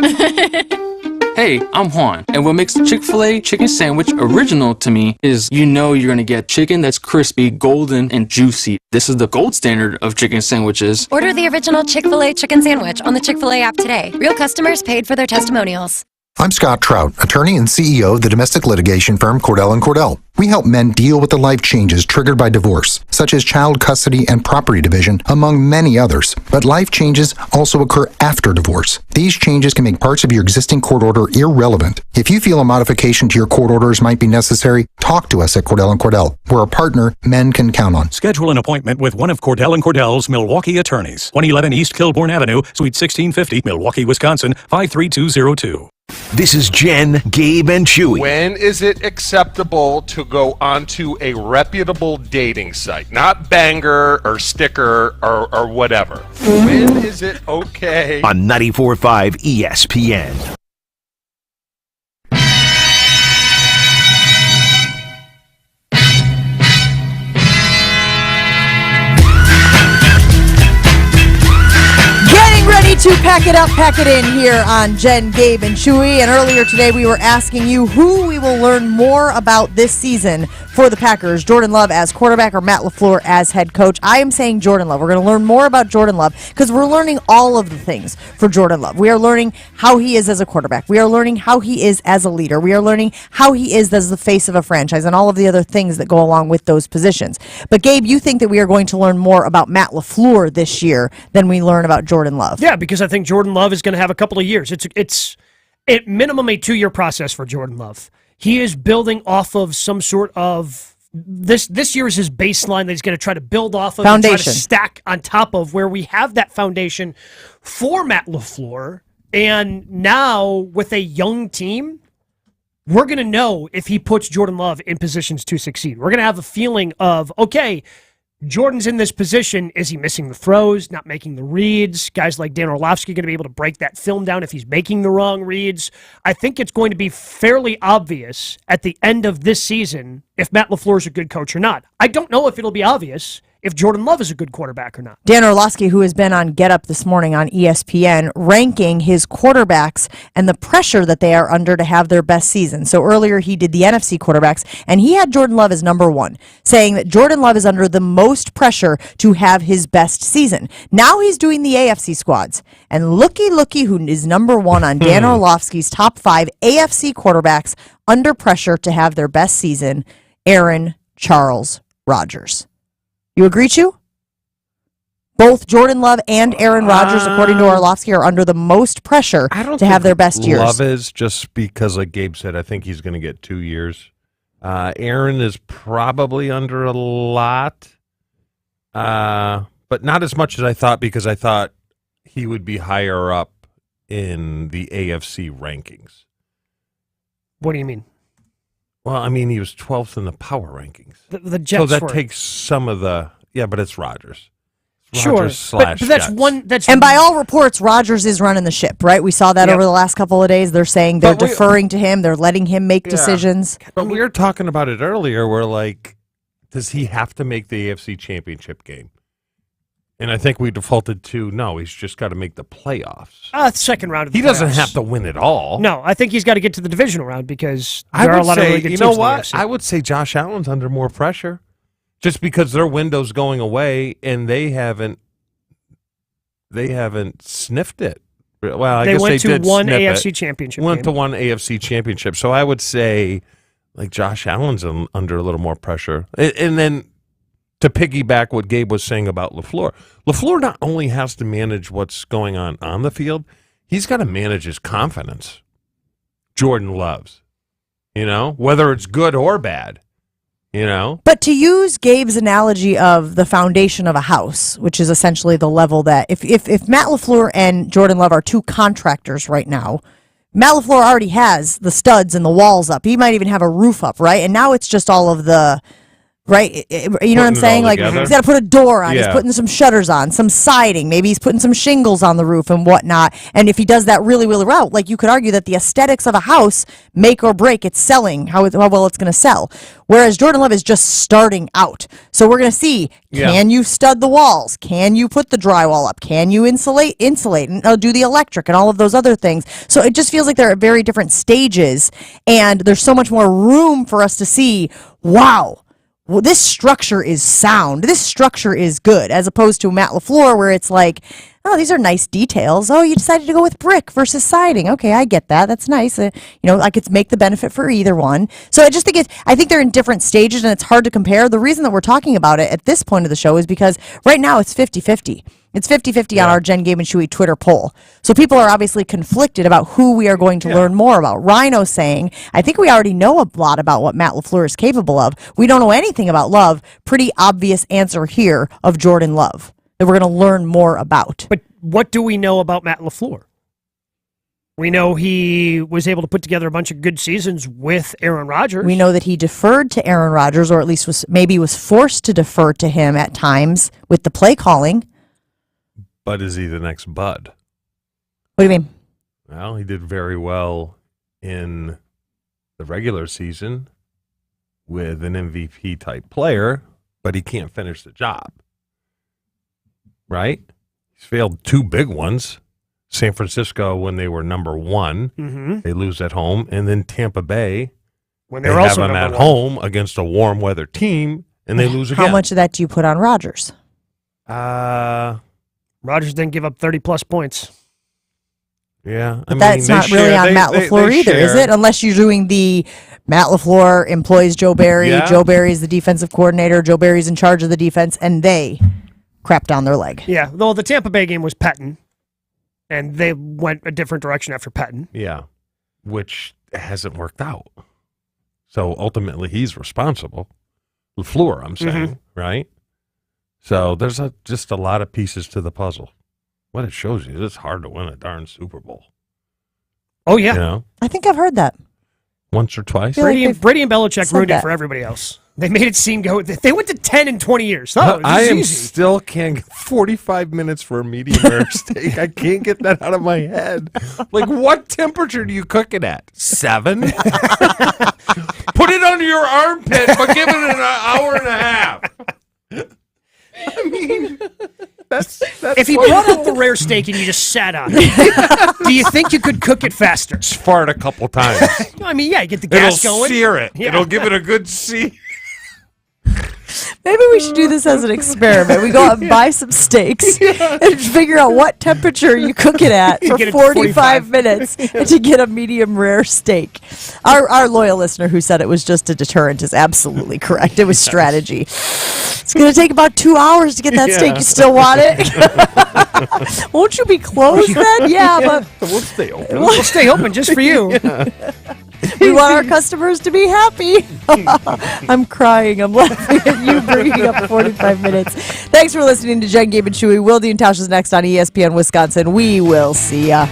Hey, I'm Juan, and what makes the Chick-fil-A chicken sandwich original to me is you know you're gonna get chicken that's crispy, golden, and juicy. This is the gold standard of chicken sandwiches. Order the original Chick-fil-A chicken sandwich on the Chick-fil-A app today. Real customers paid for their testimonials. I'm Scott Trout, attorney and CEO of the domestic litigation firm Cordell & Cordell. We help men deal with the life changes triggered by divorce, such as child custody and property division, among many others. But life changes also occur after divorce. These changes can make parts of your existing court order irrelevant. If you feel a modification to your court orders might be necessary, talk to us at Cordell & Cordell. We're a partner men can count on. Schedule an appointment with one of Cordell & Cordell's Milwaukee attorneys. 111 East Kilbourne Avenue, Suite 1650, Milwaukee, Wisconsin, 53202. This is Jen, Gabe, and Chewy. When is it acceptable to go onto a reputable dating site? Not Banger or Sticker or whatever. When is it okay? On 94.5 ESPN. Getting ready to pack Pack it up, pack it in here on Jen, Gabe, and Chewy. And earlier today, we were asking you who we will learn more about this season for the Packers. Jordan Love as quarterback or Matt LaFleur as head coach. I am saying Jordan Love. We're going to learn more about Jordan Love because we're learning all of the things for Jordan Love. We are learning how he is as a quarterback. We are learning how he is as a leader. We are learning how he is as the face of a franchise and all of the other things that go along with those positions. But Gabe, you think that we are going to learn more about Matt LaFleur this year than we learn about Jordan Love? Yeah, because I think Jordan Love is going to have a couple of years. It's at minimum a 2-year process for Jordan Love. He is building off of some sort of this year is his baseline that he's going to try to build off of and try to stack on top of where we have that foundation for Matt LaFleur. And now with a young team, we're going to know if he puts Jordan Love in positions to succeed. We're going to have a feeling of, okay, Jordan's in this position. Is he missing the throws, not making the reads? Guys like Dan Orlovsky going to be able to break that film down if he's making the wrong reads? I think it's going to be fairly obvious at the end of this season if Matt LaFleur is a good coach or not. I don't know if it'll be obvious if Jordan Love is a good quarterback or not. Dan Orlovsky, who has been on Get Up this morning on ESPN, ranking his quarterbacks and the pressure that they are under to have their best season. So earlier he did the NFC quarterbacks, and he had Jordan Love as number 1, saying that Jordan Love is under the most pressure to have his best season. Now he's doing the AFC squads, and looky who is number 1 on Dan Orlovsky's top 5 AFC quarterbacks under pressure to have their best season, Aaron Charles Rodgers. You agree, Chew? Both Jordan Love and Aaron Rodgers, according to Orlovsky, are under the most pressure to have their best years. Love is just because, like Gabe said, I think he's going to get 2 years. Aaron is probably under a lot, but not as much as I thought because I thought he would be higher up in the AFC rankings. What do you mean? Well, I mean, he was 12th in the power rankings. The Jets. So that takes some of the but it's Rodgers. Sure, but that's one. And by all reports, Rodgers is running the ship, right? We saw that over the last couple of days. They're saying they're deferring to him. They're letting him make decisions. But we were talking about it earlier. We're like, does he have to make the AFC Championship game? And I think we defaulted to no. He's just got to make the playoffs. Second round of the He doesn't have to win it all. No, I think he's got to get to the divisional round because there are a lot of really good teams. You know what? I would say Josh Allen's under more pressure just because their window's going away and they haven't sniffed it. Well, I guess they did one sniff AFC it. championship. Went to one AFC championship. So I would say like Josh Allen's under a little more pressure. And then to piggyback what Gabe was saying about LaFleur, LaFleur not only has to manage what's going on the field, he's got to manage his confidence. Jordan Love's, whether it's good or bad, But to use Gabe's analogy of the foundation of a house, which is essentially the level that if Matt LaFleur and Jordan Love are two contractors right now, Matt LaFleur already has the studs and the walls up. He might even have a roof up, right? And now it's just all of the... Right, you know what I'm saying? Like he's got to put a door on. He's putting some shutters on, some siding. Maybe he's putting some shingles on the roof and whatnot. And if he does that really, really well, like you could argue that the aesthetics of a house make or break its selling, how well it's going to sell. Whereas Jordan Love is just starting out. So we're going to see: can you stud the walls? Can you put the drywall up? Can you insulate, and do the electric and all of those other things? So it just feels like they're at very different stages, and there's so much more room for us to see. Wow. Well, this structure is sound. This structure is good, as opposed to Matt LaFleur, where it's like, oh, these are nice details. Oh, you decided to go with brick versus siding. Okay, I get that. That's nice. I could make the benefit for either one. So I think they're in different stages, and it's hard to compare. The reason that we're talking about it at this point of the show is because right now it's 50-50. It's 50-50 on our Jen, Gabe, and Chewy Twitter poll. So people are obviously conflicted about who we are going to learn more about. Rhino saying, I think we already know a lot about what Matt LaFleur is capable of. We don't know anything about Love. Pretty obvious answer here of Jordan Love that we're going to learn more about. But what do we know about Matt LaFleur? We know he was able to put together a bunch of good seasons with Aaron Rodgers. We know that he deferred to Aaron Rodgers, or at least was forced to defer to him at times with the play calling. But is he the next Bud? What do you mean? Well, he did very well in the regular season with an MVP type player, but he can't finish the job. Right? He's failed 2 big ones. San Francisco when they were number one, they lose at home, and then Tampa Bay when they were also have them at home against a warm weather team, and they lose again. How much of that do you put on Rodgers? Rodgers didn't give up 30-plus points. Yeah. But that's not really on Matt LaFleur either, is it? Unless you're doing the Matt LaFleur employs Joe Barry. Yeah. Joe Barry's the defensive coordinator. Joe Barry's in charge of the defense, and they crap down their leg. Yeah, though the Tampa Bay game was Pettin, and they went a different direction after Pettin. Yeah, which hasn't worked out. So ultimately, he's responsible. LaFleur, I'm saying, right? So there's just a lot of pieces to the puzzle. What it shows you is it's hard to win a darn Super Bowl. Oh, yeah. You know? I think I've heard that. Once or twice. Brady and Belichick said ruined it that. for everybody else. They made it seem they went to 10 in 20 years. Still can't get 45 minutes for a medium rare steak. I can't get that out of my head. Like, what temperature do you cook it at? 7? Put it under your armpit, but give it an hour and a half. I mean, that's if he brought up the rare steak and you just sat on it, do you think you could cook it faster? Just fart a couple times. I mean, yeah, you get the gas It'll going. sear it. Yeah. It'll give it a good sear. Maybe we should do this as an experiment. We go out and buy some steaks and figure out what temperature you cook it at for Get it 45 minutes and to get a medium rare steak. Our loyal listener who said it was just a deterrent is absolutely correct. It was strategy. It's going to take about 2 hours to get that steak. You still want it? Won't you be closed then? Yeah, but we'll stay open. We'll stay open just for you. We want our customers to be happy. I'm crying. I'm laughing at you bringing up 45 minutes. Thanks for listening to Jen, Gabe, and Chewy. Wildy and Tasha's next on ESPN Wisconsin. We will see ya.